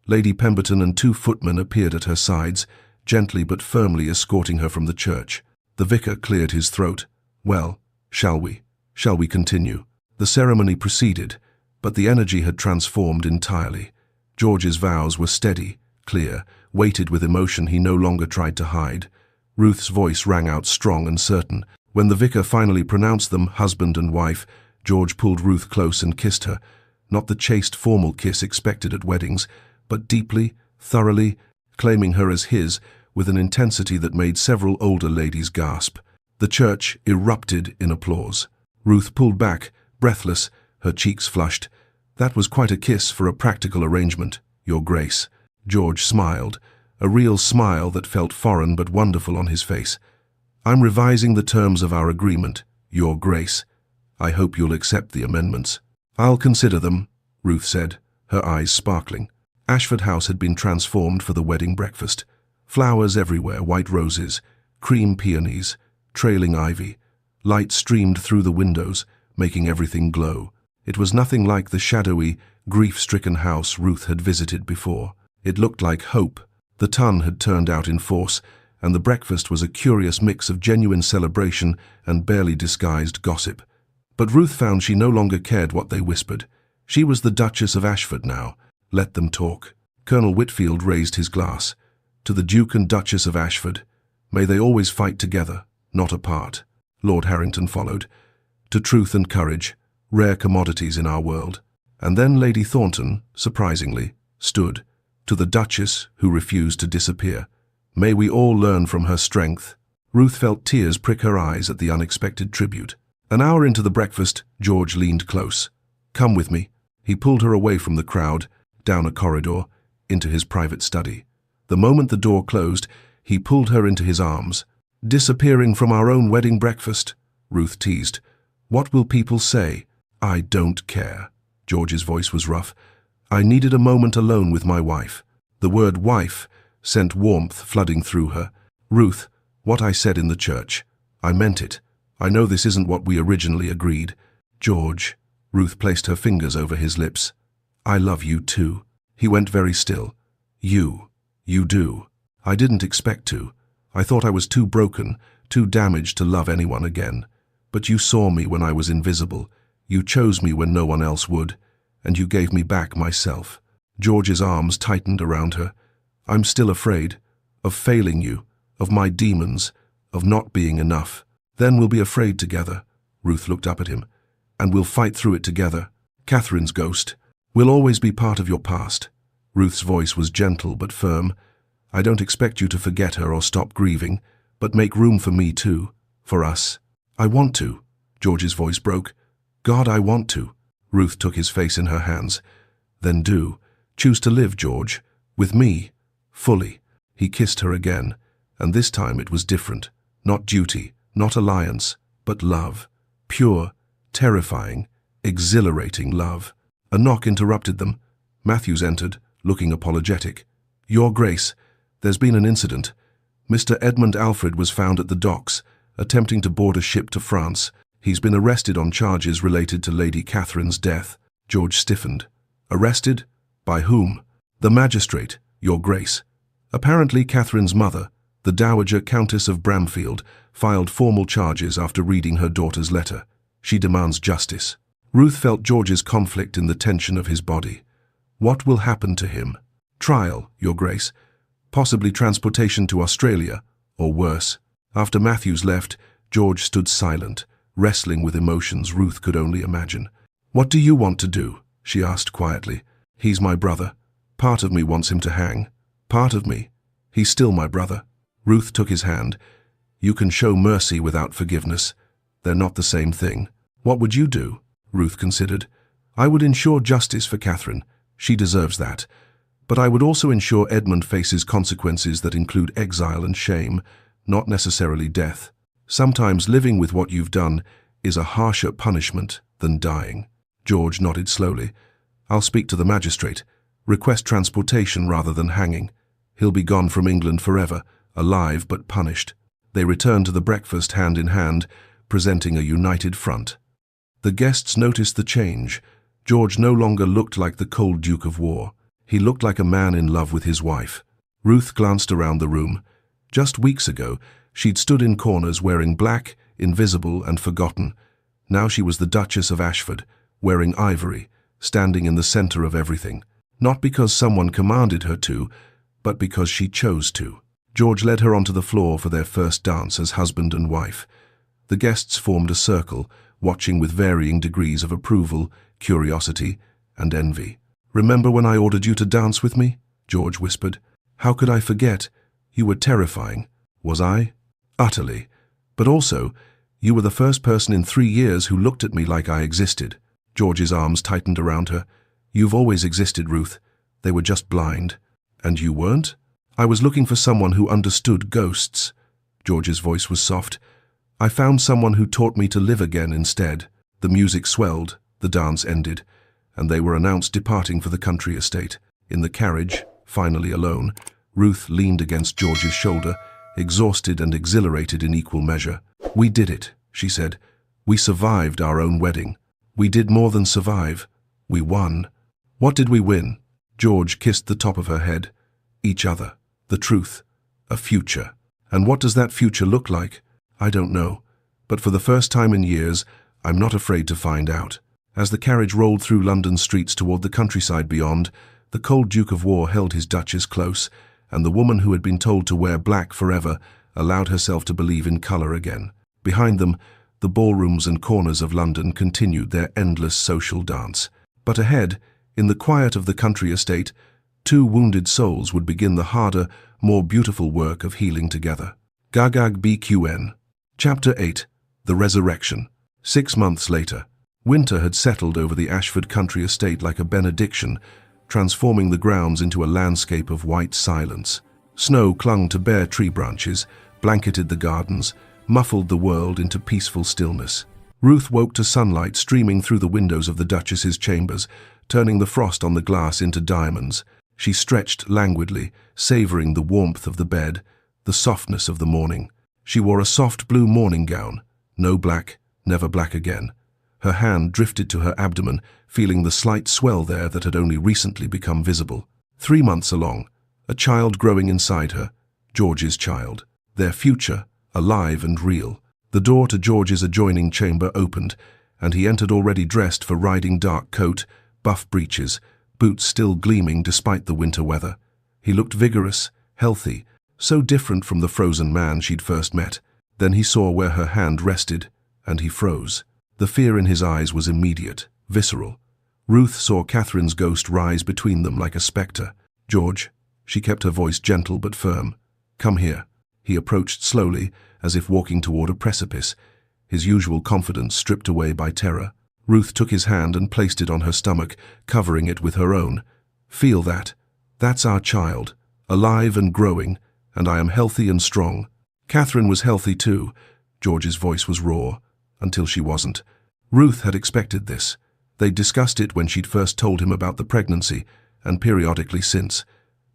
Lady Pemberton and 2 footmen appeared at her sides, gently but firmly escorting her from the church. The vicar cleared his throat. "Well, shall we? Shall we continue?" The ceremony proceeded, but the energy had transformed entirely. George's vows were steady, clear, weighted with emotion he no longer tried to hide. Ruth's voice rang out strong and certain. When the vicar finally pronounced them husband and wife, George pulled Ruth close and kissed her, not the chaste formal kiss expected at weddings, but deeply, thoroughly, claiming her as his with an intensity that made several older ladies gasp. The church erupted in applause. Ruth pulled back, breathless, her cheeks flushed. "That was quite a kiss for a practical arrangement, Your Grace." George smiled, a real smile that felt foreign but wonderful on his face. "I'm revising the terms of our agreement, Your Grace. I hope you'll accept the amendments." "I'll consider them," Ruth said, her eyes sparkling. Ashford House had been transformed for the wedding breakfast. Flowers everywhere, white roses, cream peonies, trailing ivy. Light streamed through the windows, making everything glow. It was nothing like the shadowy, grief-stricken house Ruth had visited before. It looked like hope. The Tun had turned out in force, and the breakfast was a curious mix of genuine celebration and barely disguised gossip. But Ruth found she no longer cared what they whispered. She was the Duchess of Ashford now. Let them talk. Colonel Whitfield raised his glass. "To the Duke and Duchess of Ashford. May they always fight together, not apart." Lord Harrington followed. "To truth and courage, rare commodities in our world." And then Lady Thornton, surprisingly, stood. "To the Duchess who refused to disappear. May we all learn from her strength." Ruth felt tears prick her eyes at the unexpected tribute. An hour into the breakfast, George leaned close. "Come with me." He pulled her away from the crowd, down a corridor, into his private study. The moment the door closed, he pulled her into his arms. Disappearing from our own wedding breakfast, Ruth teased. What will people say? I don't care. George's voice was rough. I needed a moment alone with my wife. The word wife sent warmth flooding through her. Ruth, what I said in the church. I meant it. I know this isn't what we originally agreed. George, Ruth placed her fingers over his lips. I love you too. He went very still. You do. I didn't expect to. I thought I was too broken, too damaged to love anyone again. But you saw me when I was invisible. You chose me when no one else would, and you gave me back myself. George's arms tightened around her. I'm still afraid of failing you, of my demons, of not being enough. Then we'll be afraid together. Ruth looked up at him. And we'll fight through it together. Catherine's ghost will always be part of your past. Ruth's voice was gentle but firm. I don't expect you to forget her or stop grieving, but make room for me too, for us. I want to. George's voice broke. God, I want to. Ruth took his face in her hands. Then do. Choose to live, George. With me. Fully. He kissed her again, and this time it was different. Not duty, not alliance, but love. Pure, terrifying, exhilarating love. A knock interrupted them. Matthews entered, looking apologetic. Your Grace, there's been an incident. Mr. Edmund Alfred was found at the docks, attempting to board a ship to France. He's been arrested on charges related to Lady Catherine's death. George stiffened. Arrested? By whom? The magistrate, Your Grace. Apparently Catherine's mother, the Dowager Countess of Bramfield, filed formal charges after reading her daughter's letter. She demands justice. Ruth felt George's conflict in the tension of his body. What will happen to him? Trial, Your Grace. Possibly transportation to Australia, or worse. After Matthews left, George stood silent, wrestling with emotions Ruth could only imagine. What do you want to do? She asked quietly. He's my brother. Part of me wants him to hang. Part of me. He's still my brother. Ruth took his hand. You can show mercy without forgiveness. They're not the same thing. What would you do? Ruth considered. I would ensure justice for Catherine. She deserves that. But I would also ensure Edmund faces consequences that include exile and shame, not necessarily death. Sometimes living with what you've done is a harsher punishment than dying. George nodded slowly. I'll speak to the magistrate. Request transportation rather than hanging. He'll be gone from England forever, alive but punished. They returned to the breakfast hand in hand, presenting a united front. The guests noticed the change. George no longer looked like the cold Duke of War. He looked like a man in love with his wife. Ruth glanced around the room. Just weeks ago, she'd stood in corners wearing black, invisible and forgotten. Now she was the Duchess of Ashford, wearing ivory, standing in the center of everything. Not because someone commanded her to, but because she chose to. George led her onto the floor for their first dance as husband and wife. The guests formed a circle, watching with varying degrees of approval, curiosity, and envy. Remember when I ordered you to dance with me? George whispered. How could I forget? You were terrifying. Was I? Utterly. But also, you were the first person in 3 years who looked at me like I existed. George's arms tightened around her. You've always existed, Ruth. They were just blind. And you weren't? I was looking for someone who understood ghosts. George's voice was soft. I found someone who taught me to live again instead. The music swelled, the dance ended, and they were announced departing for the country estate. In the carriage, finally alone, Ruth leaned against George's shoulder, exhausted and exhilarated in equal measure. We did it, she said. We survived our own wedding. We did more than survive. We won. What did we win? George kissed the top of her head. Each other. The truth. A future. And what does that future look like? I don't know. But for the first time in years, I'm not afraid to find out. As the carriage rolled through London streets toward the countryside beyond, the cold Duke of War held his Duchess close, and the woman who had been told to wear black forever allowed herself to believe in colour again. Behind them, the ballrooms and corners of London continued their endless social dance. But ahead, in the quiet of the country estate, 2 wounded souls would begin the harder, more beautiful work of healing together. Gagag BQN. Chapter 8. The Resurrection. 6 months later, winter had settled over the Ashford country estate like a benediction, transforming the grounds into a landscape of white silence. Snow clung to bare tree branches, blanketed the gardens, muffled the world into peaceful stillness. Ruth woke to sunlight streaming through the windows of the Duchess's chambers, turning the frost on the glass into diamonds. She stretched languidly, savoring the warmth of the bed, the softness of the morning. She wore a soft blue morning gown. No black, never black again. Her hand drifted to her abdomen, feeling the slight swell there that had only recently become visible. 3 months along, a child growing inside her, George's child. Their future, alive and real. The door to George's adjoining chamber opened, and he entered already dressed for riding, dark coat, buff breeches, boots still gleaming despite the winter weather. He looked vigorous, healthy, so different from the frozen man she'd first met. Then he saw where her hand rested, and he froze. The fear in his eyes was immediate, visceral. Ruth saw Catherine's ghost rise between them like a spectre. "George," she kept her voice gentle but firm. "Come here." He approached slowly, as if walking toward a precipice, his usual confidence stripped away by terror. Ruth took his hand and placed it on her stomach, covering it with her own. "Feel that. That's our child, alive and growing, and I am healthy and strong." Catherine was healthy too. George's voice was raw, until she wasn't. Ruth had expected this. They'd discussed it when she'd first told him about the pregnancy, and periodically since.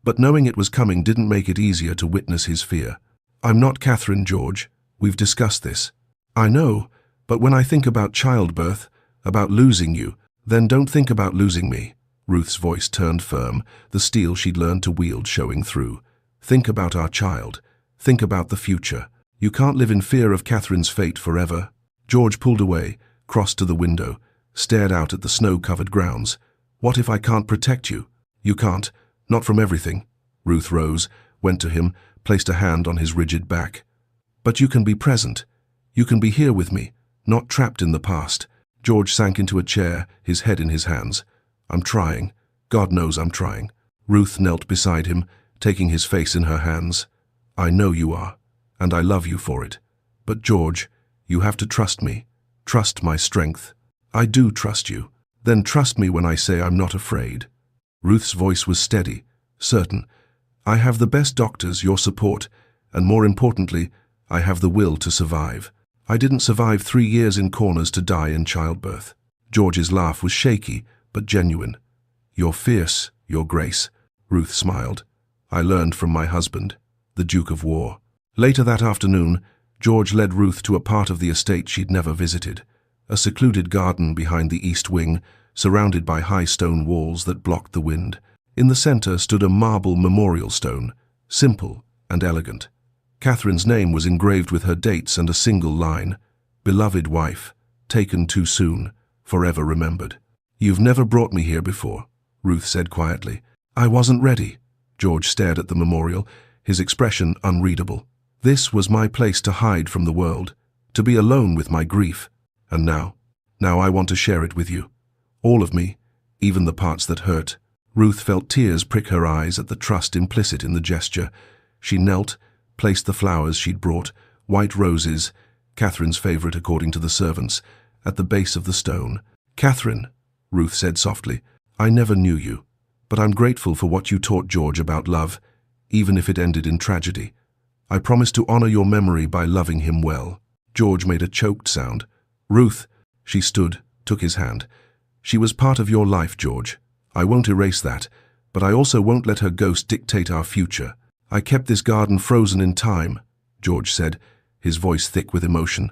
But knowing it was coming didn't make it easier to witness his fear. "I'm not Catherine, George. We've discussed this." "I know, but when I think about childbirth, about losing you, then don't think about losing me." Ruth's voice turned firm, the steel she'd learned to wield showing through. "Think about our child. Think about the future. You can't live in fear of Catherine's fate forever." George pulled away, crossed to the window, stared out at the snow-covered grounds. "What if I can't protect you?" "You can't. Not from everything." Ruth rose, went to him, placed a hand on his rigid back. "But you can be present. You can be here with me, not trapped in the past." George sank into a chair, his head in his hands. "I'm trying. God knows I'm trying." Ruth knelt beside him, taking his face in her hands. "I know you are, and I love you for it. But George, you have to trust me. Trust my strength." "I do trust you." "Then trust me when I say I'm not afraid." Ruth's voice was steady, certain. "I have the best doctors, your support, and more importantly, I have the will to survive. I didn't survive 3 years in corners to die in childbirth." George's laugh was shaky, but genuine. "You're fierce, Your Grace," Ruth smiled. "I learned from my husband, the Duke of War." Later that afternoon, George led Ruth to a part of the estate she'd never visited, a secluded garden behind the east wing, surrounded by high stone walls that blocked the wind. In the center stood a marble memorial stone, simple and elegant. Catherine's name was engraved with her dates and a single line: "Beloved wife, taken too soon, forever remembered." "You've never brought me here before," Ruth said quietly. "I wasn't ready." George stared at the memorial, his expression unreadable. "This was my place to hide from the world, to be alone with my grief. And now I want to share it with you. All of me, even the parts that hurt." Ruth felt tears prick her eyes at the trust implicit in the gesture. She knelt, placed the flowers she'd brought, white roses, Catherine's favorite according to the servants, at the base of the stone. "Catherine," Ruth said softly, "I never knew you, but I'm grateful for what you taught George about love, even if it ended in tragedy. I promise to honor your memory by loving him well." George made a choked sound. "Ruth," she stood, took his hand. "She was part of your life, George. I won't erase that, but I also won't let her ghost dictate our future. I kept this garden frozen in time," George said, his voice thick with emotion,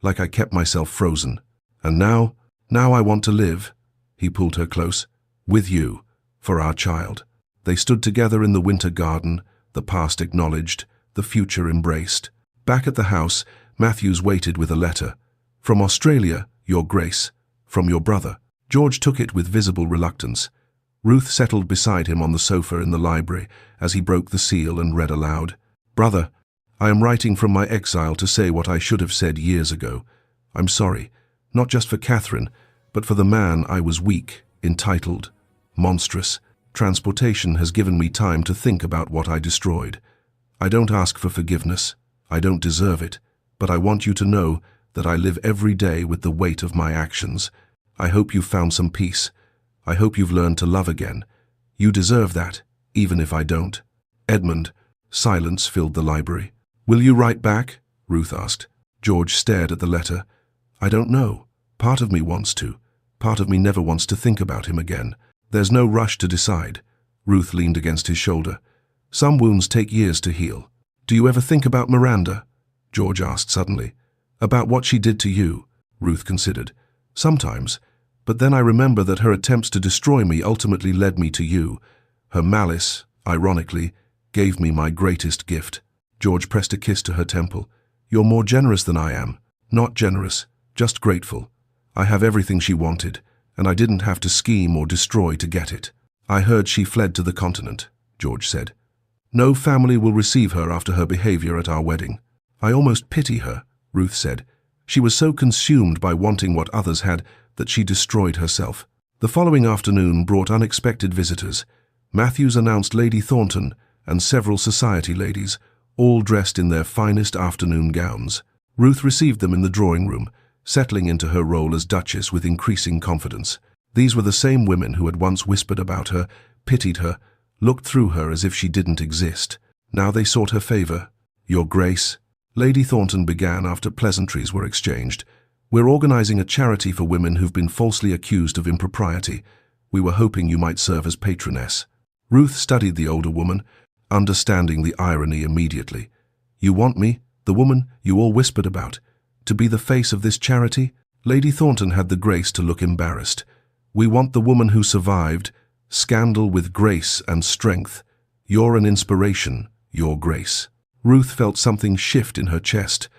"like I kept myself frozen. And now I want to live." He pulled her close. "With you, for our child." They stood together in the winter garden, the past acknowledged, the future embraced. Back at the house, Matthews waited with a letter. "From Australia, Your Grace. From your brother." George took it with visible reluctance. Ruth settled beside him on the sofa in the library as he broke the seal and read aloud. "Brother, I am writing from my exile to say what I should have said years ago. I'm sorry, not just for Catherine, but for the man I was weak, entitled, monstrous. Transportation has given me time to think about what I destroyed. I don't ask for forgiveness. I don't deserve it, but I want you to know that I live every day with the weight of my actions. I hope you've found some peace. I hope you've learned to love again. You deserve that, even if I don't." Edmund. Silence filled the library. "Will you write back?" Ruth asked. George stared at the letter. "I don't know. Part of me wants to. Part of me never wants to think about him again. There's no rush to decide." Ruth leaned against his shoulder. "Some wounds take years to heal. Do you ever think about Miranda?" George asked suddenly. "About what she did to you?" Ruth considered. "Sometimes. But then I remember that her attempts to destroy me ultimately led me to you. Her malice, ironically, gave me my greatest gift." George pressed a kiss to her temple. "You're more generous than I am." "Not generous, just grateful. I have everything she wanted, and I didn't have to scheme or destroy to get it." "I heard she fled to the continent," George said. "No family will receive her after her behavior at our wedding." "I almost pity her," Ruth said. "She was so consumed by wanting what others had that she destroyed herself." The following afternoon brought unexpected visitors. Matthews announced Lady Thornton and several society ladies, all dressed in their finest afternoon gowns. Ruth received them in the drawing room, settling into her role as Duchess with increasing confidence. These were the same women who had once whispered about her, pitied her, looked through her as if she didn't exist. Now they sought her favor. "Your Grace," Lady Thornton began after pleasantries were exchanged, "we're organizing a charity for women who've been falsely accused of impropriety. We were hoping you might serve as patroness." Ruth studied the older woman, understanding the irony immediately. "You want me, the woman you all whispered about, to be the face of this charity?" Lady Thornton had the grace to look embarrassed. "We want the woman who survived scandal with grace and strength. You're an inspiration, Your Grace." Ruth felt something shift in her chest.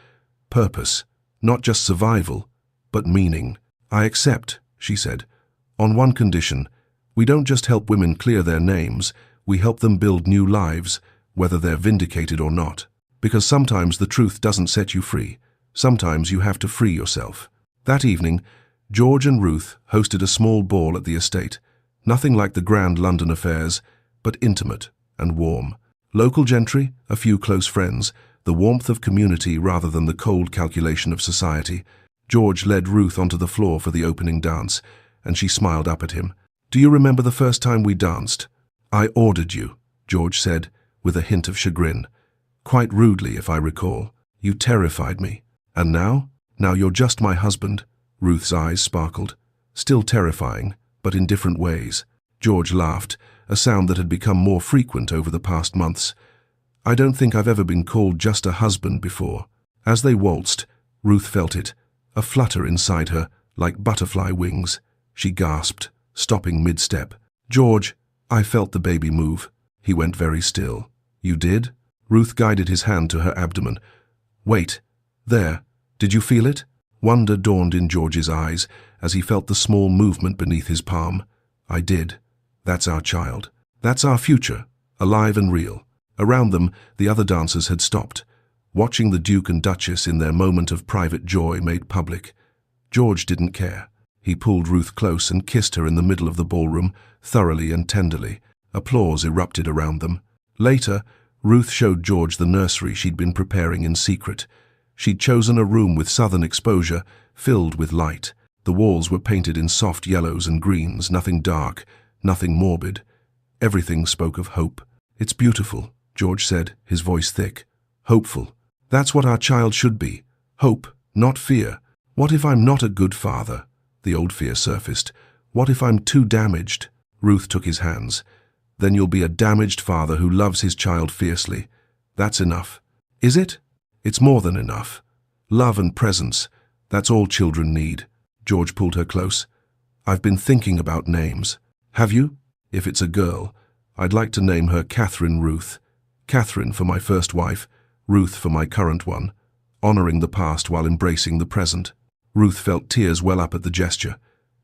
Purpose, not just survival, but meaning. "I accept," she said. "On one condition. We don't just help women clear their names, we help them build new lives, whether they're vindicated or not. Because sometimes the truth doesn't set you free. Sometimes you have to free yourself." That evening, George and Ruth hosted a small ball at the estate. Nothing like the grand London affairs, but intimate and warm. Local gentry, a few close friends, the warmth of community rather than the cold calculation of society. George led Ruth onto the floor for the opening dance, and she smiled up at him. "Do you remember the first time we danced?" "I ordered you," George said, with a hint of chagrin. "Quite rudely, if I recall. You terrified me. And now? Now you're just my husband." Ruth's eyes sparkled. "Still terrifying, but in different ways." George laughed, a sound that had become more frequent over the past months. "I don't think I've ever been called just a husband before." As they waltzed, Ruth felt it, a flutter inside her, like butterfly wings. She gasped, stopping mid-step. "George, I felt the baby move." He went very still. "You did?" Ruth guided his hand to her abdomen. "Wait. There. Did you feel it?" Wonder dawned in George's eyes as he felt the small movement beneath his palm. "I did. That's our child. That's our future, alive and real." Around them, the other dancers had stopped, watching the Duke and Duchess in their moment of private joy made public. George didn't care. He pulled Ruth close and kissed her in the middle of the ballroom, thoroughly and tenderly. Applause erupted around them. Later, Ruth showed George the nursery she'd been preparing in secret. She'd chosen a room with southern exposure, filled with light. The walls were painted in soft yellows and greens, nothing dark, nothing morbid. Everything spoke of hope. "It's beautiful," George said, his voice thick. "Hopeful. That's what our child should be. Hope, not fear. What if I'm not a good father?" The old fear surfaced. "What if I'm too damaged?" Ruth took his hands. "Then you'll be a damaged father who loves his child fiercely. That's enough." "Is it?" "It's more than enough. Love and presence. That's all children need." George pulled her close. "I've been thinking about names." "Have you?" "If it's a girl, I'd like to name her Catherine Ruth. Catherine for my first wife, Ruth for my current one, honoring the past while embracing the present." Ruth felt tears well up at the gesture.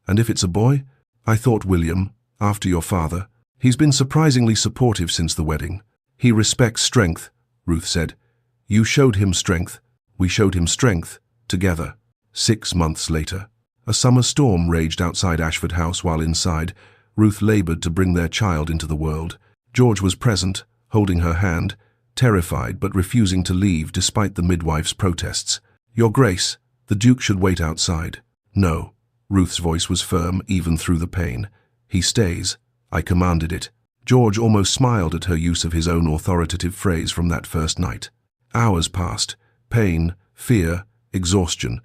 "And if it's a boy?" "I thought William, after your father. He's been surprisingly supportive since the wedding." "He respects strength," Ruth said. "You showed him strength. We showed him strength, together." 6 months later, a summer storm raged outside Ashford House while inside, Ruth labored to bring their child into the world. George was present, holding her hand, terrified but refusing to leave despite the midwife's protests. "Your Grace, the Duke should wait outside." "No." Ruth's voice was firm, even through the pain. "He stays. I commanded it." George almost smiled at her use of his own authoritative phrase from that first night. Hours passed. Pain, fear, exhaustion,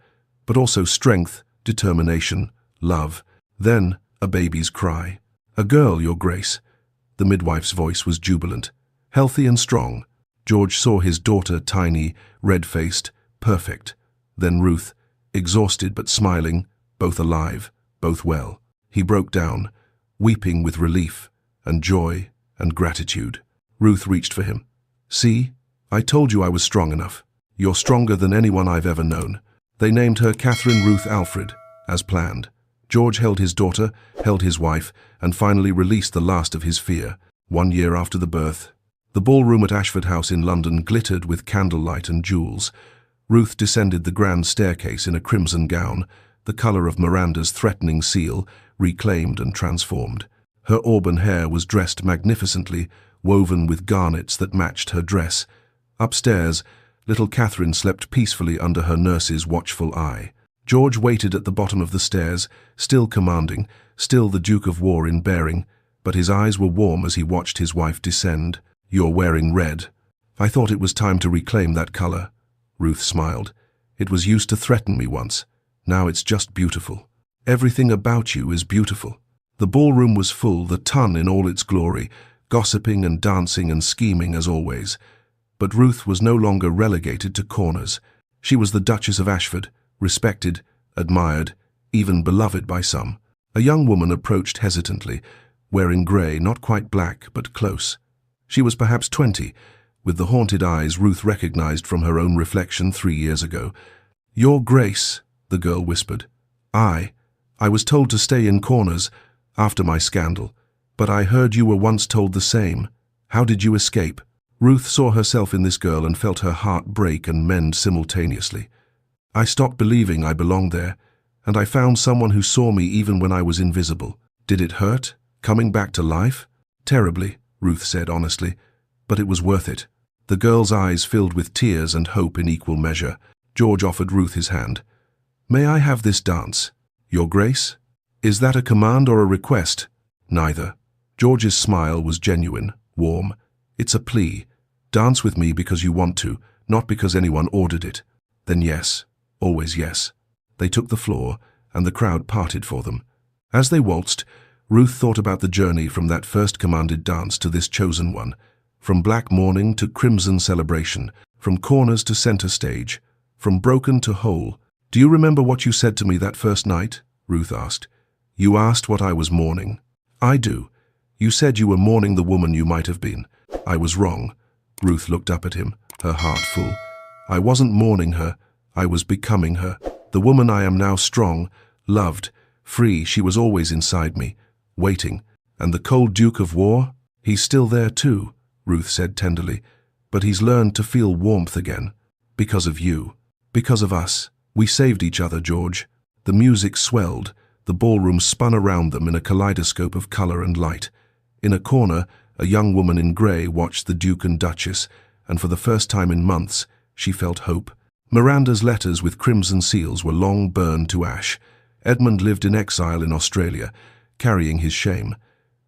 but also strength, determination, love. Then, a baby's cry. "A girl, Your Grace." The midwife's voice was jubilant. Healthy and strong. George saw his daughter, tiny, red-faced, perfect. Then Ruth, exhausted but smiling, both alive, both well. He broke down, weeping with relief and joy and gratitude. Ruth reached for him. "See, I told you I was strong enough. You're stronger than anyone I've ever known." They named her Catherine Ruth Alfred, as planned. George held his daughter, held his wife, and finally released the last of his fear, 1 year after the birth. The ballroom at Ashford House in London glittered with candlelight and jewels. Ruth descended the grand staircase in a crimson gown, the colour of Miranda's threatening seal, reclaimed and transformed. Her auburn hair was dressed magnificently, woven with garnets that matched her dress. Upstairs, little Catherine slept peacefully under her nurse's watchful eye. George waited at the bottom of the stairs, still commanding, still the Duke of War in bearing, but his eyes were warm as he watched his wife descend. "You're wearing red. I thought it was time to reclaim that colour." Ruth smiled. "It was used to threaten me once. Now it's just beautiful. Everything about you is beautiful." The ballroom was full, the Ton in all its glory, gossiping and dancing and scheming as always. But Ruth was no longer relegated to corners. She was the Duchess of Ashford, respected, admired, even beloved by some. A young woman approached hesitantly, wearing grey, not quite black, but close. She was perhaps 20, with the haunted eyes Ruth recognized from her own reflection 3 years ago. "Your Grace," the girl whispered. I was told to stay in corners after my scandal, but I heard you were once told the same. How did you escape?" Ruth saw herself in this girl and felt her heart break and mend simultaneously. "I stopped believing I belonged there, and I found someone who saw me even when I was invisible." "Did it hurt, coming back to life?" "Terribly," Ruth said honestly, "but it was worth it." The girl's eyes filled with tears and hope in equal measure. George offered Ruth his hand. "May I have this dance?" "Your Grace?" "Is that a command or a request?" "Neither." George's smile was genuine, warm. "It's a plea. Dance with me because you want to, not because anyone ordered it." "Then yes, always yes." They took the floor, and the crowd parted for them. As they waltzed, Ruth thought about the journey from that first commanded dance to this chosen one, from black mourning to crimson celebration, from corners to center stage, from broken to whole. "Do you remember what you said to me that first night?" Ruth asked. "You asked what I was mourning." "I do. You said you were mourning the woman you might have been." "I was wrong." Ruth looked up at him, her heart full. "I wasn't mourning her. I was becoming her. The woman I am now, strong, loved, free. She was always inside me, waiting. And the cold Duke of War? He's still there too," Ruth said tenderly. "But he's learned to feel warmth again. Because of you. Because of us. We saved each other, George." The music swelled. The ballroom spun around them in a kaleidoscope of colour and light. In a corner, a young woman in grey watched the Duke and Duchess, and for the first time in months, she felt hope. Miranda's letters with crimson seals were long burned to ash. Edmund lived in exile in Australia, carrying his shame.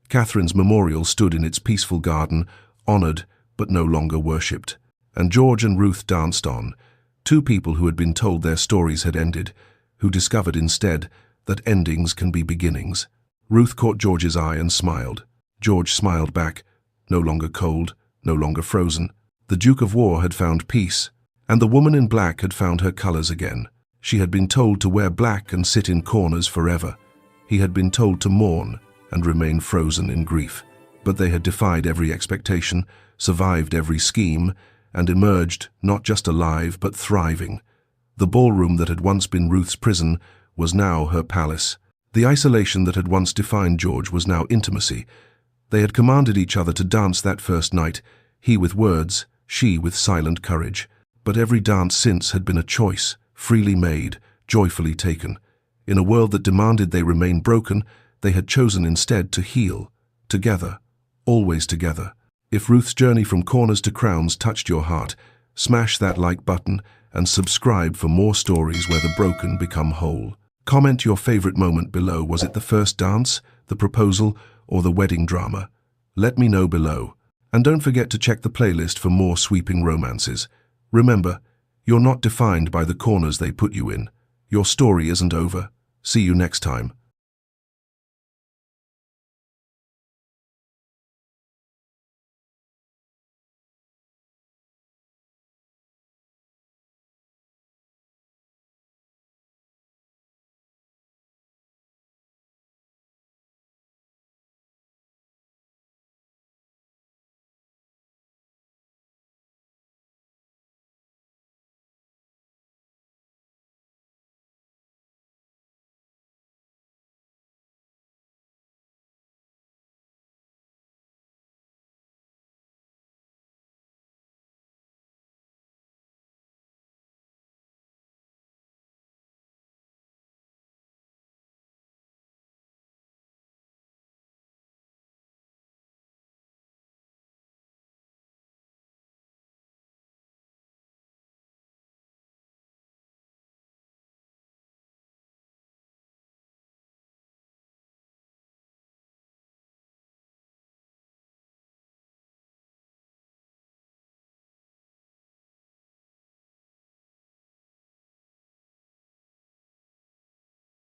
Catherine's memorial stood in its peaceful garden, honoured but no longer worshipped. And George and Ruth danced on, two people who had been told their stories had ended, who discovered instead that endings can be beginnings. Ruth caught George's eye and smiled. George smiled back, no longer cold, no longer frozen. The Duke of War had found peace, and the woman in black had found her colours again. She had been told to wear black and sit in corners forever. He had been told to mourn and remain frozen in grief. But they had defied every expectation, survived every scheme, and emerged not just alive but thriving. The ballroom that had once been Ruth's prison was now her palace. The isolation that had once defined George was now intimacy. They had commanded each other to dance that first night, he with words, she with silent courage. But every dance since had been a choice, freely made, joyfully taken. In a world that demanded they remain broken, they had chosen instead to heal, together, always together. If Ruth's journey from corners to crowns touched your heart, smash that like button and subscribe for more stories where the broken become whole. Comment your favorite moment below. Was it the first dance, the proposal, or the wedding drama? Let me know below. And don't forget to check the playlist for more sweeping romances. Remember, you're not defined by the corners they put you in. Your story isn't over. See you next time.